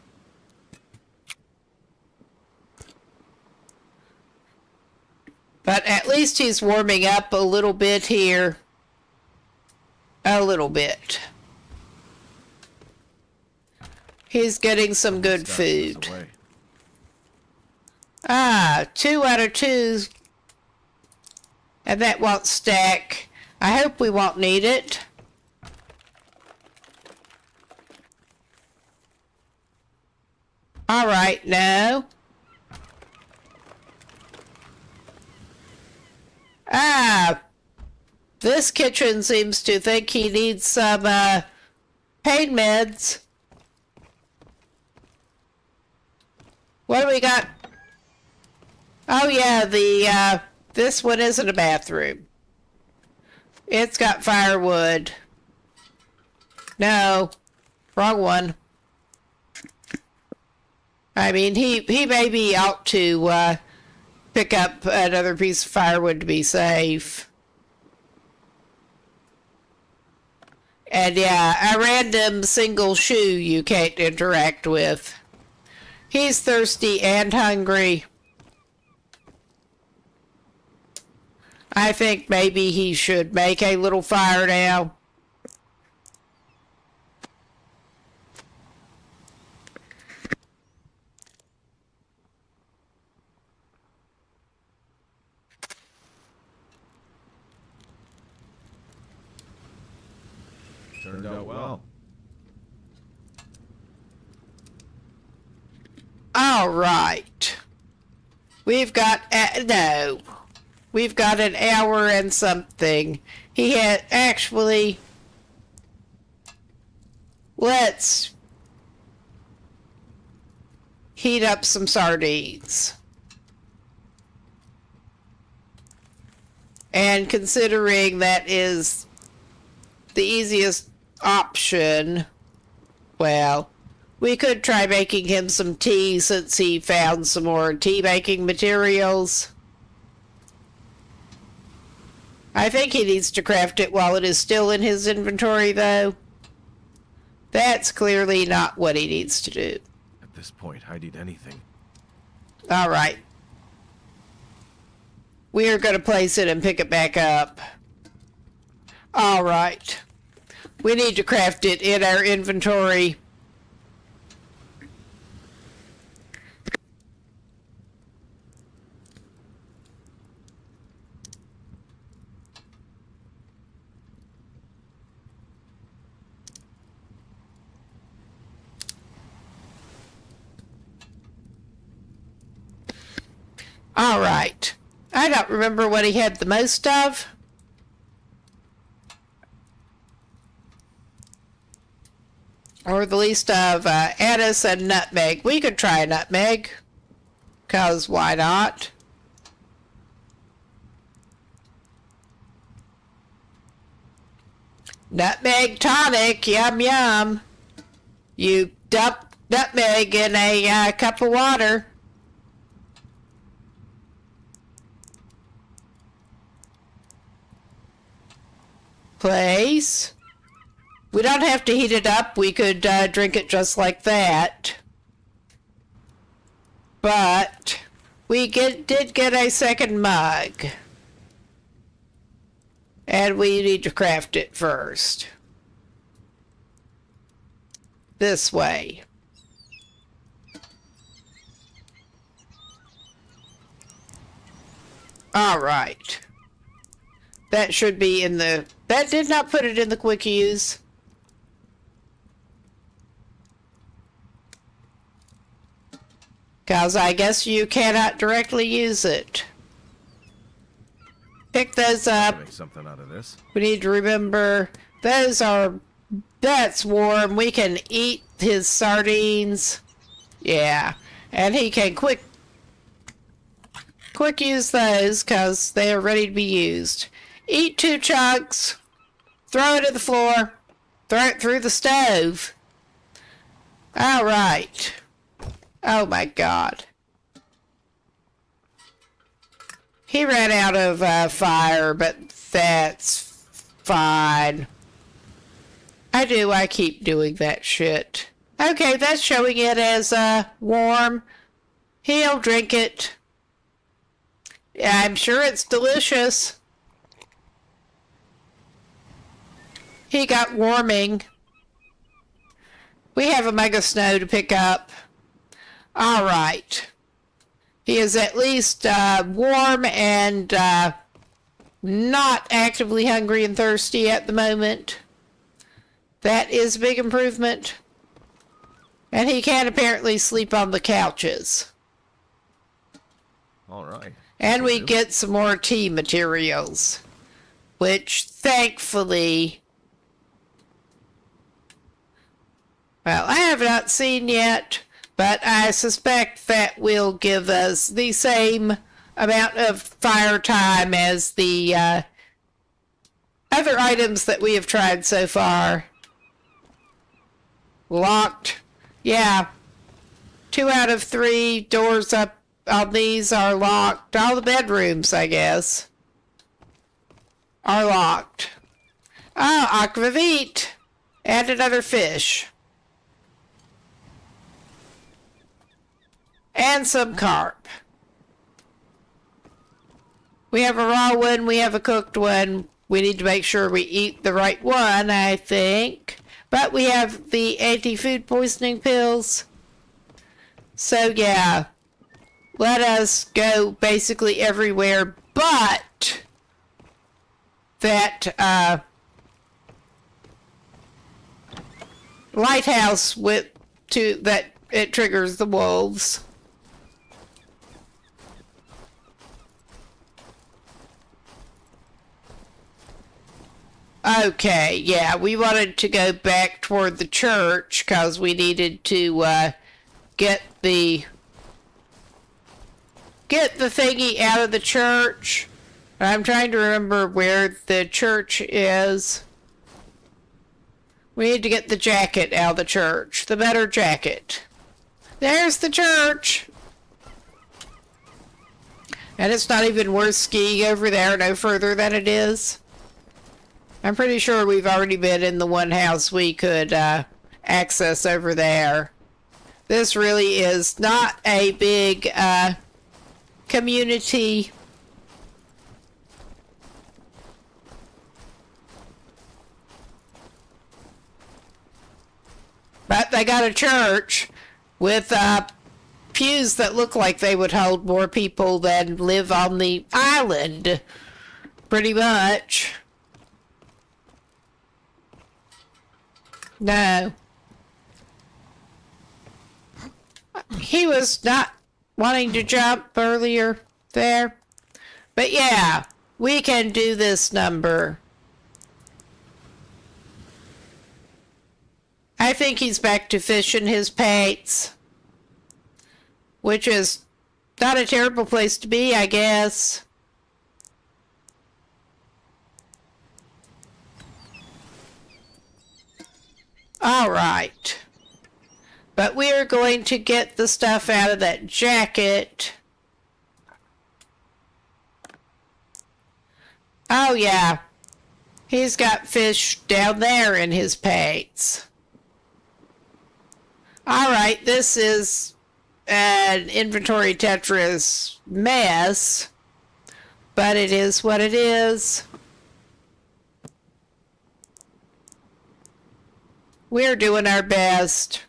But at least he's warming up a little bit here. A little bit. He's getting some good food. 2 out of 2. And that won't stack. I hope we won't need it. Alright, no. This kitchen seems to think he needs some pain meds. What do we got? Oh yeah, this one isn't a bathroom. It's got firewood. No, wrong one. I mean, he maybe ought to pick up another piece of firewood to be safe. And yeah, a random single shoe you can't interact with. He's thirsty and hungry. I think maybe he should make a little fire now. Turned out well. All right. We've got, no. We've got an hour and something. He had, actually, let's heat up some sardines. And considering that is the easiest option, well, we could try making him some tea since he found some more tea making materials. I think he needs to craft it while it is still in his inventory, though. That's clearly not what he needs to do. At this point, I'd eat anything. All right. We are going to place it and pick it back up. All right. We need to craft it in our inventory. All right. I don't remember what he had the most of. Or the least of anise and nutmeg. We could try a nutmeg. Because why not? Nutmeg tonic. Yum, yum. You dump nutmeg in a cup of water. Place. We don't have to heat it up. We could drink it just like that. But we did get a second mug. And we need to craft it first. This way. All right. That should be in the... That did not put it in the quick use. Because I guess you cannot directly use it. Pick those up. Make something out of this. We need to remember those are... That's warm. We can eat his sardines. Yeah. And he can quick use those because they are ready to be used. Eat 2 chunks, throw it at the floor, throw it through the stove. All right. Oh my God. He ran out of fire, but that's fine. I keep doing that shit. Okay, that's showing it as warm. He'll drink it. I'm sure it's delicious. He got warming. We have a mega snow to pick up. All right. He is at least warm and not actively hungry and thirsty at the moment. That is a big improvement. And he can apparently sleep on the couches. All right. And we get some more tea materials, which thankfully... Well, I have not seen yet, but I suspect that will give us the same amount of fire time as the other items that we have tried so far. Locked. Yeah. 2 out of 3 doors up on these are locked. All the bedrooms, I guess, are locked. Ah, aquavit. And another fish. And some carp. We have a raw one, we have a cooked one. We need to make sure we eat the right one, I think. But we have the anti-food poisoning pills. So yeah, let us go basically everywhere but that lighthouse with that it triggers the wolves. Okay, yeah, we wanted to go back toward the church because we needed to get the thingy out of the church. I'm trying to remember where the church is. We need to get the jacket out of the church. The better jacket. There's the church. And it's not even worth skiing over there no further than it is. I'm pretty sure we've already been in the one house we could access over there. This really is not a big community. But they got a church with pews that look like they would hold more people than live on the island. Pretty much. No. He was not wanting to jump earlier there. But yeah, we can do this number. I think he's back to fishing his pates, which is not a terrible place to be, I guess. All right. But we are going to get the stuff out of that jacket. Oh, yeah. He's got fish down there in his pates. All right, this is an inventory Tetris mess, but it is what it is. We're doing our best,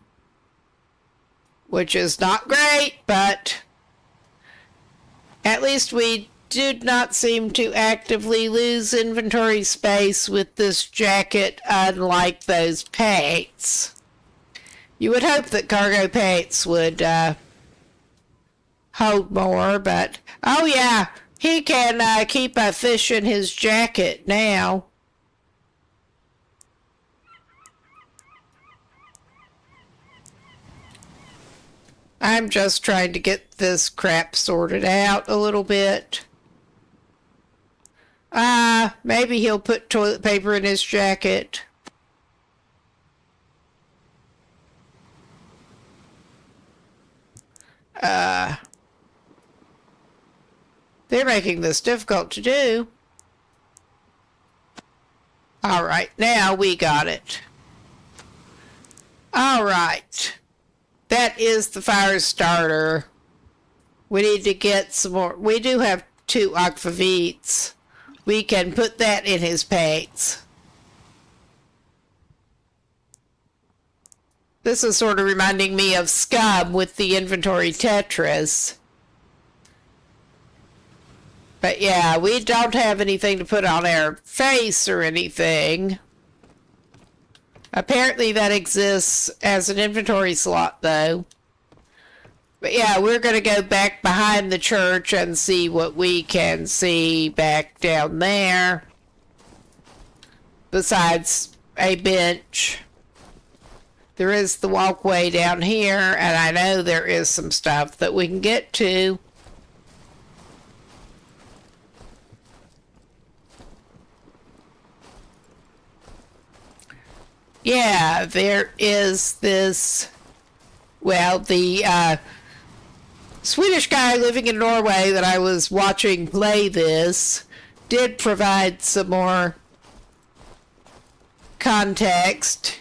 which is not great, but at least we did not seem to actively lose inventory space with this jacket, unlike those pates. You would hope that cargo pates would hold more, but oh yeah, he can keep a fish in his jacket now. I'm just trying to get this crap sorted out a little bit. Maybe he'll put toilet paper in his jacket. They're making this difficult to do. All right, now we got it. All right. That is the fire starter. We need to get some more. We do have 2 aquavites. We can put that in his pates. This is sort of reminding me of Scum with the inventory Tetris. But yeah, we don't have anything to put on our face or anything. Apparently that exists as an inventory slot, though. But yeah, we're going to go back behind the church and see what we can see back down there. Besides a bench. There is the walkway down here, and I know there is some stuff that we can get to. Yeah, there is this, well, the Swedish guy living in Norway that I was watching play this did provide some more context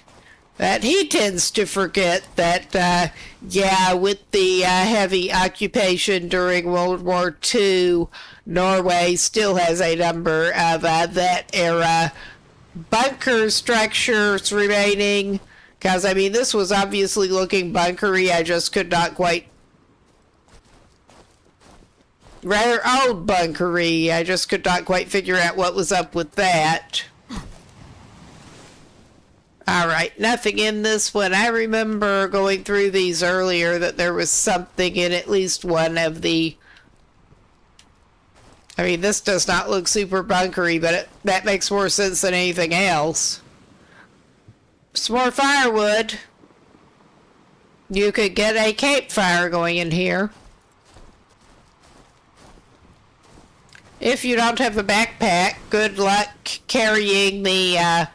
that he tends to forget that, yeah, with the heavy occupation during World War II, Norway still has a number of that era bunker structures remaining, because I mean this was obviously looking bunkery. I just could not quite, rather old bunkery. I just could not quite figure out what was up with that. Alright, nothing in this one. I remember going through these earlier that there was something in at least one of the... I mean, this does not look super bunkery, but that makes more sense than anything else. Some more firewood. You could get a campfire going in here. If you don't have a backpack, good luck carrying the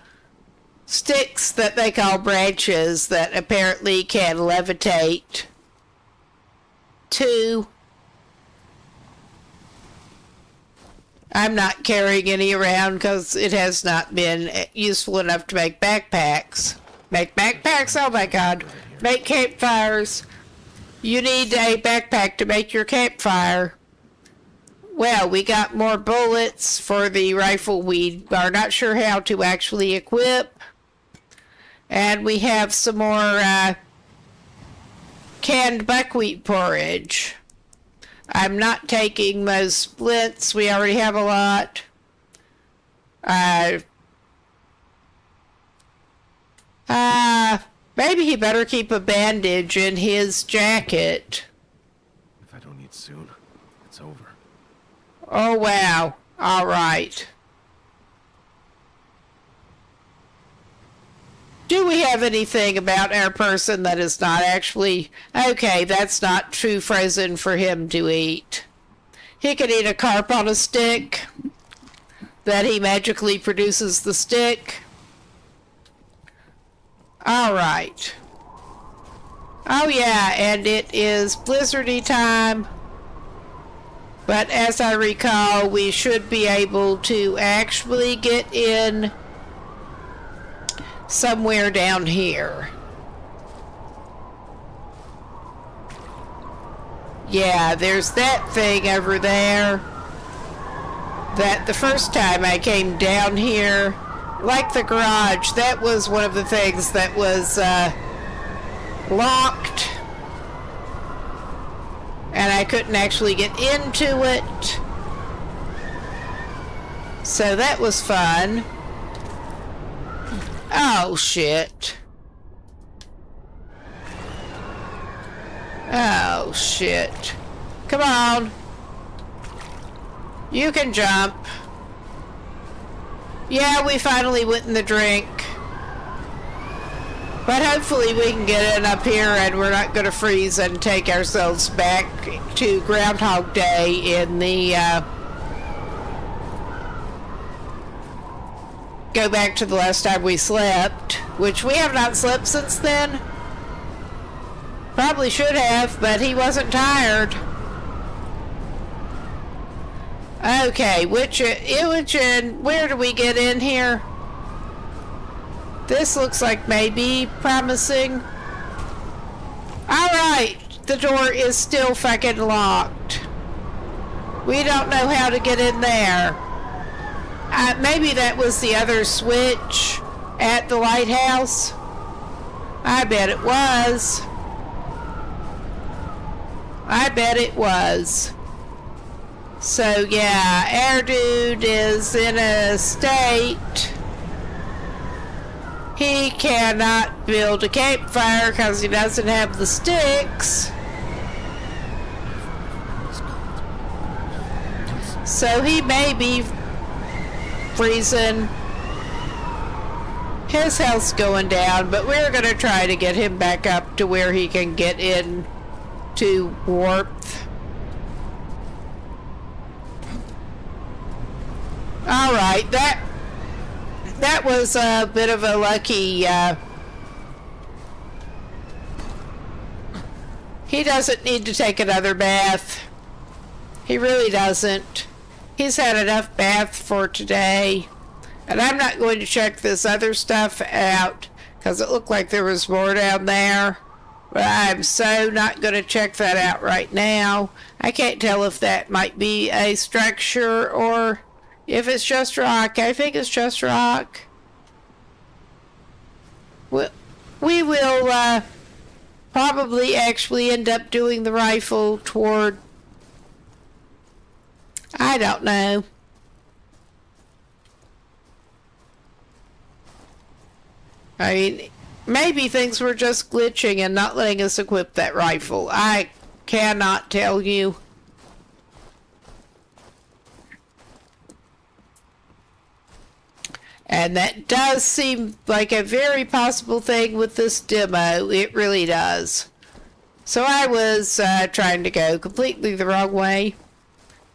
sticks that they call branches that apparently can levitate. 2. I'm not carrying any around because it has not been useful enough to make backpacks. Make backpacks? Oh my god. Make campfires. You need a backpack to make your campfire. Well, we got more bullets for the rifle we are not sure how to actually equip. And we have some more canned buckwheat porridge. I'm not taking those splints. We already have a lot. Maybe he better keep a bandage in his jacket. If I don't eat soon, it's over. Oh, wow. All right. Do we have anything about our person that is not actually... Okay, that's not too frozen for him to eat. He can eat a carp on a stick. That he magically produces the stick. Alright. Oh yeah, and it is blizzardy time. But as I recall, we should be able to actually get in somewhere down here. Yeah, there's that thing over there. That the first time I came down here, like the garage, that was one of the things that was locked. And I couldn't actually get into it. So that was fun. Oh, shit. Oh, shit. Come on. You can jump. Yeah, we finally went in the drink. But hopefully we can get in up here and we're not going to freeze and take ourselves back to Groundhog Day in the... go back to the last time we slept, which we have not slept since then. Probably should have, but he wasn't tired. Okay, Imogen, where do we get in here? This looks like maybe promising. Alright, the door is still fucking locked. We don't know how to get in there. Maybe that was the other switch at the lighthouse. I bet it was. I bet it was. So yeah, our dude is in a state. He cannot build a campfire because he doesn't have the sticks. So he may be freezing. His health's going down, but we're going to try to get him back up to where he can get in to warmth. Alright, that was a bit of a lucky, he doesn't need to take another bath. He really doesn't. He's had enough bath for today. And I'm not going to check this other stuff out because it looked like there was more down there. But I'm so not going to check that out right now. I can't tell if that might be a structure or if it's just rock. I think it's just rock. We will probably actually end up doing the rifle toward... I don't know. I mean, maybe things were just glitching and not letting us equip that rifle. I cannot tell you. And that does seem like a very possible thing with this demo. It really does. So I was trying to go completely the wrong way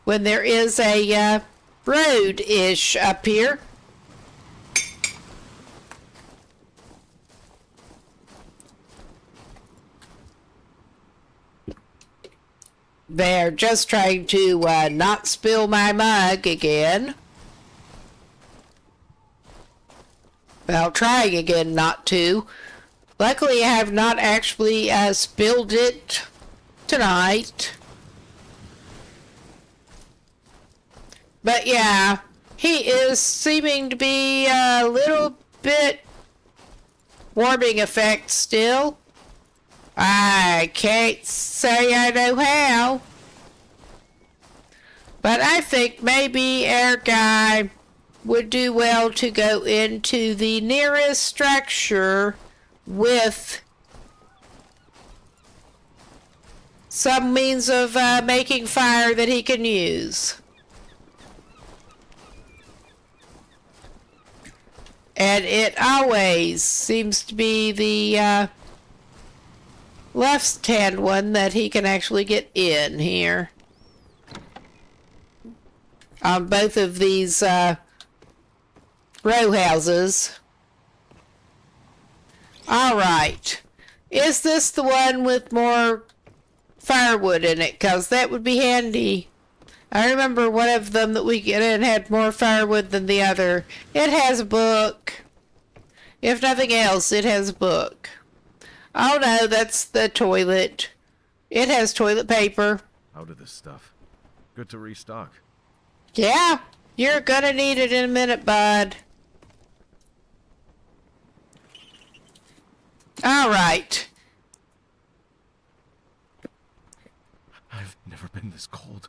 when there is a road-ish up here. They're just trying to not spill my mug again. Well, trying again not to. Luckily, I have not actually spilled it tonight. But yeah, he is seeming to be a little bit warming effect still. I can't say I know how. But I think maybe our guy would do well to go into the nearest structure with some means of making fire that he can use. And it always seems to be the left-hand one that he can actually get in here. On both of these row houses. Alright. Is this the one with more firewood in it? Because that would be handy. I remember one of them that we get in had more firewood than the other. It has a book. If nothing else, it has a book. Oh no, that's the toilet. It has toilet paper. Out of this stuff. Good to restock. Yeah, you're gonna need it in a minute, bud. Alright. I've never been this cold.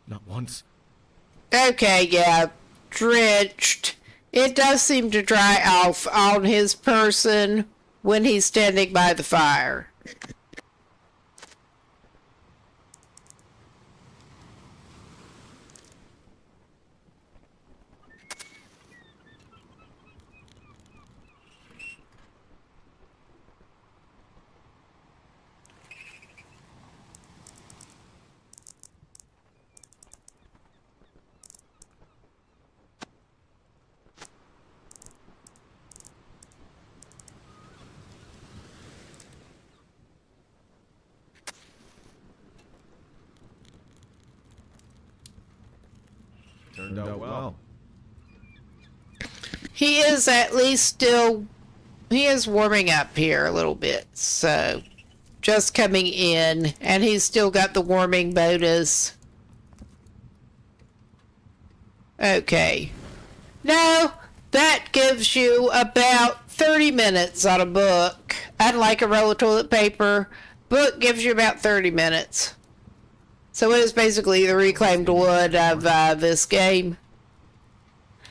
Not once. Okay, yeah. Drenched. It does seem to dry off on his person when he's standing by the fire. Turned out well. He is at least still... He is warming up here a little bit, so... Just coming in, and he's still got the warming bonus. Okay. No, that gives you about 30 minutes on a book. Unlike a roll of toilet paper, book gives you about 30 minutes. So it is basically the reclaimed wood of this game.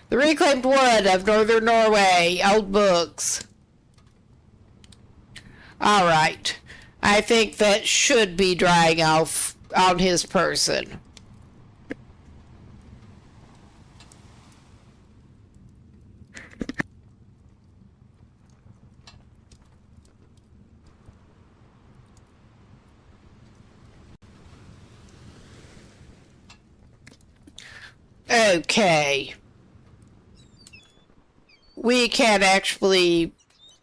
The reclaimed wood of Northern Norway, old books. Alright. I think that should be drying off on his person. Okay. We can actually,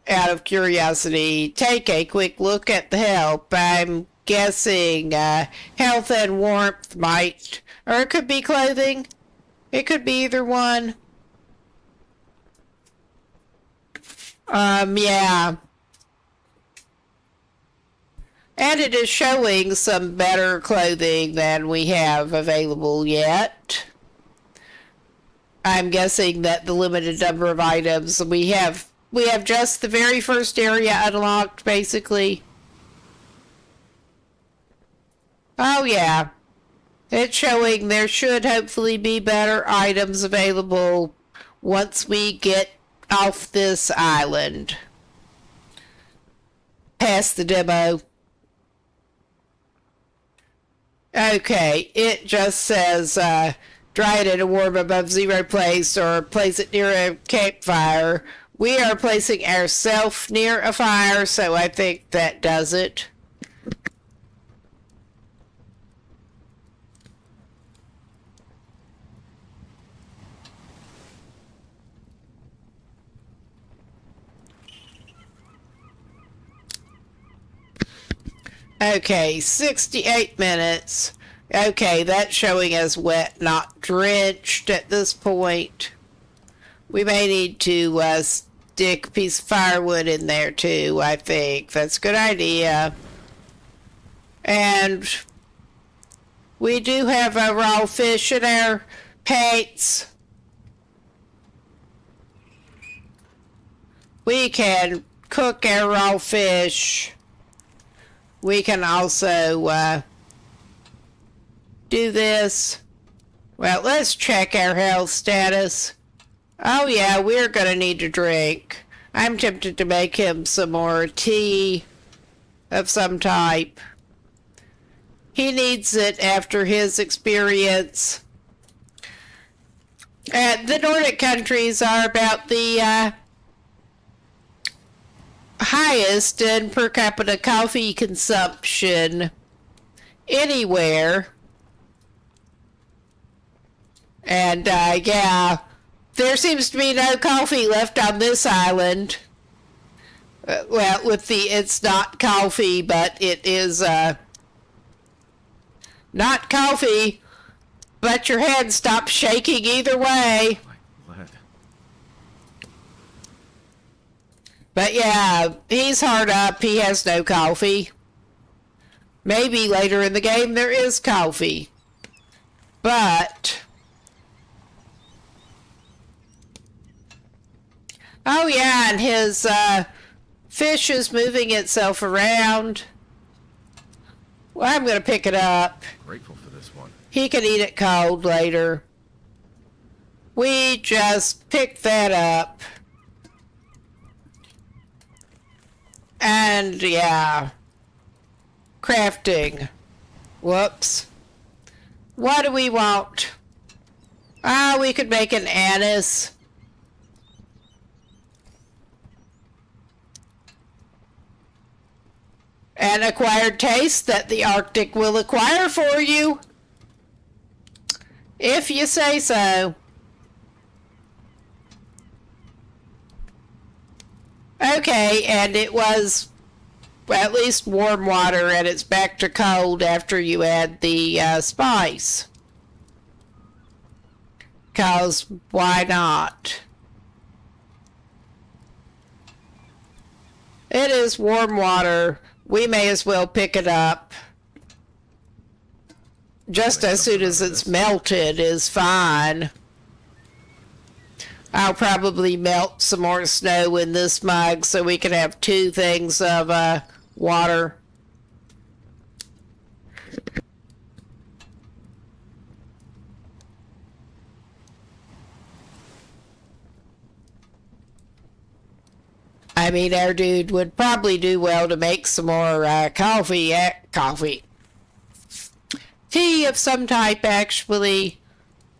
out of curiosity, take a quick look at the help. I'm guessing health and warmth might, or it could be clothing. It could be either one. Yeah. And it is showing some better clothing than we have available yet. I'm guessing that the limited number of items we have just the very first area unlocked, basically. Oh yeah. It's showing there should hopefully be better items available once we get off this island. Pass the demo. Okay, it just says dry it in a warm above zero place or place it near a campfire. We are placing ourselves near a fire, so I think that does it. Okay, 68 minutes. Okay, that's showing as wet, not drenched at this point. We may need to stick a piece of firewood in there too, I think. That's a good idea. And we do have a raw fish in our pants. We can cook our raw fish. We can also do this. Well, let's check our health status. Oh yeah, we're going to need to drink. I'm tempted to make him some more tea of some type. He needs it after his experience. The Nordic countries are about the highest in per capita coffee consumption anywhere. And yeah, there seems to be no coffee left on this island. Well, it's not coffee, but it is not coffee, but your head stops shaking either way. But yeah, he's hard up. He has no coffee. Maybe later in the game there is coffee. But oh yeah, and his fish is moving itself around. Well, I'm going to pick it up. Grateful for this one. He can eat it cold later. We just picked that up. And yeah, crafting. Whoops. What do we want? We could make an anise. An acquired taste that the Arctic will acquire for you. If you say so. Okay, and it was at least warm water, and it's back to cold after you add the spice. 'Cause why not? It is warm water. We may as well pick it up. Just as soon as it's melted is fine. I'll probably melt some more snow in this mug so we can have two things of water. I mean, our dude would probably do well to make some more coffee. Tea of some type, actually.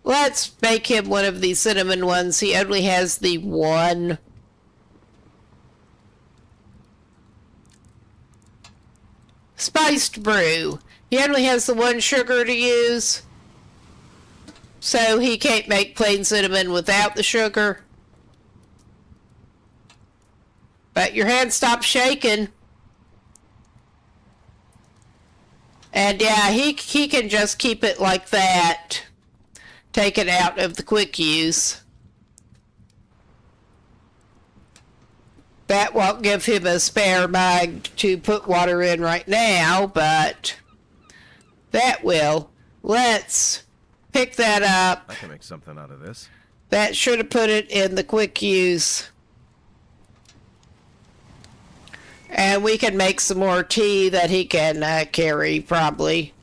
Let's make him one of the cinnamon ones. He only has the one. Spiced brew. He only has the one sugar to use. So he can't make plain cinnamon without the sugar. But your hand stops shaking. And yeah, he can just keep it like that. Take it out of the quick use. That won't give him a spare mug to put water in right now, but that will. Let's pick that up. I can make something out of this. That should have put it in the quick use. And we can make some more tea that he can carry, probably.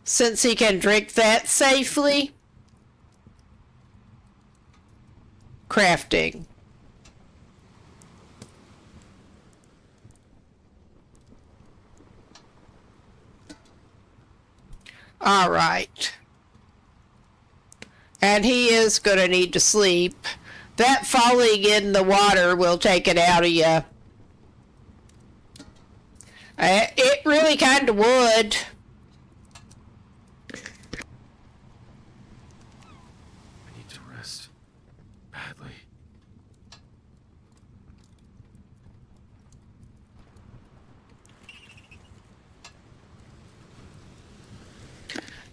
Since he can drink that safely. crafting. All right. And he is going to need to sleep. That falling in the water will take it out of you. It really kind of would. I need to rest. Badly.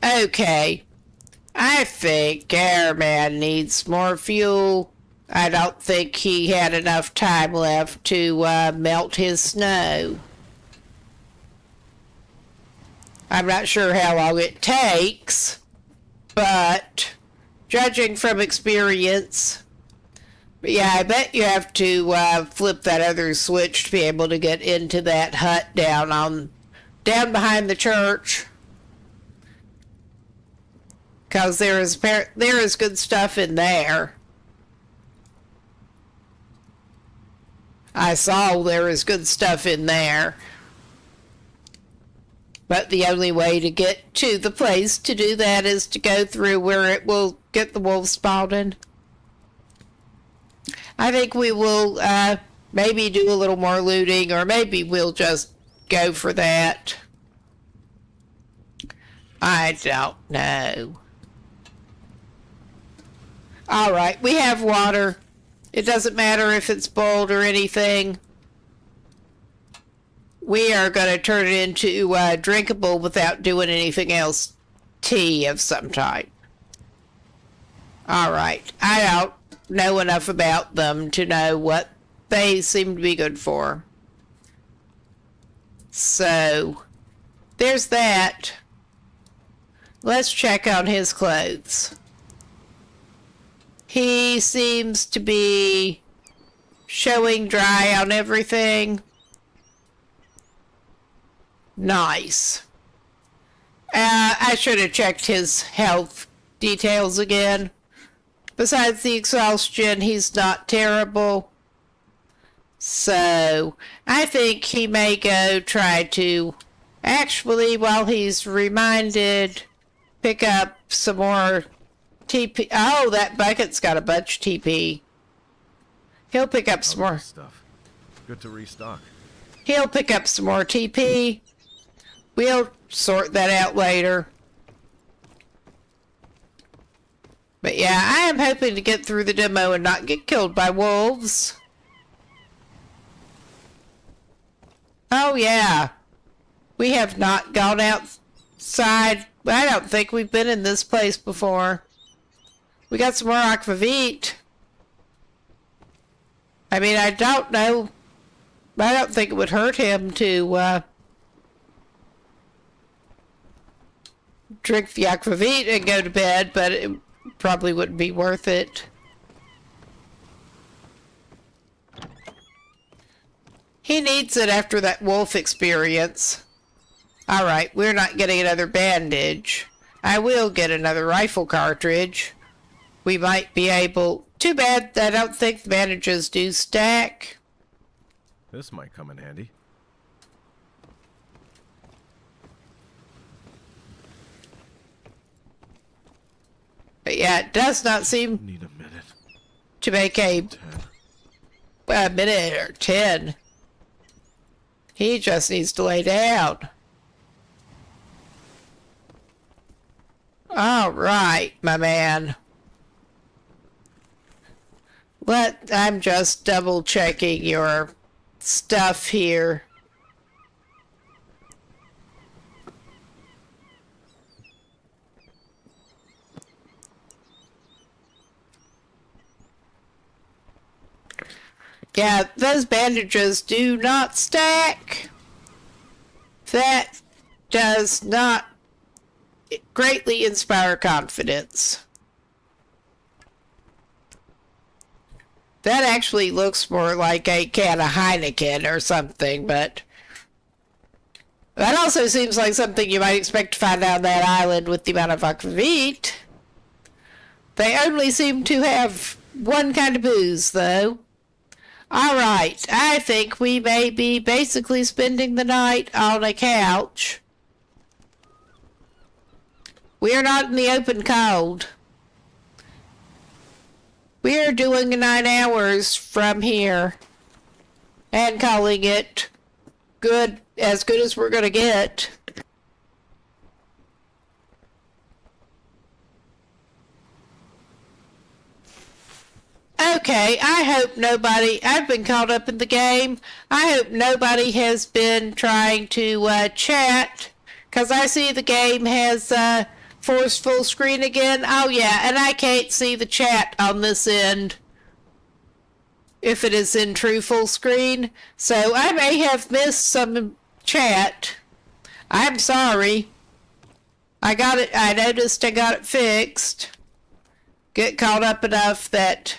Okay. I think Airman needs more fuel. I don't think he had enough time left to melt his snow. I'm not sure how long it takes, but judging from experience, yeah, I bet you have to flip that other switch to be able to get into that hut down behind the church. Because there is good stuff in there. I saw there is good stuff in there. But the only way to get to the place to do that is to go through where it will get the wolf spawning. I think we will maybe do a little more looting, or maybe we'll just go for that. I don't know. All right, we have water. It doesn't matter if it's boiled or anything. We are going to turn it into drinkable without doing anything else. Tea of some type. All right. I don't know enough about them to know what they seem to be good for. So, there's that. Let's check on his clothes. He seems to be showing dry on everything. Nice. I should have checked his health details again. Besides the exhaustion, he's not terrible. So, I think he may go try to, actually, while he's reminded, pick up some more TP. Oh, that bucket's got a bunch of TP. He'll pick up some more stuff. Good to restock. He'll pick up some more TP. We'll sort that out later. But yeah, I am hoping to get through the demo and not get killed by wolves. Oh yeah. We have not gone outside. I don't think we've been in this place before. We got some more aquavit. I mean, I don't know. I don't think it would hurt him to drink the aquavit and go to bed, but it probably wouldn't be worth it. He needs it after that wolf experience. Alright, we're not getting another bandage. I will get another rifle cartridge. We might be able... Too bad I don't think the bandages do stack. This might come in handy. But yeah, it does not seem Need a minute. to make a 10. minute or 10. He just needs to lay down. All right, my man. I'm just double checking your stuff here. Yeah, those bandages do not stack. That does not greatly inspire confidence. That actually looks more like a can of Heineken or something, but that also seems like something you might expect to find on that island with the amount of aquavit. They only seem to have one kind of booze, though. All right, I think we may be basically spending the night on a couch. We are not in the open cold. We are doing 9 hours from here and calling it good, as good as we're going to get. Okay, I hope nobody, I've been caught up in the game. I hope nobody has been trying to chat, because I see the game has forced full screen again. Oh yeah, and I can't see the chat on this end if it is in true full screen. So I may have missed some chat. I'm sorry. I noticed I got it fixed. Get caught up enough that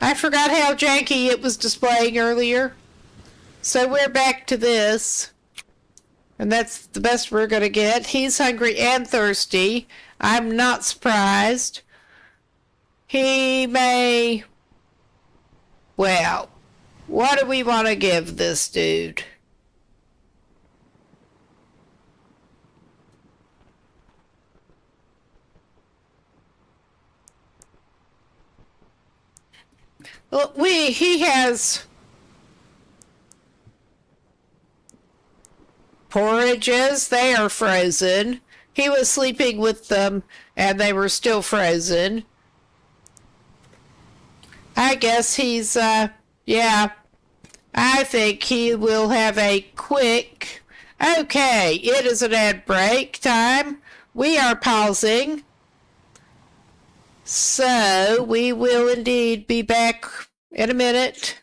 I forgot how janky it was displaying earlier. So we're back to this. And that's the best we're going to get. He's hungry and thirsty. I'm not surprised. He may... Well, what do we want to give this dude? Well, he has porridges. They are frozen. He was sleeping with them and they were still frozen. I guess he's, yeah. I think he will have a quick... Okay, it is an ad break time. We are pausing. So, we will indeed be back in a minute.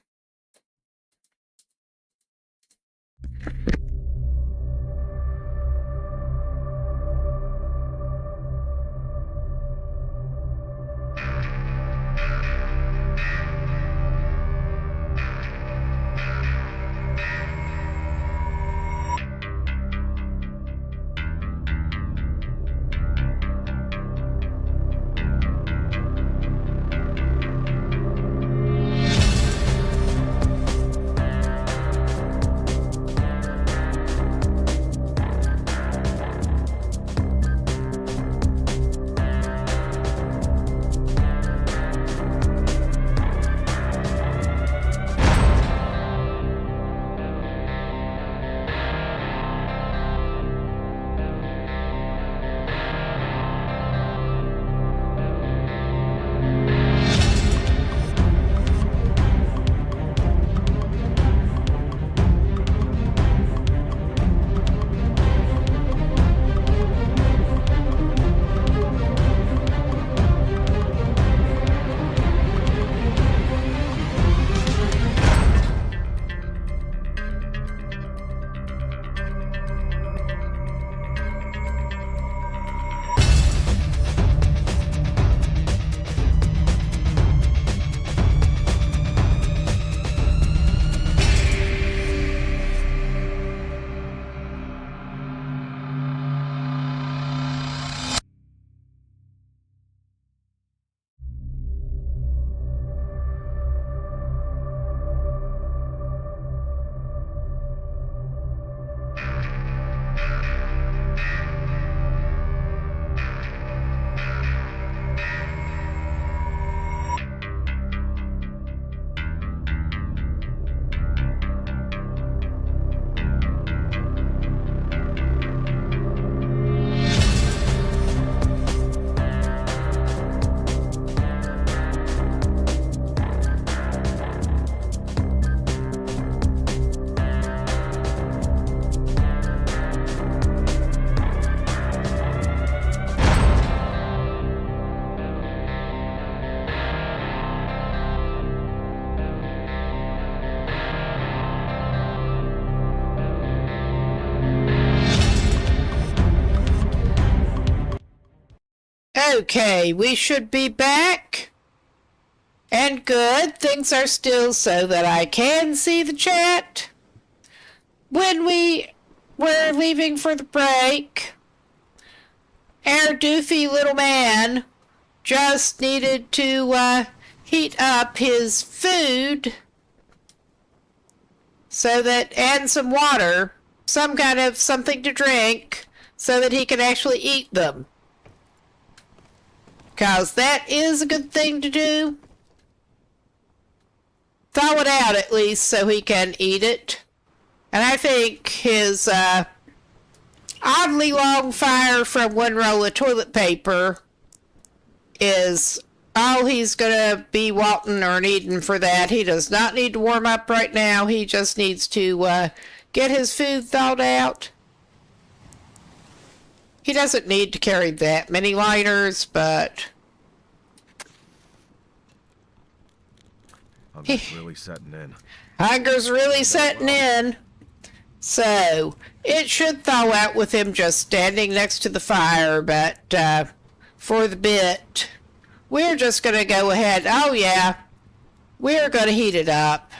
Okay, we should be back. And good, things are still so that I can see the chat. When we were leaving for the break, our doofy little man just needed to heat up his food so that, and some water, some kind of something to drink, so that he can actually eat them. Because that is a good thing to do. Thaw it out at least so he can eat it. And I think his oddly long fire from one roll of toilet paper is all he's going to be wanting or needing for that. He does not need to warm up right now. He just needs to get his food thawed out. He doesn't need to carry that many lighters, but Hunger's really setting in. Hunger's really setting in. So, it should thaw out with him just standing next to the fire, but for the bit, we're just going to go ahead. Oh, yeah. We're going to heat it up.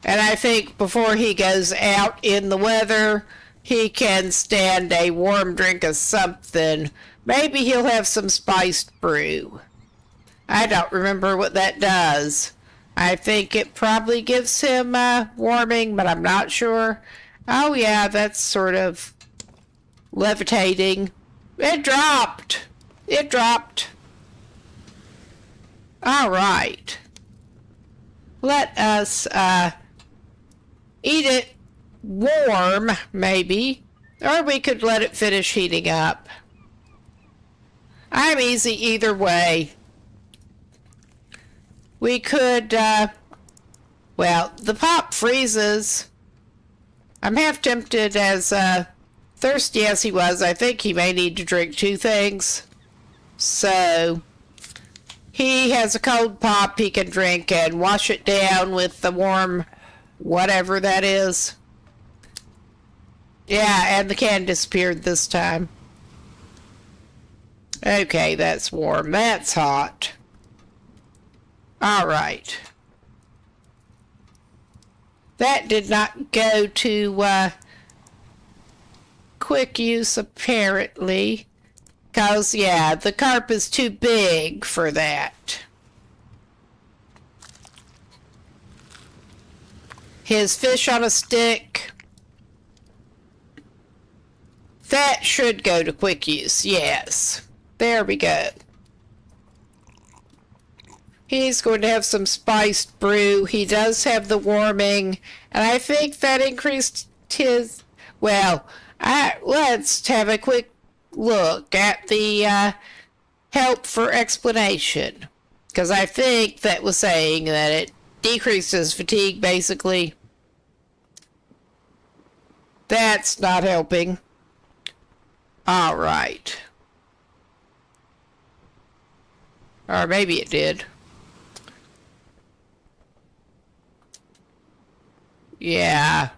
And I think before he goes out in the weather, he can stand a warm drink of something. Maybe he'll have some spiced brew. I don't remember what that does. I think it probably gives him warming, but I'm not sure. Oh, yeah, that's sort of levitating. It dropped. It dropped. All right. Let us eat it warm, maybe. Or we could let it finish heating up. I'm easy either way. We could, well, the pop freezes. I'm half tempted, as thirsty as he was. I think he may need to drink 2 things. So, he has a cold pop he can drink and wash it down with the warm whatever that is. Yeah, and the can disappeared this time. Okay, that's warm. That's hot. All right. That did not go to quick use, apparently. Because, yeah, the carp is too big for that. His fish on a stick. That should go to quick use, yes. There we go. He's going to have some spiced brew. He does have the warming. And I think that increased his... Well, let's have a quick look at the help for explanation. Because I think that was saying that it decreased his fatigue, basically. That's not helping. All right. Or maybe it did. Yeah.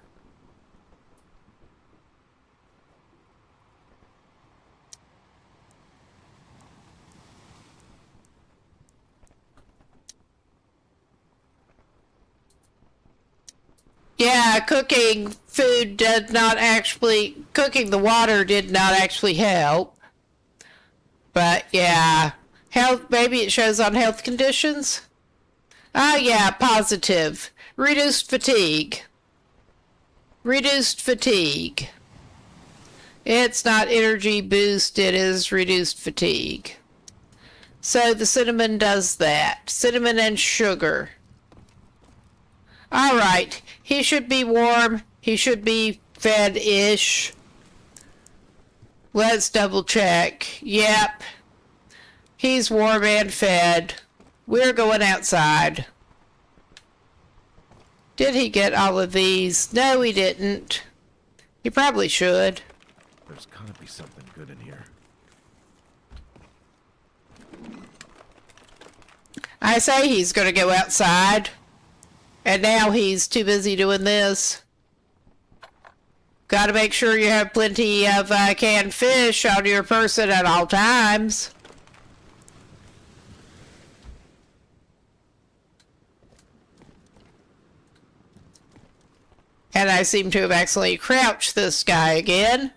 Yeah, cooking food did not actually, cooking the water did not actually help. But yeah, health, maybe it shows on health conditions. Oh yeah, positive. Reduced fatigue. Reduced fatigue. It's not energy boost, it is reduced fatigue. So the cinnamon does that. Cinnamon and sugar. Alright, he should be warm. He should be fed-ish. Let's double check. Yep. He's warm and fed. We're going outside. Did he get all of these? No, he didn't. He probably should. There's gotta be something good in here. I say he's going to go outside. And now he's too busy doing this. Got to make sure you have plenty of canned fish on your person at all times. And I seem to have accidentally crouched this guy again.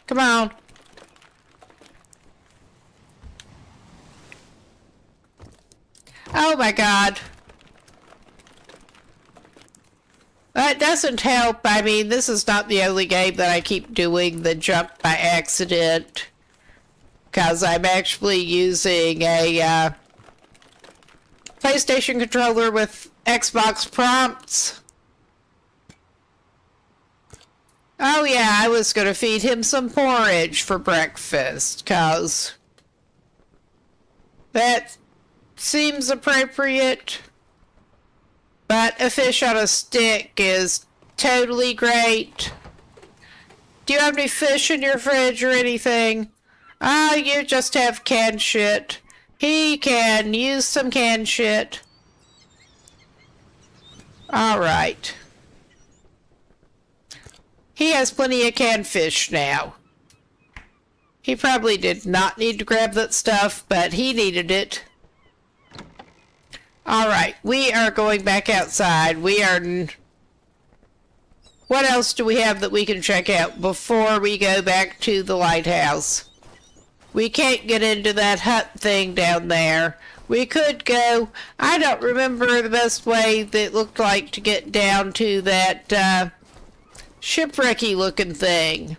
Come on. my God. That doesn't help. I mean, this is not the only game that I keep doing the jump by accident. Because I'm actually using a PlayStation controller with Xbox prompts. Oh yeah, I was going to feed him some porridge for breakfast, because that seems appropriate. But a fish on a stick is totally great. Do you have any fish in your fridge or anything? Ah, you just have canned shit. He can use some canned shit. Alright. He has plenty of canned fish now. He probably did not need to grab that stuff, but he needed it. Alright, we are going back outside. We are... What else do we have that we can check out before we go back to the lighthouse? We can't get into that hut thing down there. We could go... I don't remember the best way that looked like to get down to that shipwrecky looking thing.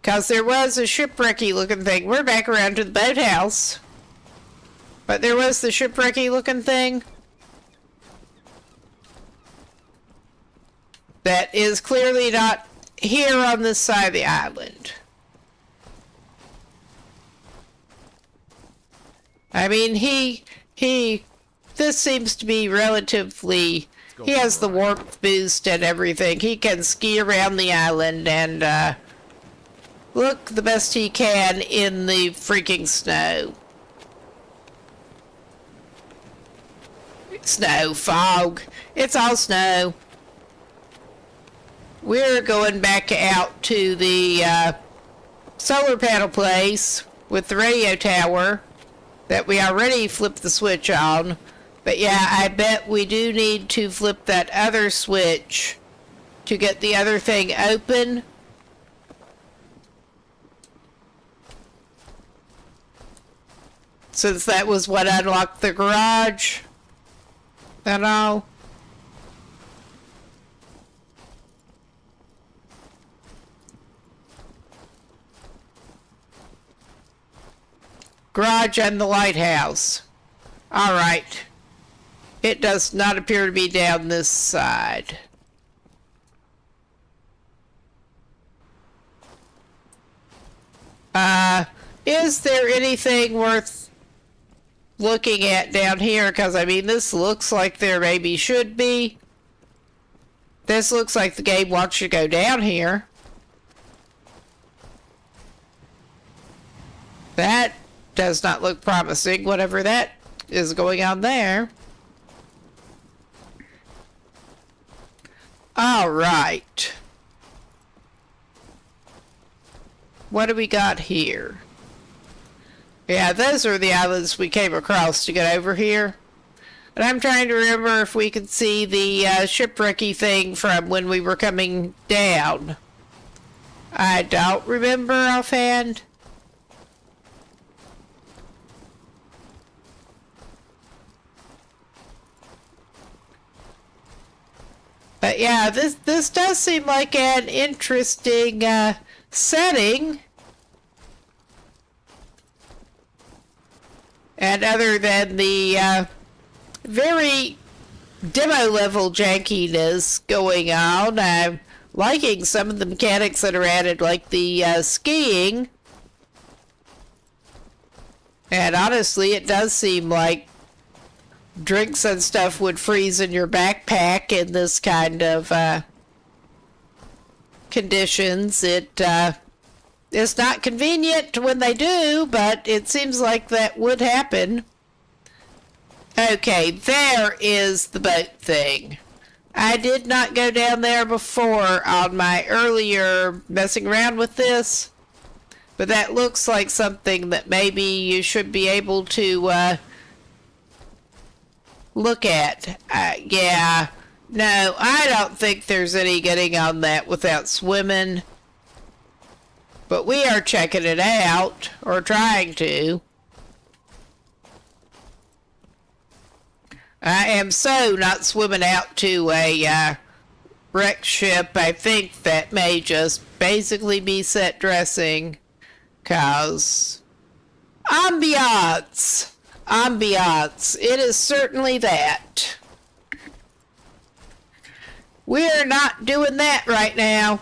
Because there was a shipwrecky looking thing. We're back around to the boathouse. But there was the shipwrecky looking thing that is clearly not here on this side of the island. I mean, this seems to be relatively, he has the warmth boost and everything. He can ski around the island and look the best he can in the freaking snow. Snow, fog. It's all snow. We're going back out to the solar panel place with the radio tower that we already flipped the switch on. But yeah, I bet we do need to flip that other switch to get the other thing open. Since that was what unlocked the garage. And all. Garage and the lighthouse. Alright. It does not appear to be down this side. Is there anything worth looking at down here? Because, I mean, this looks like there maybe should be. This looks like the game wants you to go down here. That does not look promising, whatever that is going on there. Alright. What do we got here? Yeah, those are the islands we came across to get over here. And I'm trying to remember if we could see the shipwrecky thing from when we were coming down. I don't remember offhand. But yeah, this does seem like an interesting setting. And other than the very demo level jankiness going on, I'm liking some of the mechanics that are added, like the skiing. And honestly, it does seem like drinks and stuff would freeze in your backpack in this kind of conditions. It is not convenient when they do, but it seems like that would happen. Okay, there is the boat thing. I did not go down there before on my earlier messing around with this, but that looks like something that maybe you should be able to look at. Yeah, no, I don't think there's any getting on that without swimming. But we are checking it out, or trying to. I am so not swimming out to a wrecked ship. I think that may just basically be set dressing. Cause ambiance. Ambiance. It is certainly that. We're not doing that right now.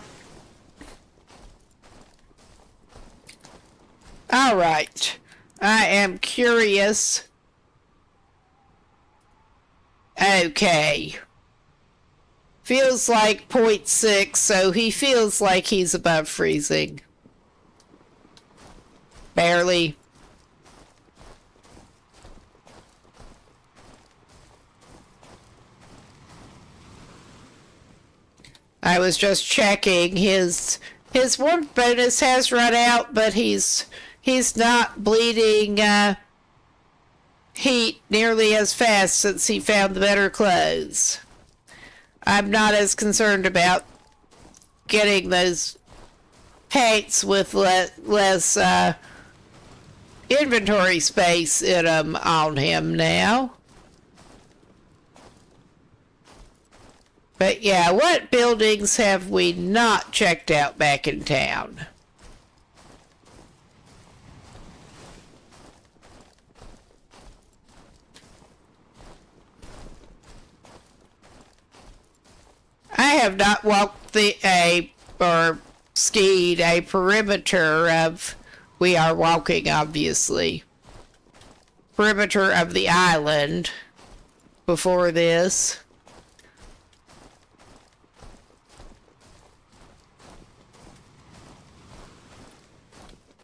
Alright. I am curious. Okay. Feels like 0.6, so he feels like he's above freezing. Barely. I was just checking. His warmth bonus has run out, but he's not bleeding heat nearly as fast since he found the better clothes. I'm not as concerned about getting those pants with less inventory space in them on him now. But yeah, what buildings have we not checked out back in town? I have not walked or skied a perimeter of, we are walking obviously, perimeter of the island before this.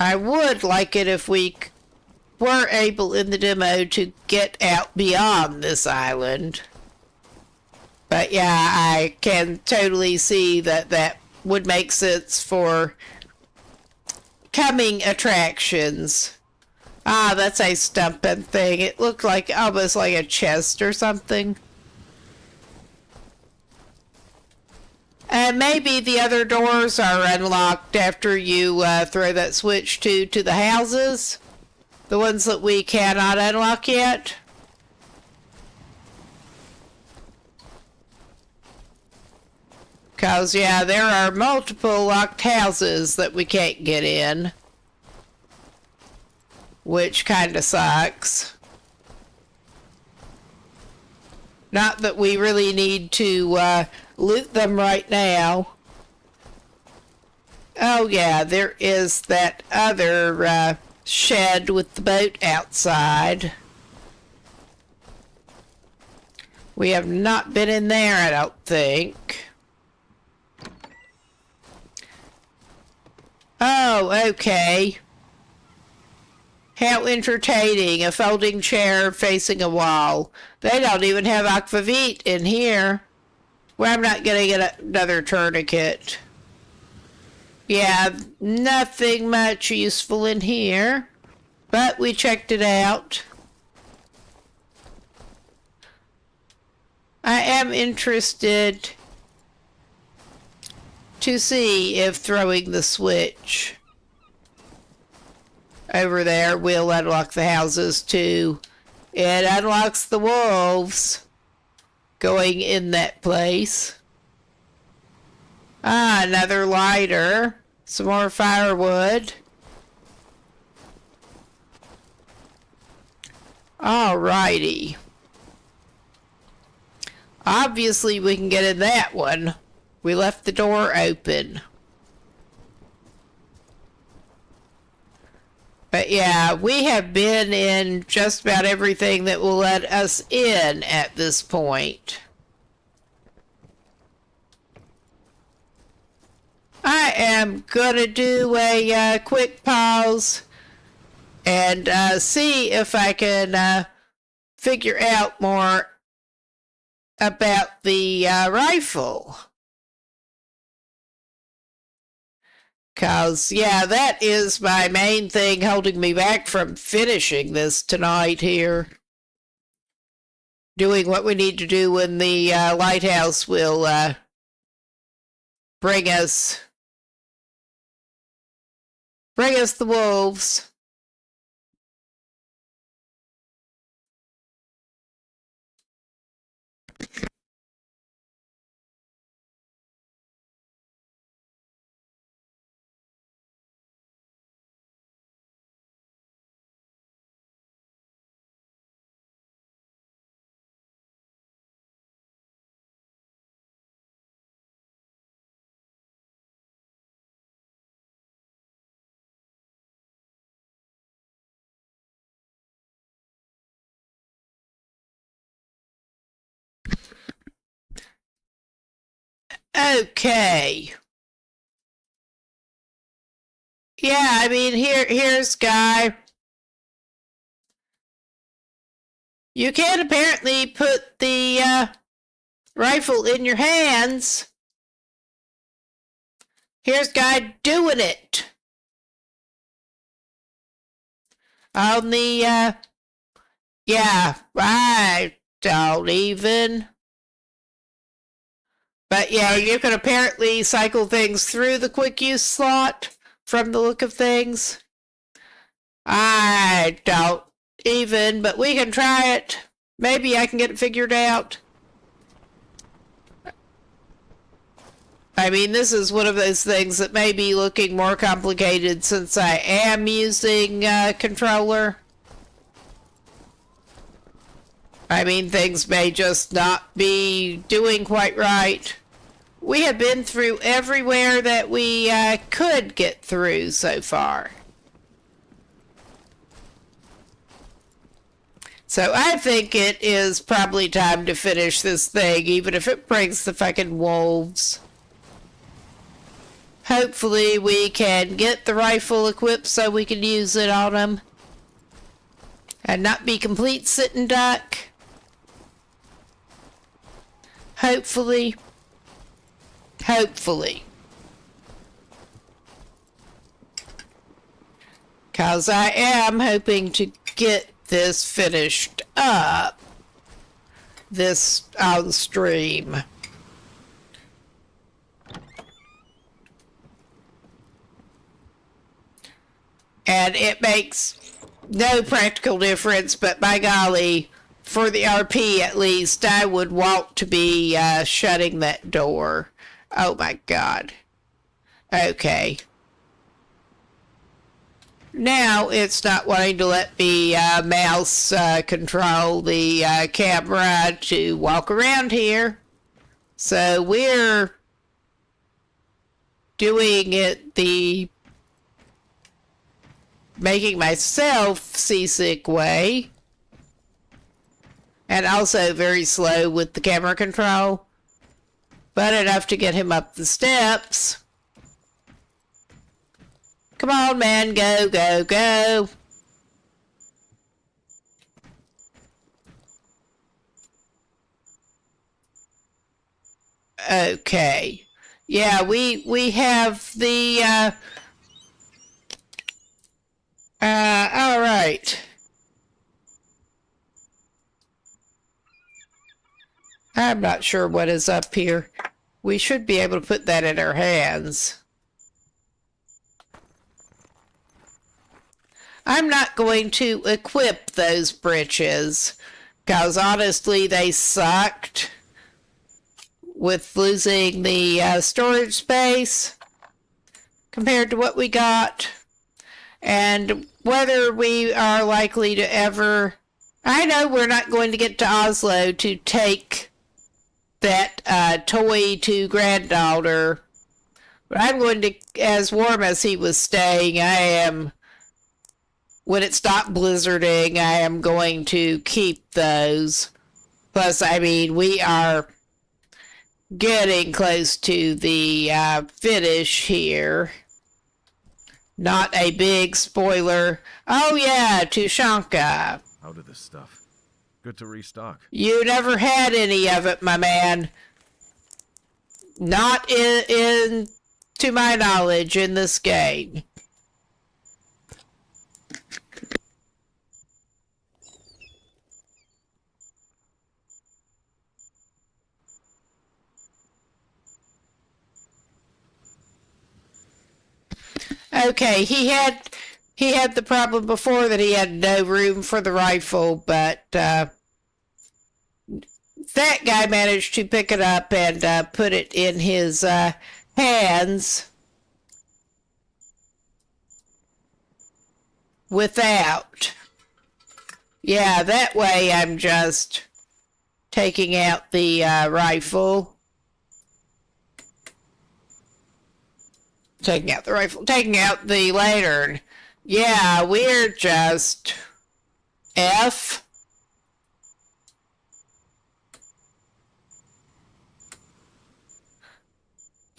I would like it if we were able in the demo to get out beyond this island. But yeah, I can totally see that that would make sense for coming attractions. Ah, that's a stumping thing. It looked like almost like a chest or something. And maybe the other doors are unlocked after you throw that switch to the houses. The ones that we cannot unlock yet. Because, yeah, there are multiple locked houses that we can't get in. Which kind of sucks. Not that we really need to loot them right now. Oh yeah, there is that other shed with the boat outside. We have not been in there, I don't think. Oh, okay. How entertaining, a folding chair facing a wall. They don't even have aquavit in here. Well, I'm not going to get another tourniquet. Yeah, nothing much useful in here. But we checked it out. I am interested to see if throwing the switch over there will unlock the houses too. It unlocks the wolves going in that place. Ah, another lighter. Some more firewood. Alrighty. Obviously we can get in that one. We left the door open. But yeah, we have been in just about everything that will let us in at this point. I am gonna do a quick pause and see if I can figure out more about the rifle. Because, yeah, that is my main thing holding me back from finishing this tonight here. Doing what we need to do when the lighthouse will bring us the wolves. Okay. Yeah, I mean, here's Guy. You can apparently put the rifle in your hands. Here's Guy doing it. On the, yeah, I don't even. But yeah, you can apparently cycle things through the quick use slot from the look of things. I don't even, but we can try it. Maybe I can get it figured out. I mean, this is one of those things that may be looking more complicated since I am using a controller. I mean, things may just not be doing quite right. We have been through everywhere that we could get through so far. So I think it is probably time to finish this thing, even if it brings the fucking wolves. Hopefully we can get the rifle equipped so we can use it on them. And not be complete sitting duck. Hopefully. Hopefully. Because I am hoping to get this finished up. This on stream. And it makes no practical difference, but by golly, for the RP at least, I would want to be shutting that door. Oh my god. Okay. Now it's not wanting to let me mouse control the camera to walk around here. So we're doing it the making myself seasick way. And also very slow with the camera control. But enough to get him up the steps. Come on, man. Go, go, go. Okay. Yeah, we have the all right. I'm not sure what is up here. We should be able to put that in our hands. I'm not going to equip those breeches, because honestly they sucked with losing the storage space compared to what we got. And whether we are likely to ever... I know we're not going to get to Oslo to take that toy to granddaughter. But I'm going to, as warm as he was staying, I am... When it stopped blizzarding, I am going to keep those. Plus, I mean, we are getting close to the finish here. Not a big spoiler. Oh yeah, Tushanka. Out of this stuff. Good to restock. You never had any of it, my man. Not in to my knowledge, in this game. Okay, he had the problem before that he had no room for the rifle, but that guy managed to pick it up and put it in his hands without. Yeah, that way I'm just taking out the rifle. Taking out the rifle, taking out the lantern. Yeah, we're just F.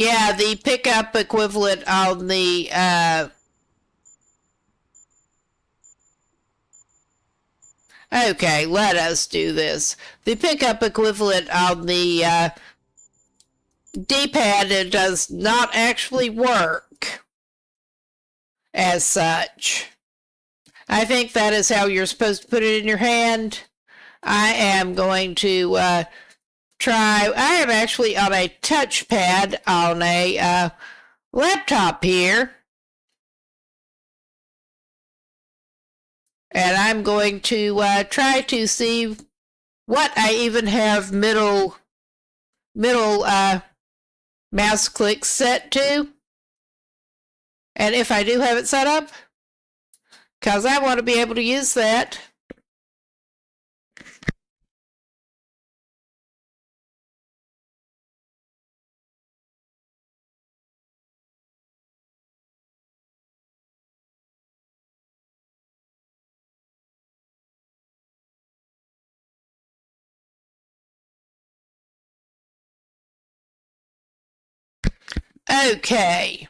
Yeah, the pickup equivalent on the, okay, let us do this. The pickup equivalent on the, D-pad, it does not actually work as such. I think that is how you're supposed to put it in your hand. I am going to try. I am actually on a touchpad on a laptop here. And I'm going to try to see what I even have middle mouse click set to. And if I do have it set up, because I want to be able to use that. Okay.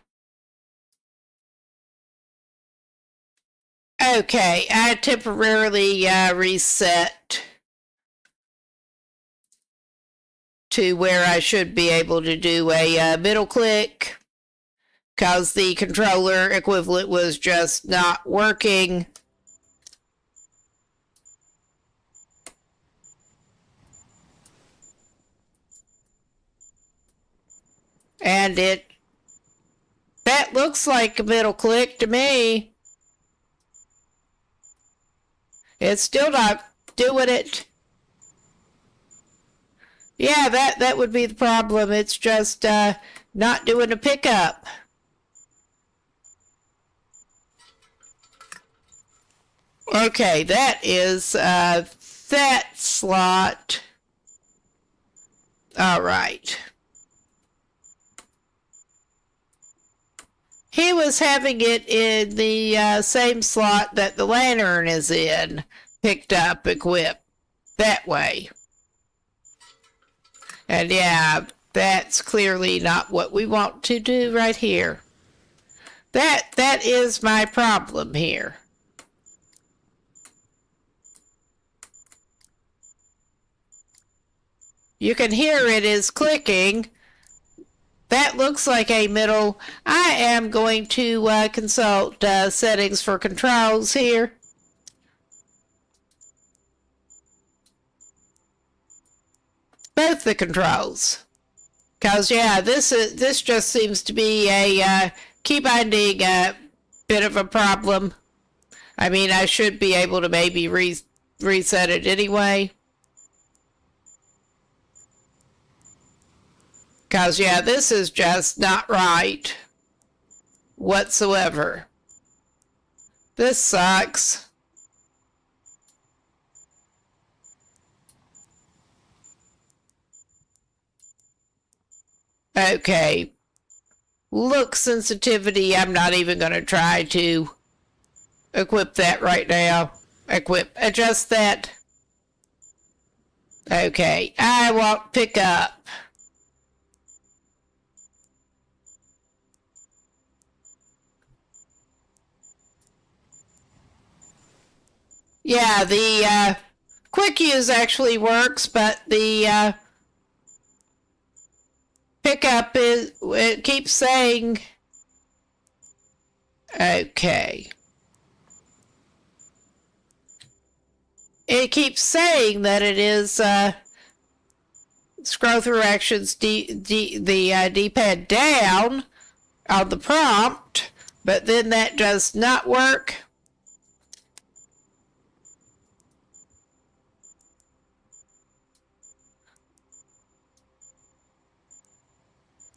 Okay, I temporarily reset to where I should be able to do a middle click because the controller equivalent was just not working. And that looks like a middle click to me. It's still not doing it. Yeah, that would be the problem. It's just not doing a pickup. Okay, that is that slot. All right. He was having it in the same slot that the lantern is in, picked up, equipped, that way. And yeah, that's clearly not what we want to do right here. That is my problem here. You can hear it is clicking. That looks like a middle. I am going to consult settings for controls here. Both the controls. Because, yeah, this just seems to be a key binding bit of a problem. I mean, I should be able to maybe reset it anyway. Because, yeah, this is just not right whatsoever. This sucks. Okay. Look sensitivity, I'm not even going to try to equip that right now. Adjust that. Okay, I want pick up. Yeah, the quick use actually works, but the pickup it keeps saying, okay. It keeps saying that it is scroll through actions the D-pad down on the prompt, but then that does not work.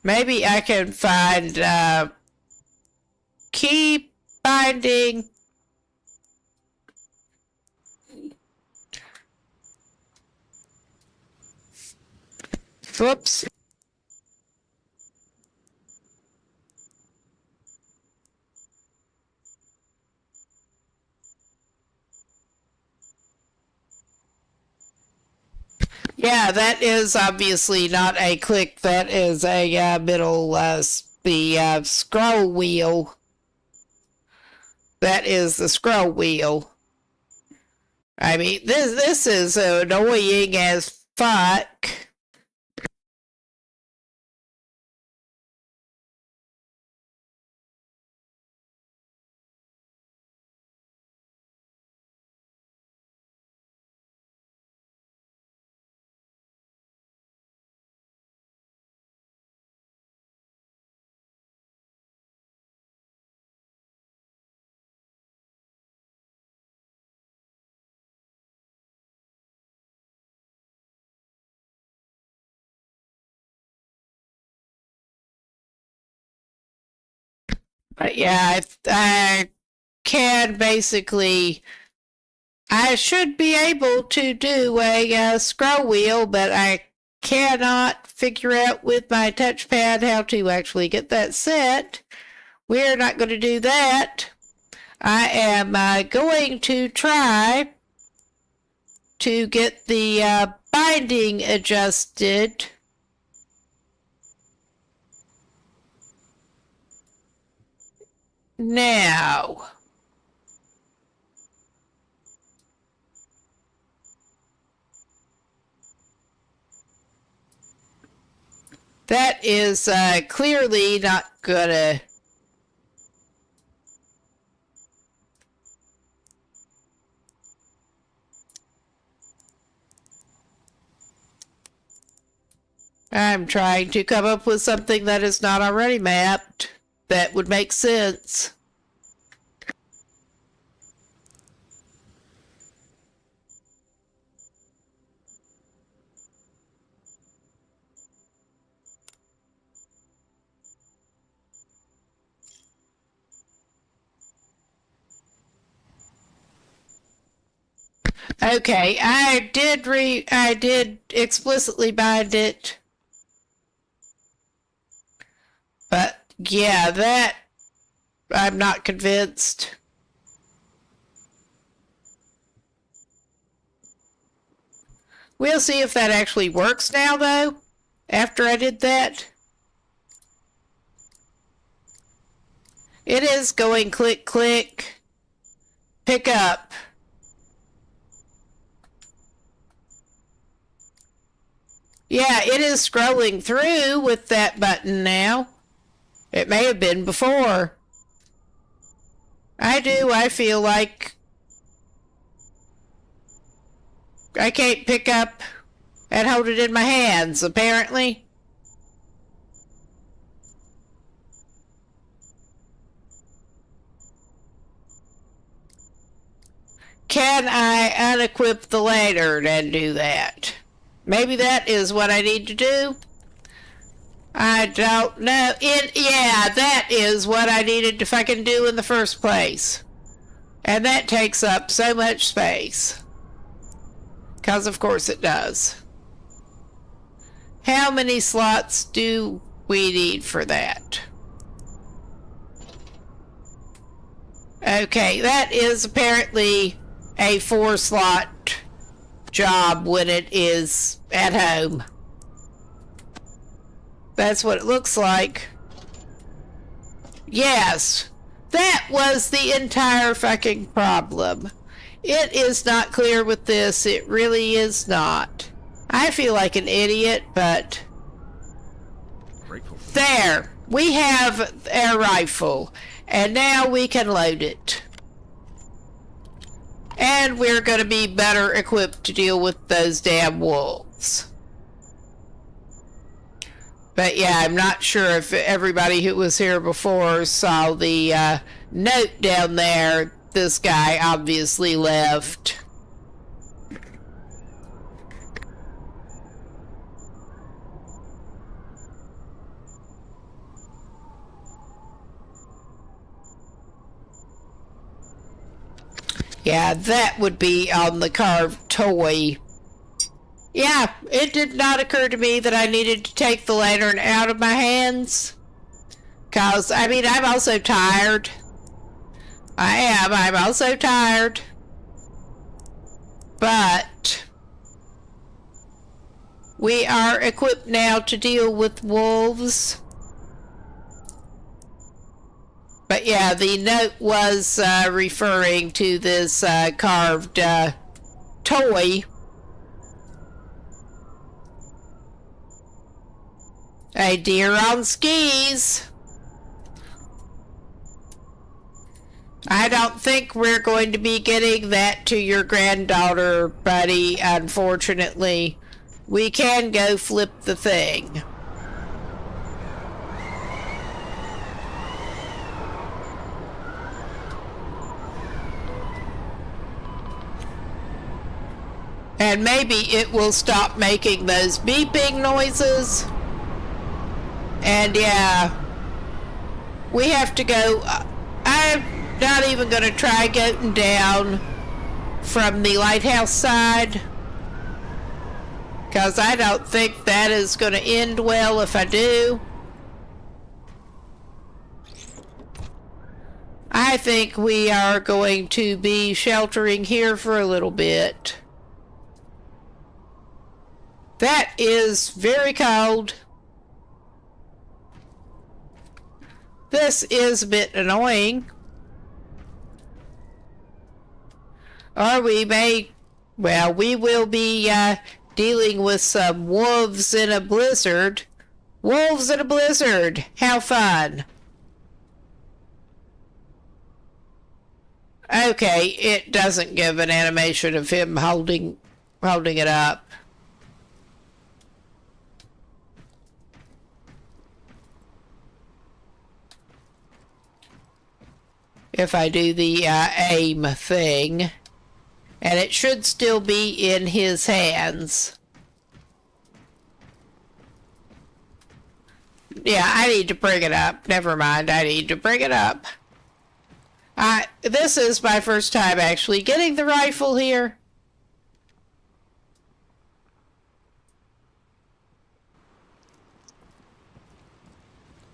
Maybe I can find key binding. Whoops. Yeah, yeah, that is obviously not a click. That is a middle, the scroll wheel. That is the scroll wheel. I mean, this is annoying as fuck. But yeah, I can basically, I should be able to do a scroll wheel, but I cannot figure out with my touchpad how to actually get that set. We're not going to do that. I am going to try to get the binding adjusted. Now, that is clearly not gonna. I'm trying to come up with something that is not already mapped that would make sense. Okay, I did explicitly bind it. But yeah, that I'm not convinced. We'll see if that actually works now though, after I did that. It is going click click, pick up. Yeah, it is scrolling through with that button now. It may have been before. I feel like I can't pick up and hold it in my hands, apparently. Can I unequip the lantern and do that? Maybe that is what I need to do. I don't know. Yeah, that is what I needed to fucking do in the first place. And that takes up so much space. Because of course it does. How many slots do we need for that? Okay, that is apparently a 4-slot job when it is at home. That's what it looks like. Yes, that was the entire fucking problem. It is not clear with this. It really is not. I feel like an idiot, but there, we have a rifle, and now we can load it. And we're going to be better equipped to deal with those damn wolves. But yeah, I'm not sure if everybody who was here before saw the note down there. This guy obviously left. Yeah, that would be on the carved toy. Yeah, it did not occur to me that I needed to take the lantern out of my hands. Because, I mean, I'm also tired. I'm also tired. But We are equipped now to deal with wolves. But yeah, the note was referring to this carved toy. A deer on skis. I don't think we're going to be getting that to your granddaughter, buddy, unfortunately. We can go flip the thing. And maybe it will stop making those beeping noises. And yeah, we have to go. I'm not even going to try going down from the lighthouse side, because I don't think that is going to end well if I do. I think we are going to be sheltering here for a little bit. That is very cold. This is a bit annoying. Or we may, well, we will be dealing with some wolves in a blizzard. Wolves in a blizzard! How fun! Okay, it doesn't give an animation of him holding it up. If I do the aim thing. And it should still be in his hands. Yeah, I need to bring it up. Never mind, I need to bring it up. This is my first time actually getting the rifle here.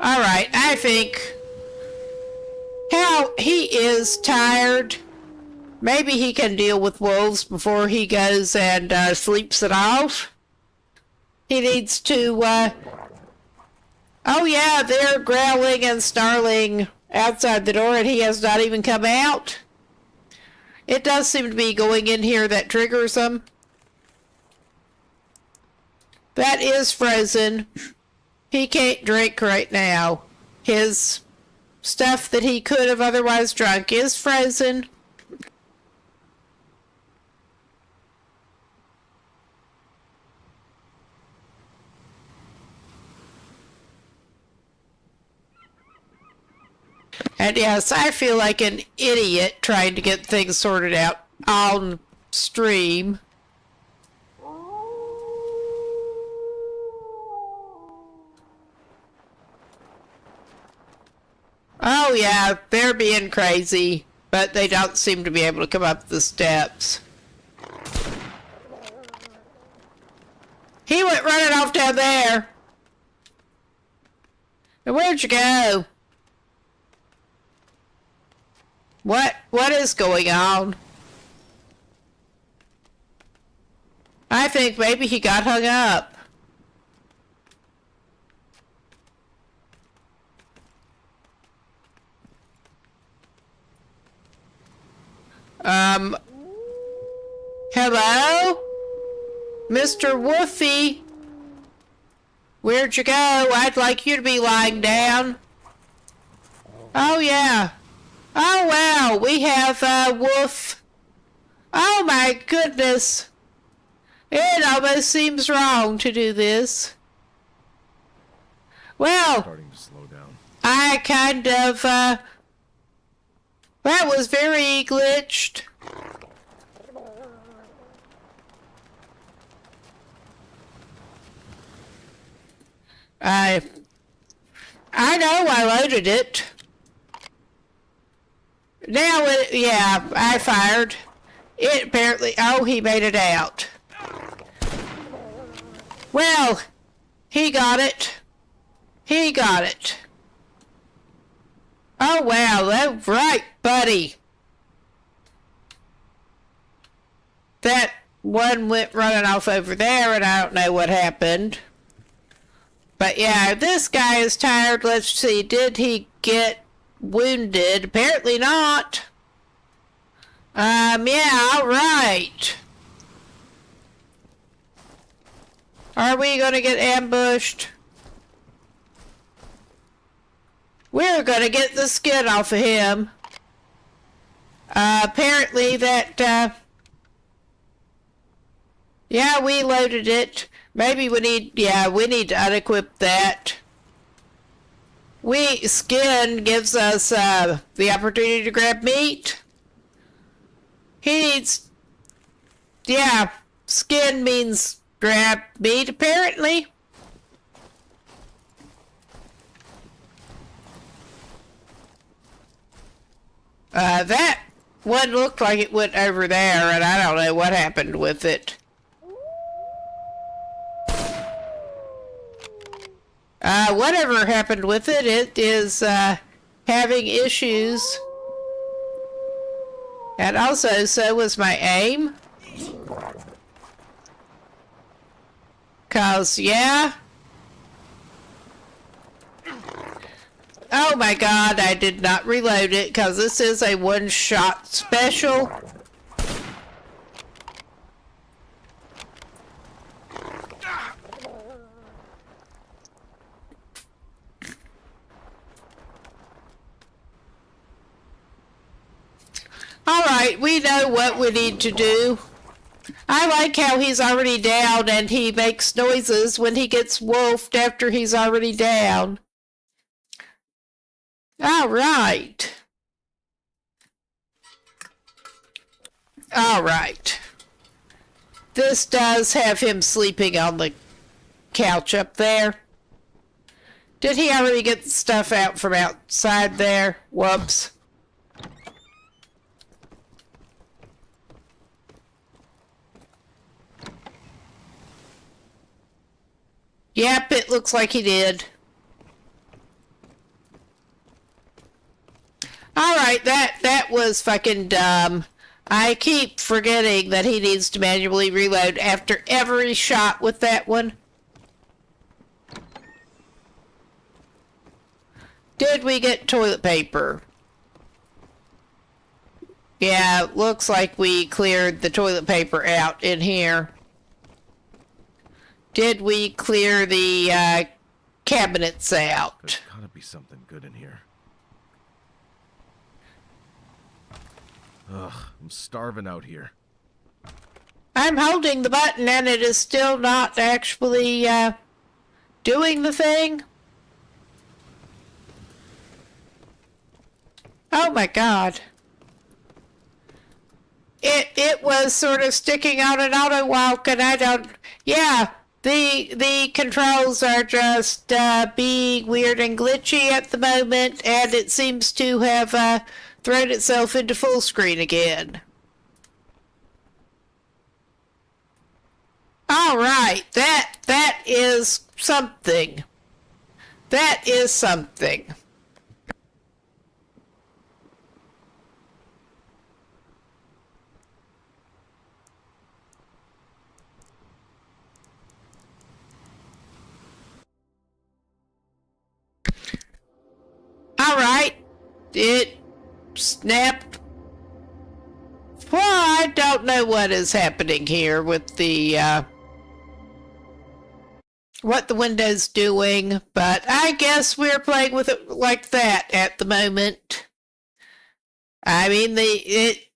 Alright, I think... How he is tired. Maybe he can deal with wolves before he goes and sleeps it off. He needs to, Oh yeah, they're growling and snarling outside the door and he has not even come out. It does seem to be going in here that triggers them. That is frozen. He can't drink right now. His stuff that he could have otherwise drunk is frozen. And yes, I feel like an idiot trying to get things sorted out on stream. Oh yeah, they're being crazy, but they don't seem to be able to come up the steps. He went running off down there. Now where'd you go? What is going on? I think maybe he got hung up. Hello? Mr. Woofy? Where'd you go? I'd like you to be lying down. Oh, yeah. Oh, wow. We have a woof. Oh, my goodness. It almost seems wrong to do this. Well, Starting to slow down. I kind of, that was very glitched. I know I loaded it. Now it, yeah, I fired. It apparently, oh, he made it out. Well, he got it. He got it. Oh, wow, that's right, buddy. That One went running off over there, and I don't know what happened. But yeah, this guy is tired. Let's see, did he get wounded? Apparently not. Yeah, alright. Are we gonna get ambushed? We're gonna get the skin off of him. Apparently that, yeah, we loaded it. Maybe we need, yeah, we need to unequip that. Skin gives us, the opportunity to grab meat. He needs, yeah, skin means grab meat, apparently. That one looked like it went over there, and I don't know what happened with it. Whatever happened with it, it is, having issues. And also, so was my aim. 'Cause, yeah. Oh my god, I did not reload it, 'cause this is a one-shot special. Alright, we know what we need to do. I like how he's already down and he makes noises when he gets wolfed after he's already down. Alright. Alright. This does have him sleeping on the couch up there. Did he already get the stuff out from outside there? Whoops. Yep, it looks like he did. Alright, that was fucking dumb. I keep forgetting that he needs to manually reload after every shot with that one. Did we get toilet paper? Yeah, looks like we cleared the toilet paper out in here. Did we clear the cabinets out? There's gotta be something good in here. Ugh, I'm starving out here. I'm holding the button and it is still not actually doing the thing. Oh my god. It was sort of sticking on an auto walk and I don't, yeah. The controls are just being weird and glitchy at the moment, and it seems to have thrown itself into full screen again. All right, that is something. That is something. Alright, it snapped. Well, I don't know what is happening here with the, what the window's doing, but I guess we're playing with it like that at the moment. I mean, it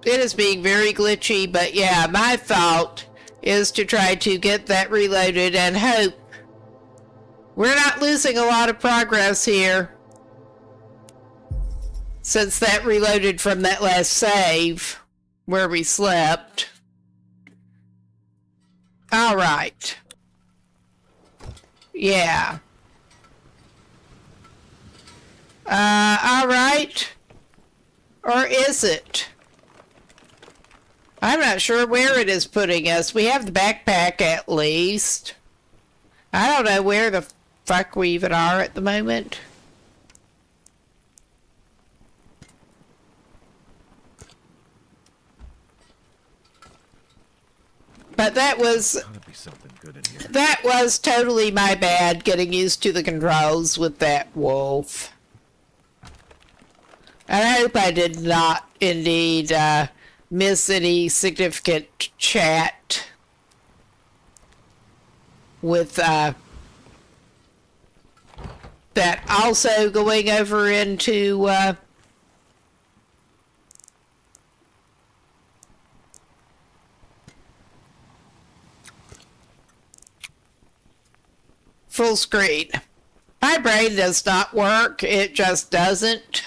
is being very glitchy, but yeah, my thought is to try to get that reloaded and hope we're not losing a lot of progress here, since that reloaded from that last save where we slept. Alright. Yeah. Alright. Or is it? I'm not sure where it is putting us. We have the backpack at least. I don't know where the fuck we even are at the moment. But that was Gotta be something good in here. that was totally my bad, getting used to the controls with that wolf. And I hope I did not indeed miss any significant chat with that. Also going over into full screen. My brain does not work. It just doesn't.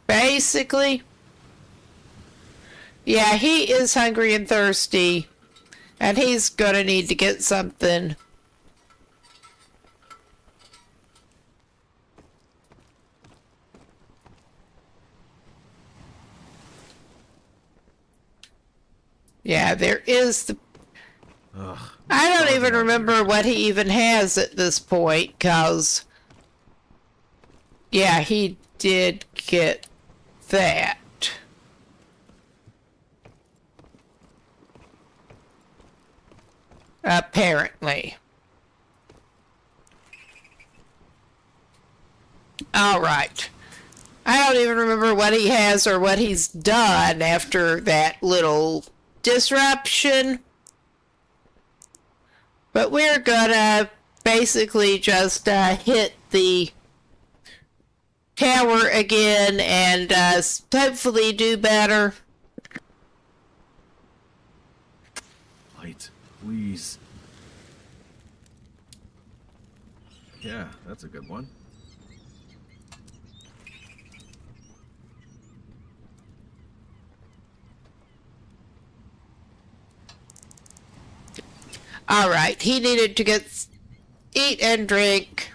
Basically. Yeah, he is hungry and thirsty. And he's gonna need to get something. Yeah, there is the... Ugh, I don't even remember what he even has at this point, because... Yeah, he did get that. Apparently. Alright. I don't even remember what he has or what he's done after that little disruption. But we're gonna basically just hit the tower again and hopefully do better. Light, please. Yeah, that's a good one. Alright, he needed to get eat and drink.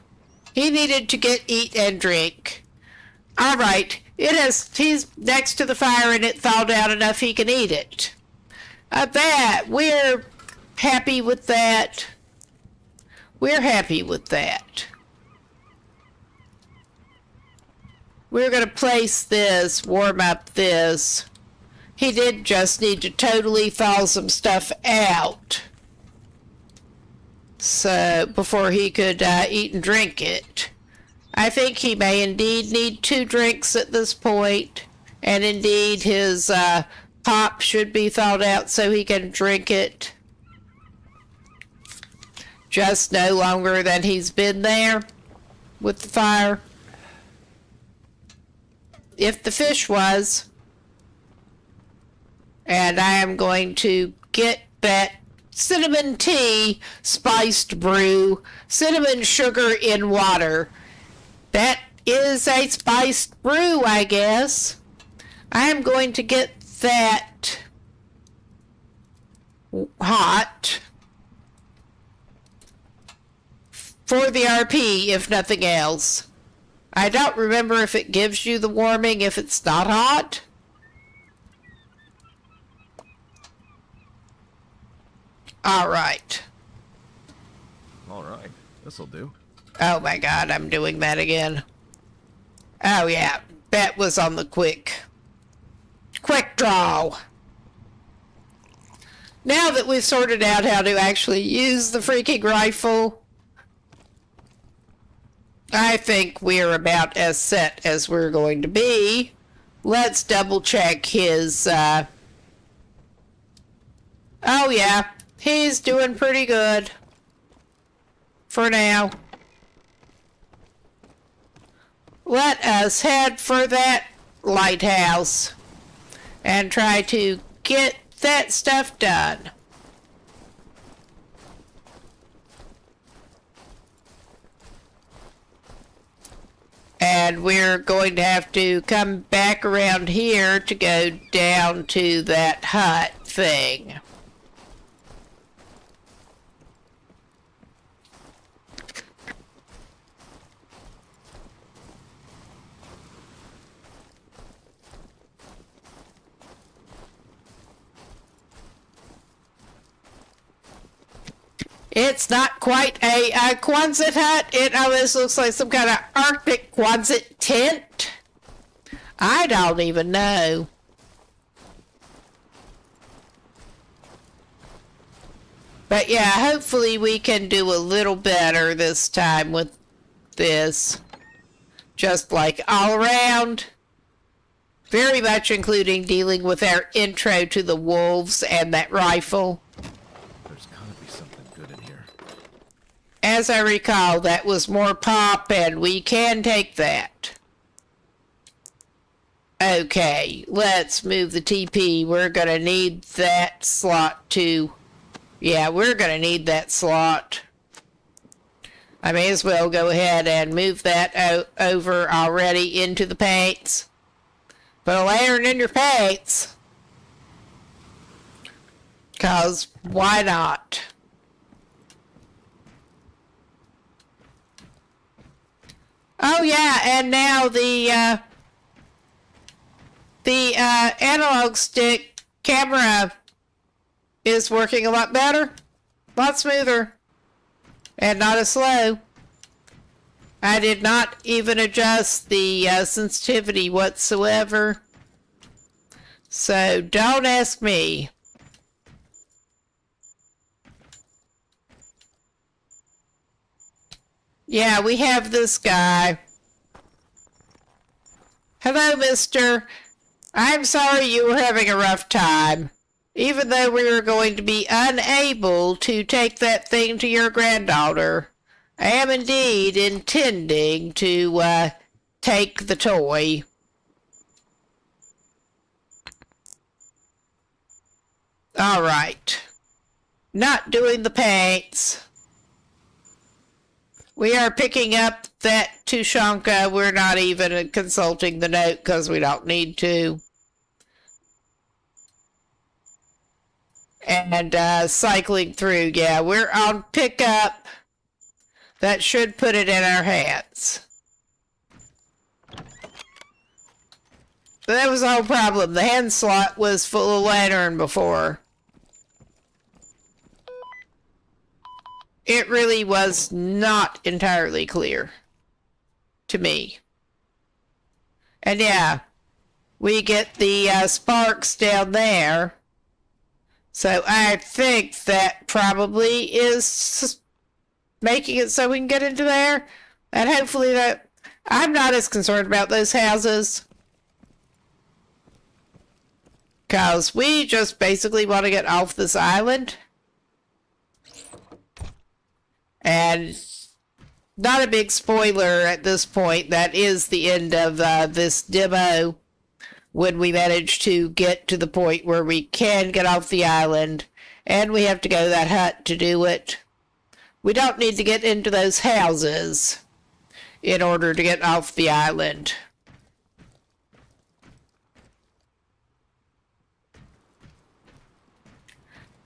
He needed to get eat and drink. Alright, he's next to the fire and it thawed out enough he can eat it. We're happy with that. We're happy with that. We're gonna place this, warm up this. He did just need to totally thaw some stuff out. So, before he could eat and drink it. I think he may indeed need 2 drinks at this point. And indeed, his pop should be thawed out so he can drink it. Just no longer than he's been there with the fire. If the fish was. And I am going to get that cinnamon tea spiced brew, cinnamon sugar in water. That is a spiced brew, I guess. I am going to get that hot for the RP, if nothing else. I don't remember if it gives you the warming if it's not hot. Alright. Alright, this'll do. Oh my god, I'm doing that again. Oh yeah, that was on the quick draw. Now that we've sorted out how to actually use the freaking rifle, I think we're about as set as we're going to be. Let's double check his, oh yeah, he's doing pretty good. For now. Let us head for that lighthouse and try to get that stuff done. And we're going to have to come back around here to go down to that hut thing. It's not quite a Quonset hut. It almost looks like some kind of Arctic Quonset tent. I don't even know. But yeah, hopefully we can do a little better this time with this. Just like all around. Very much including dealing with our intro to the wolves and that rifle. There's gotta be something good in here. As I recall, that was more pop, and we can take that. Okay, let's move the TP. We're going to need that slot too. Yeah, we're going to need that slot. I may as well go ahead and move that over already into the paints. Put a lantern in your paints. 'Cause why not? Oh yeah, and now the analog stick camera is working a lot better, a lot smoother, and not as slow. I did not even adjust the sensitivity whatsoever, so don't ask me. Yeah, we have this guy. Hello, mister. I'm sorry you were having a rough time. Even though we were going to be unable to take that thing to your granddaughter, I am indeed intending to take the toy. All right. Not doing the paints. We are picking up that Tushonka. We're not even consulting the note because we don't need to. And cycling through. Yeah, we're on pickup. That should put it in our hands. But that was the whole problem. The hand slot was full of lantern before. It really was not entirely clear to me. And yeah, we get the sparks down there. So I think that probably is making it so we can get into there. And hopefully that... I'm not as concerned about those houses. Because we just basically want to get off this island. And not a big spoiler at this point, that is the end of this demo when we manage to get to the point where we can get off the island and we have to go to that hut to do it. We don't need to get into those houses in order to get off the island.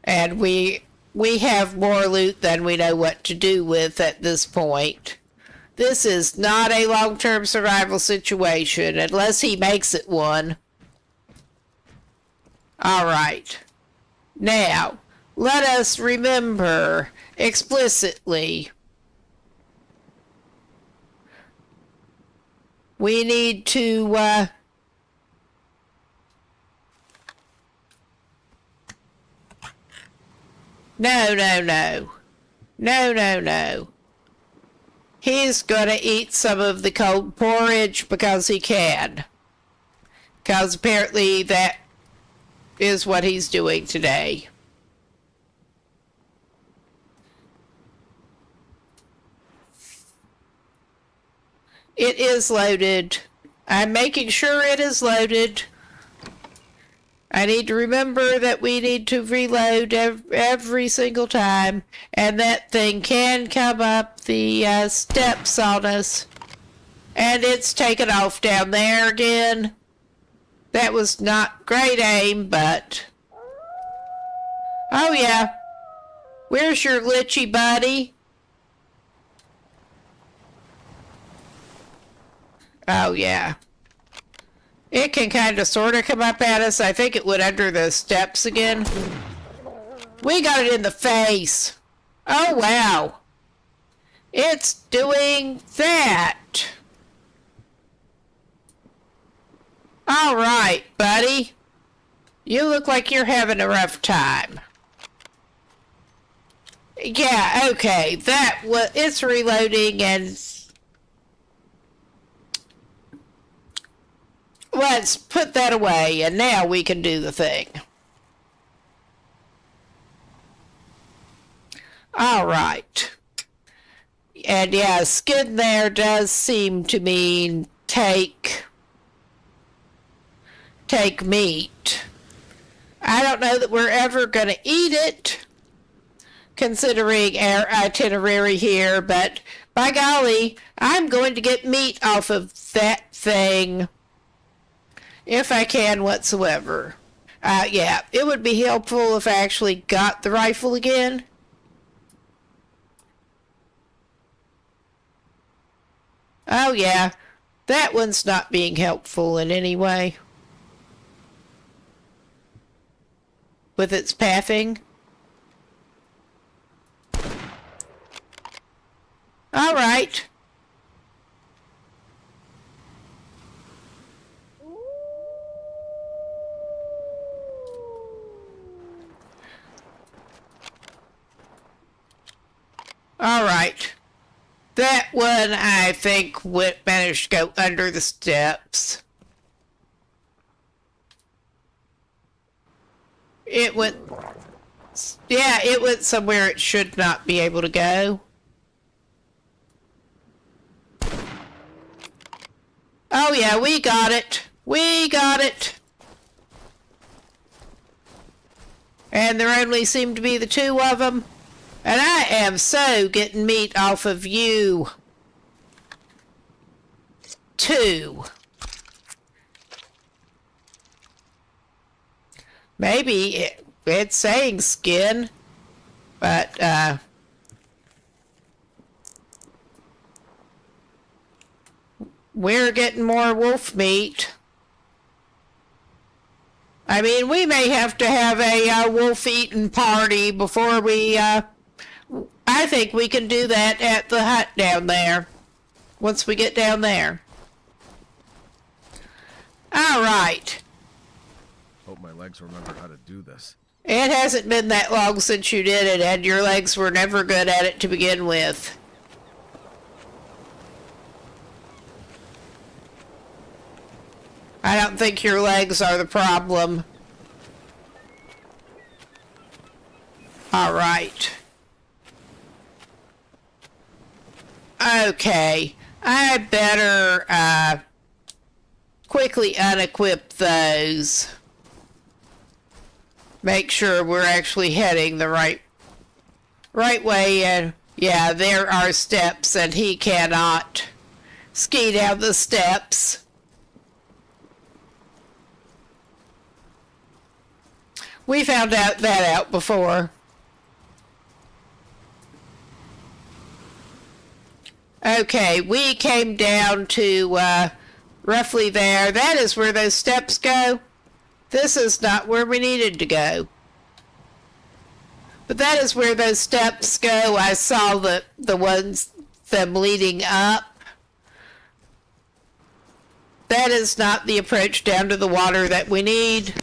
And we have more loot than we know what to do with at this point. This is not a long-term survival situation, unless he makes it one. Alright. Now, let us remember explicitly. We need to, No. He's gonna eat some of the cold porridge because he can. Because apparently that is what he's doing today. It is loaded. I'm making sure it is loaded. I need to remember that we need to reload every single time, and that thing can come up the steps on us. And it's taken off down there again. That was not great aim, but... Oh yeah. Where's your glitchy buddy? Oh yeah. It can kind of sort of come up at us. I think it would under the steps again. We got it in the face. Oh, wow. It's doing that. All right, buddy. You look like you're having a rough time. Yeah, okay. It's reloading and let's put that away and now we can do the thing. All right. And yeah, skin there does seem to mean take meat. I don't know that we're ever going to eat it, considering our itinerary here, but by golly, I'm going to get meat off of that thing if I can whatsoever. Yeah, it would be helpful if I actually got the rifle again. Oh yeah, that one's not being helpful in any way. With its pathing. All right. All right. That one, I think, managed to go under the steps. It went... Yeah, it went somewhere it should not be able to go. Oh yeah, we got it. We got it. And there only seem to be the two of them. And I am so getting meat off of you. Two. Maybe it's saying skin, but, we're getting more wolf meat. I mean, we may have to have a wolf-eating party before we, I think we can do that at the hut down there, once we get down there. All right. Hope my legs remember how to do this. It hasn't been that long since you did it, and your legs were never good at it to begin with. I don't think your legs are the problem. All right. Okay. I better quickly unequip those. Make sure we're actually heading the right way. And yeah, there are steps, and he cannot ski down the steps. We found that out before. Okay, we came down to roughly there. That is where those steps go. This is not where we needed to go. But that is where those steps go. I saw them leading up. That is not the approach down to the water that we need.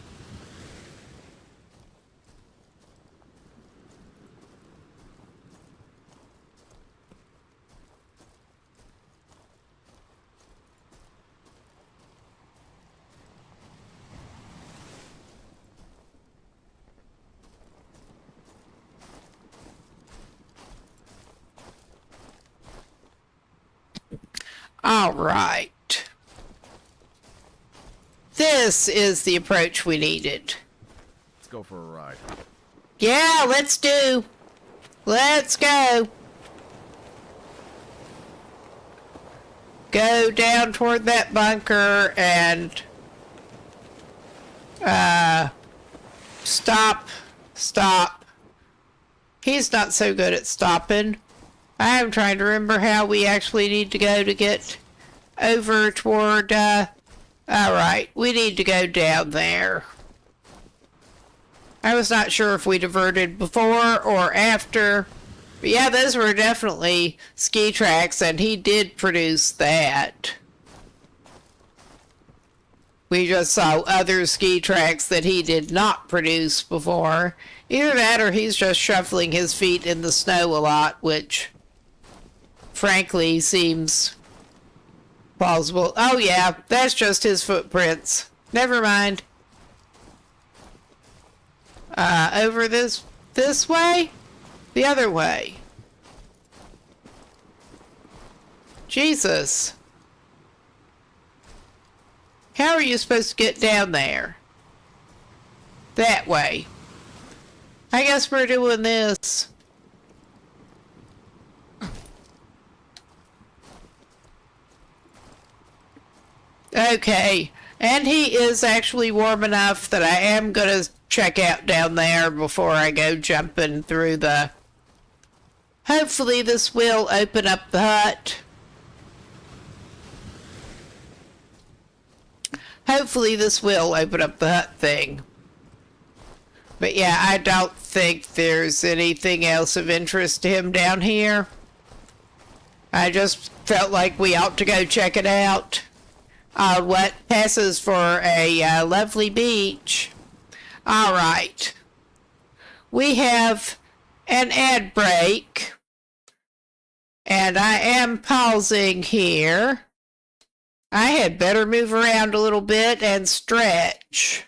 All right. This is the approach we needed. Let's go for a ride. Yeah, let's do. Let's go. Go down toward that bunker and stop. He's not so good at stopping. I am trying to remember how we actually need to go to get over toward, alright, we need to go down there. I was not sure if we diverted before or after. But yeah, those were definitely ski tracks, and he did produce that. We just saw other ski tracks that he did not produce before. Either that or he's just shuffling his feet in the snow a lot, which frankly seems plausible. Oh yeah, that's just his footprints. Never mind. Over this way? The other way. Jesus. How are you supposed to get down there? That way. I guess we're doing this. Okay. And he is actually warm enough that I am going to check out down there before I go jumping through the... Hopefully this will open up the hut. Hopefully this will open up the hut thing. But yeah, I don't think there's anything else of interest to him down here. I just felt like we ought to go check it out. What passes for a lovely beach. All right. We have an ad break. And I am pausing here. I had better move around a little bit and stretch.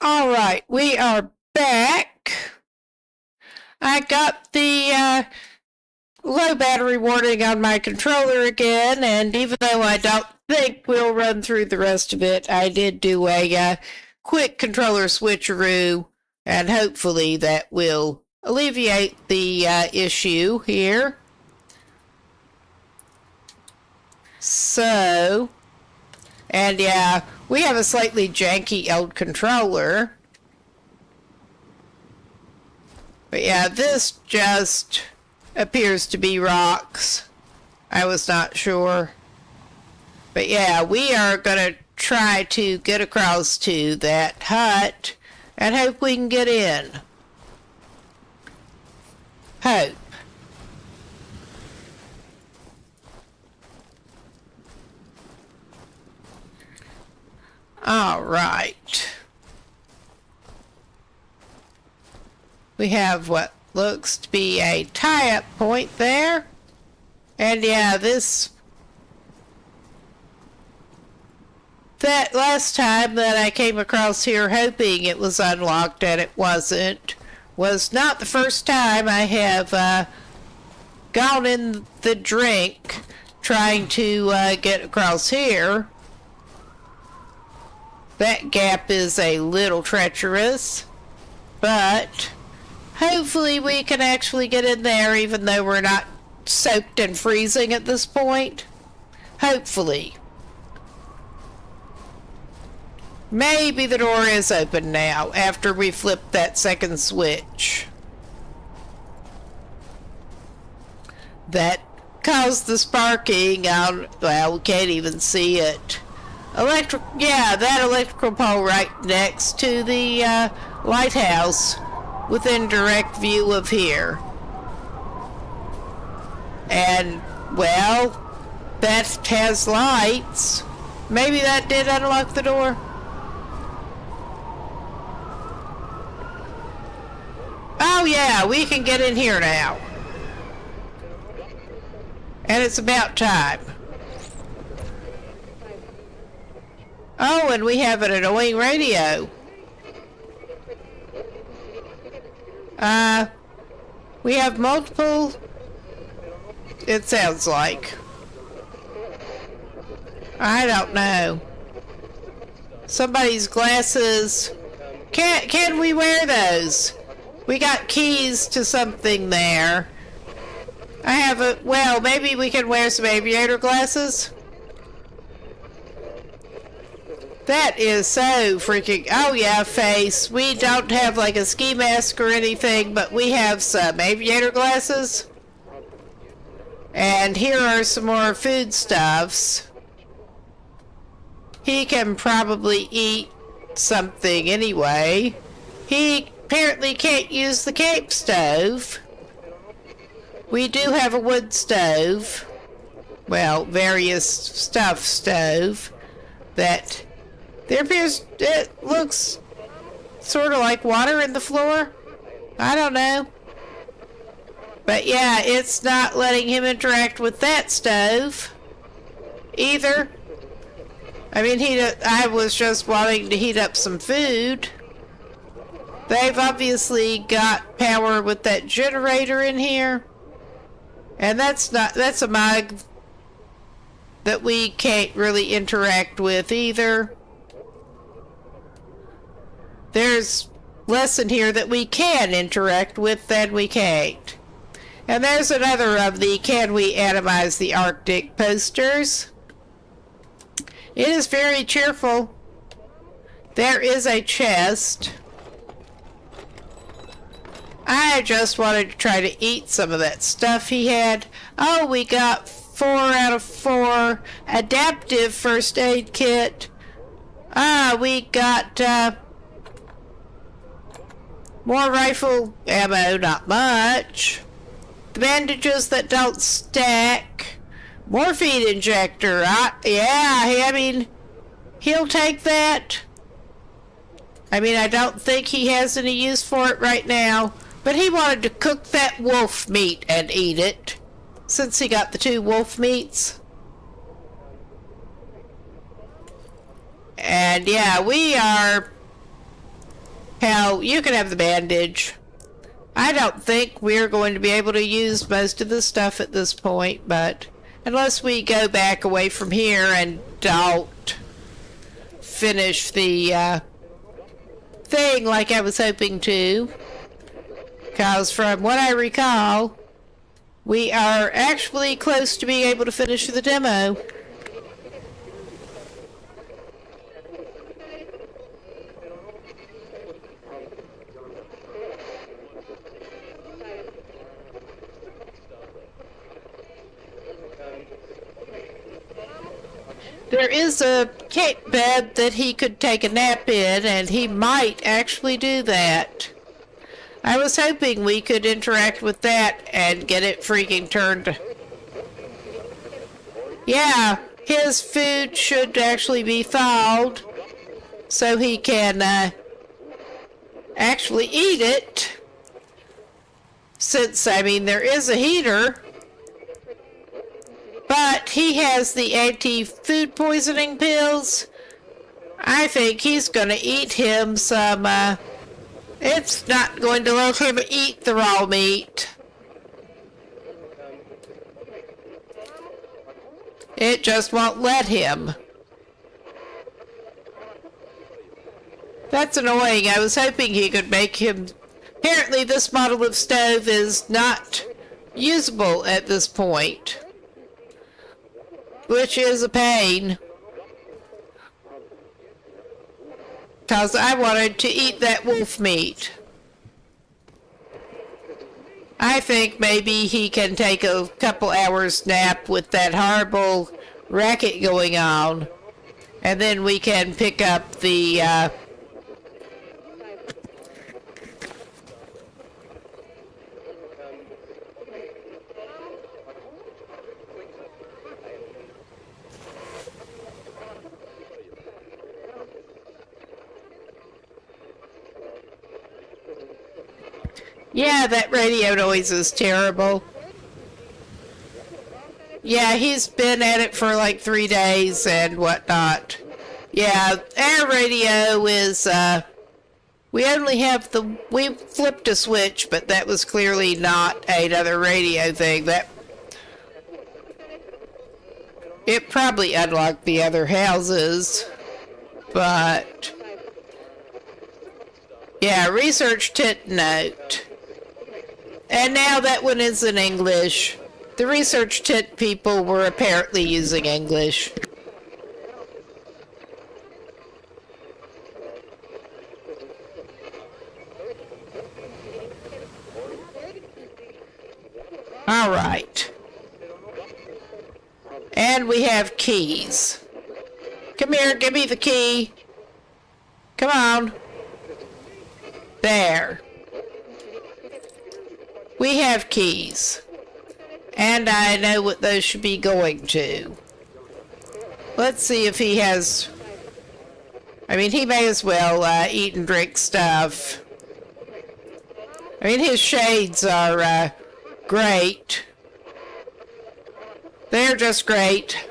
All right, we are back. I got the low battery warning on my controller again, and even though I don't think we'll run through the rest of it, I did do a quick controller switcheroo, and hopefully that will alleviate the issue here. So, and yeah, we have a slightly janky old controller. But yeah, this just appears to be rocks. I was not sure. But yeah, we are going to try to get across to that hut and hope we can get in. Hope. All right. We have what looks to be a tie-up point there. And yeah, that last time that I came across here hoping it was unlocked and it wasn't, was not the first time I have gone in the drink trying to get across here. That gap is a little treacherous, but hopefully we can actually get in there even though we're not soaked and freezing at this point. Hopefully. Maybe the door is open now after we flip that second switch. That caused the sparking on, well, we can't even see it. That electrical pole right next to the lighthouse within direct view of here. And, well, that has lights. Maybe that did unlock the door. Oh yeah, we can get in here now. And it's about time. Oh, and we have an annoying radio. We have multiple, it sounds like. I don't know. Somebody's glasses. Can we wear those? We got keys to something there. I have a, well, maybe we can wear some aviator glasses. That is so freaking, oh yeah, face. We don't have like a ski mask or anything, but we have some aviator glasses. And here are some more foodstuffs. He can probably eat something anyway. He apparently can't use the camp stove. We do have a wood stove. Well, various stuff stove. That there appears, it looks sort of like water in the floor. I don't know. But yeah, it's not letting him interact with that stove either. I mean, I was just wanting to heat up some food. They've obviously got power with that generator in here. And that's a mug that we can't really interact with either. There's less in here that we can interact with than we can't. And there's another of the Can We Atomize the Arctic posters. It is very cheerful. There is a chest. I just wanted to try to eat some of that stuff he had. Oh, we got 4 out of 4 adaptive first aid kit. We got more rifle ammo, not much. The bandages that don't stack. Morphine injector. I mean, he'll take that. I mean, I don't think he has any use for it right now. But he wanted to cook that wolf meat and eat it, since he got the 2 wolf meats. And yeah, we are... Hell, you can have the bandage. I don't think we're going to be able to use most of the stuff at this point, but unless we go back away from here and don't finish the thing like I was hoping to. Because from what I recall, we are actually close to being able to finish the demo. There is a camp bed that he could take a nap in, and he might actually do that. I was hoping we could interact with that and get it freaking turned. Yeah, his food should actually be thawed so he can actually eat it. Since, I mean, there is a heater, but he has the anti-food poisoning pills. I think he's going to eat him some, it's not going to let him eat the raw meat. It just won't let him. That's annoying. I was hoping he could make him... Apparently this model of stove is not usable at this point, which is a pain. Because I wanted to eat that wolf meat. I think maybe he can take a couple hours nap with that horrible racket going on, and then we can pick up the yeah, that radio noise is terrible. Yeah, he's been at it for like 3 days and whatnot. Yeah, our radio is, we only have we flipped a switch, but that was clearly not another radio thing. It probably unlocked the other houses, but... Yeah, research tent note. And now that one is in English. The research tent people were apparently using English. All right. And we have keys. Come here, give me the key. Come on. There. We have keys. And I know what those should be going to. Let's see if he has... I mean, he may as well eat and drink stuff. I mean, his shades are great. They're just great.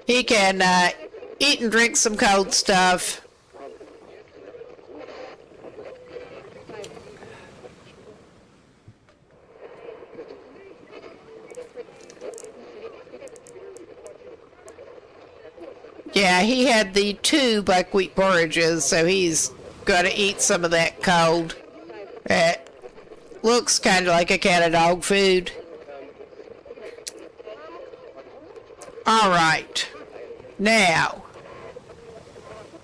He can eat and drink some cold stuff. Yeah, he had the 2 buckwheat porridges, so he's going to eat some of that cold. It looks kind of like a cat and dog food. All right. Now,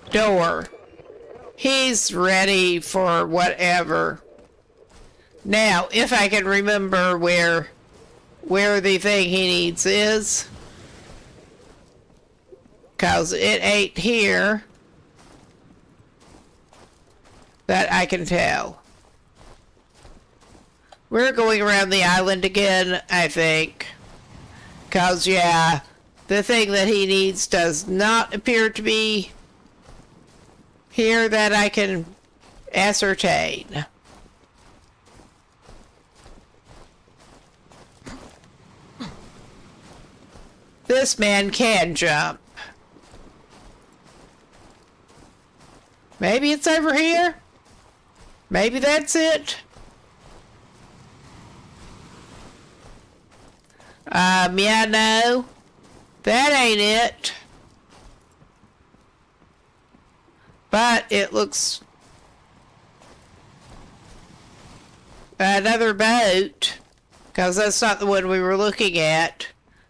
door. He's ready for whatever. Now, if I can remember where the thing he needs is. Because it ain't here. That I can tell. We're going around the island again, I think. Because, yeah, the thing that he needs does not appear to be here that I can ascertain. This man can jump. Maybe it's over here? Maybe that's it? Yeah, no. That ain't it. But it looks... another boat. Because that's not the one we were looking at.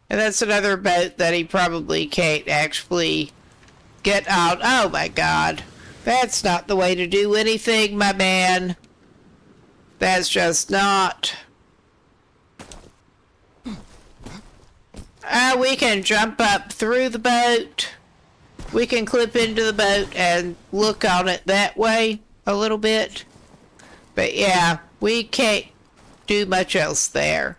And that's another boat that he probably can't actually get out. Oh my God. That's not the way to do anything, my man. That's just not... we can jump up through the boat. We can clip into the boat and look on it that way a little bit. But yeah, we can't do much else there.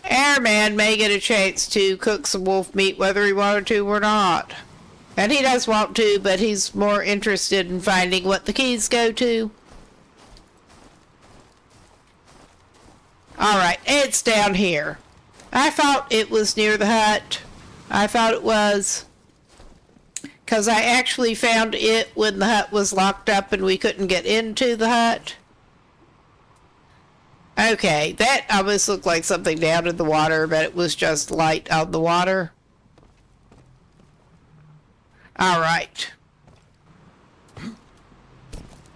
Our man may get a chance to cook some wolf meat whether he wanted to or not. And he does want to, but he's more interested in finding what the keys go to. Alright, it's down here. I thought it was near the hut. I thought it was. Because I actually found it when the hut was locked up and we couldn't get into the hut. Okay, that almost looked like something down in the water, but it was just light on the water. Alright.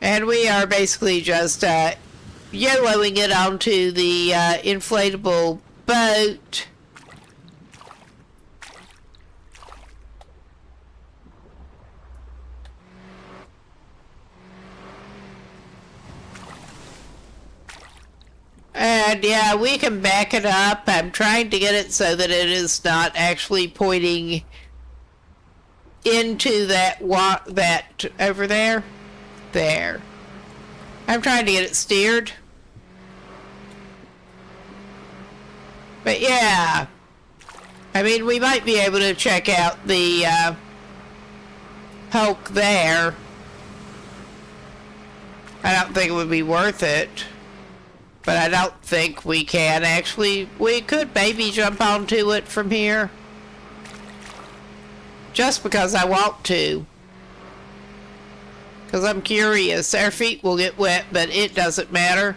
And we are basically just YOLOing it onto the inflatable boat. And yeah, we can back it up. I'm trying to get it so that it is not actually pointing into that over there. There. I'm trying to get it steered. But yeah. I mean, we might be able to check out the Hulk there. I don't think it would be worth it. But I don't think we can actually. We could maybe jump onto it from here. Just because I want to. Because I'm curious. Our feet will get wet, but it doesn't matter.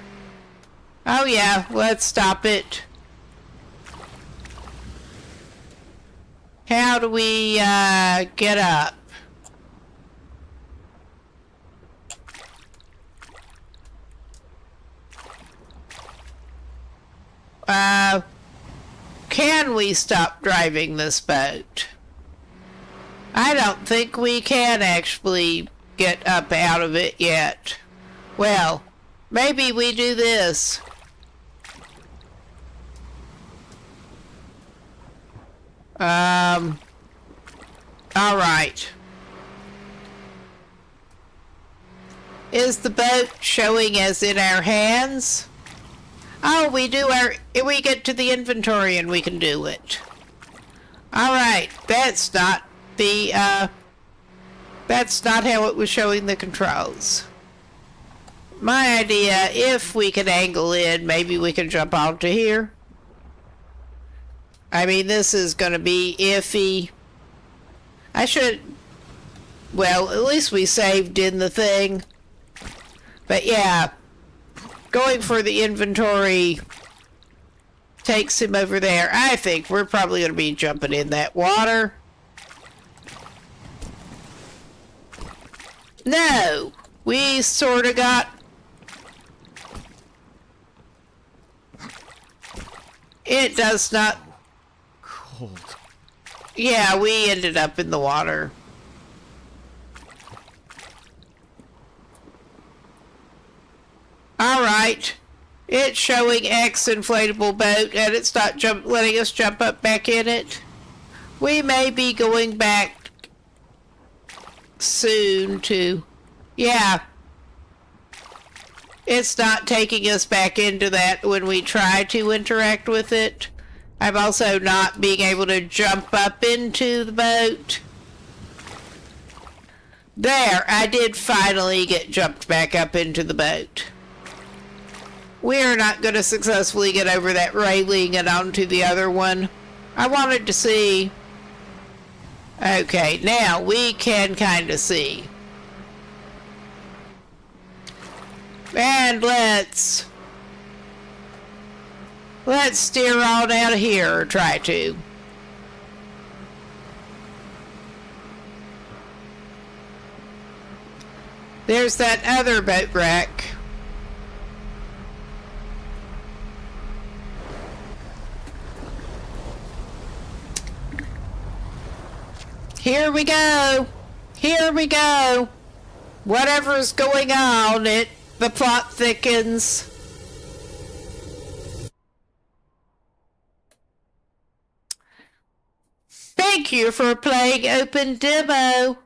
Oh yeah, let's stop it. How do we get up? Can we stop driving this boat? I don't think we can actually get up out of it yet. Well, maybe we do this. Alright. Is the boat showing as in our hands? Oh, we get to the inventory and we can do it. Alright, that's not how it was showing the controls. My idea, if we can angle in, maybe we can jump onto here. I mean, this is gonna be iffy. Well, at least we saved in the thing. But yeah. Going for the inventory takes him over there. I think we're probably going to be jumping in that water. No! We sort of got... It does not... Cold. Yeah, we ended up in the water. Alright, it's showing X inflatable boat and it's not letting us jump up back in it. We may be going back soon to... Yeah. It's not taking us back into that when we try to interact with it. I'm also not being able to jump up into the boat. There, I did finally get jumped back up into the boat. We are not going to successfully get over that railing and onto the other one. I wanted to see. Okay, now we can kind of see. And let's steer on out of here, or try to. There's that other boat wreck. Here we go. Here we go. Whatever's going on, the plot thickens. Thank you for playing Open Demo.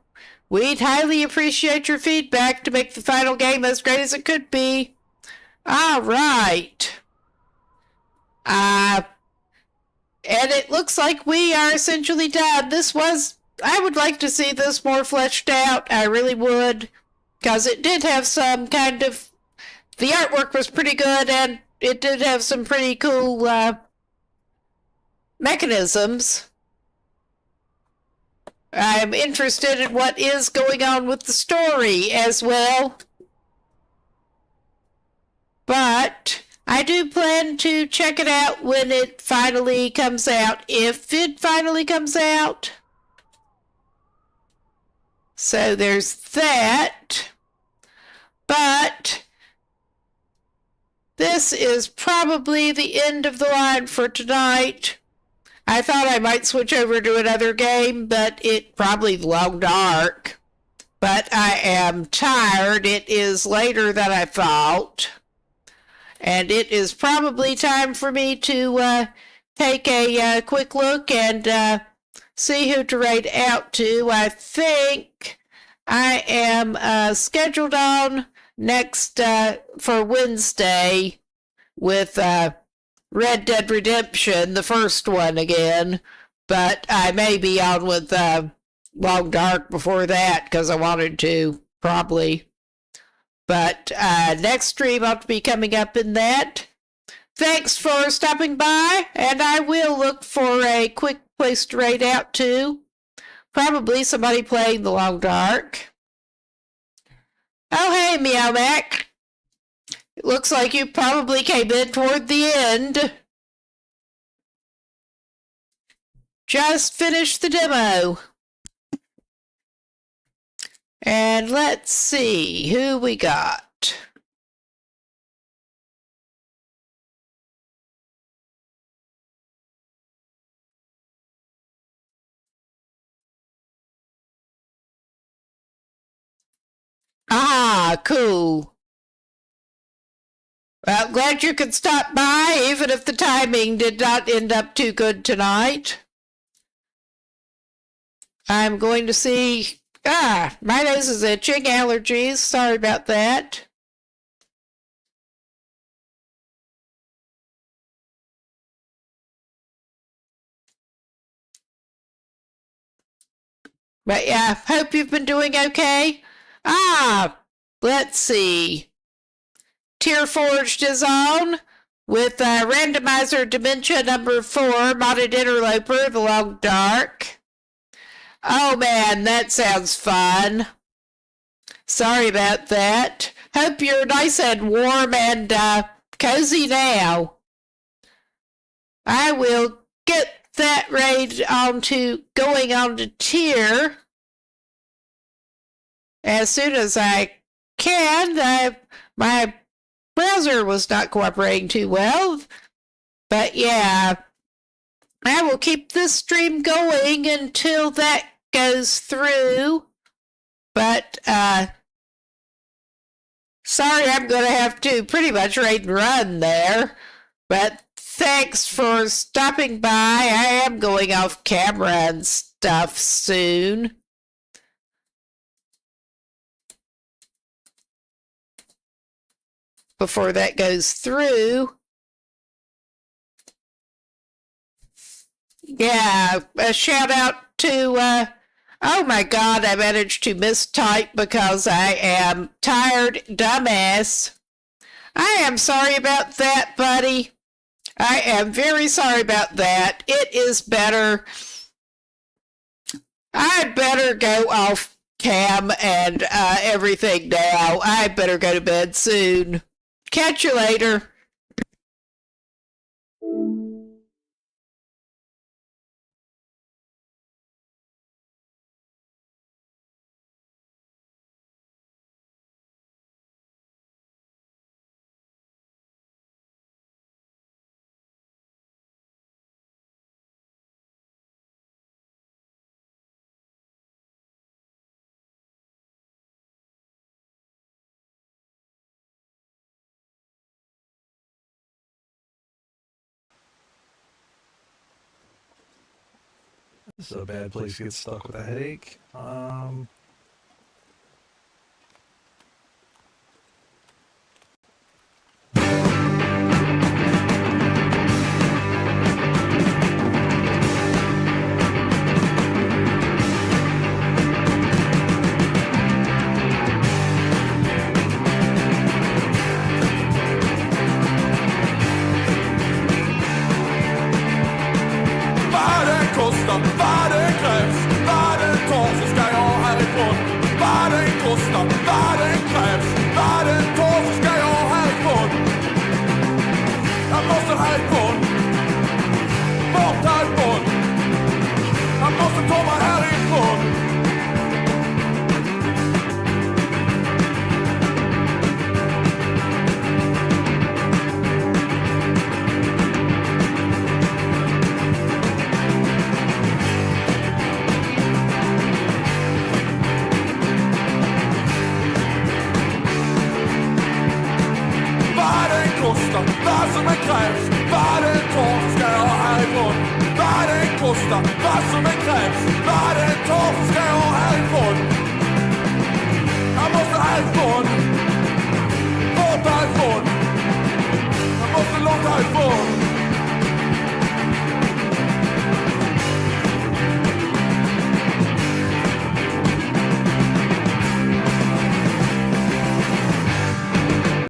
We'd highly appreciate your feedback to make the final game as great as it could be. All right. And it looks like we are essentially done. I would like to see this more fleshed out. I really would. Because it did have some kind of, the artwork was pretty good and it did have some pretty cool mechanisms. I'm interested in what is going on with the story as well. But I do plan to check it out when it finally comes out, if it finally comes out. So there's that. But this is probably the end of the line for tonight. I thought I might switch over to another game, but it probably Long Dark. But I am tired. It is later than I thought. And it is probably time for me to take a quick look and see who to raid out to. I think I am scheduled on next for Wednesday with Red Dead Redemption, the first one again, but I may be on with Long Dark before that because I wanted to, probably. But next stream ought to be coming up in that. Thanks for stopping by, and I will look for a quick place to raid out to. Probably somebody playing the Long Dark. Oh, hey, Meow Mac. It looks like you probably came in toward the end. Just finished the demo. And let's see who we got. Ah, cool. Well, glad you could stop by, even if the timing did not end up too good tonight. I'm going to see... my nose is itching. Allergies. Sorry about that. But yeah, hope you've been doing okay. Let's see. Tier Forged is on with Randomizer Dementia number 4, Modded Interloper, The Long Dark. Oh man, that sounds fun. Sorry about that. Hope you're nice and warm and cozy now. I will get that raid going on to tier as soon as I can. My browser was not cooperating too well, but yeah, I will keep this stream going until that goes through. But sorry, I'm going to have to pretty much raid and run there. But thanks for stopping by. I am going off camera and stuff soon. Before that goes through. Yeah, a shout out to, oh my God, I managed to mistype because I am tired, dumbass. I am sorry about that, buddy. I am very sorry about that. It is better. I better go off cam and everything now. I better go to bed soon. Catch you later. This is a bad place to get stuck with a headache. Vad det krävs, vad det tar så ska jag härifrån. Vad det kostar, vad det krävs, vad det tar så ska jag härifrån. Jag måste härifrån, bort härifrån. Jag måste ta mig härifrån. Vad som än krävs, vad det tar så ska jag härifrån. Vad det kostar, vad som än krävs, vad det tar så ska jag härifrån. Jag måste härifrån, bort härifrån. Jag måste långt härifrån.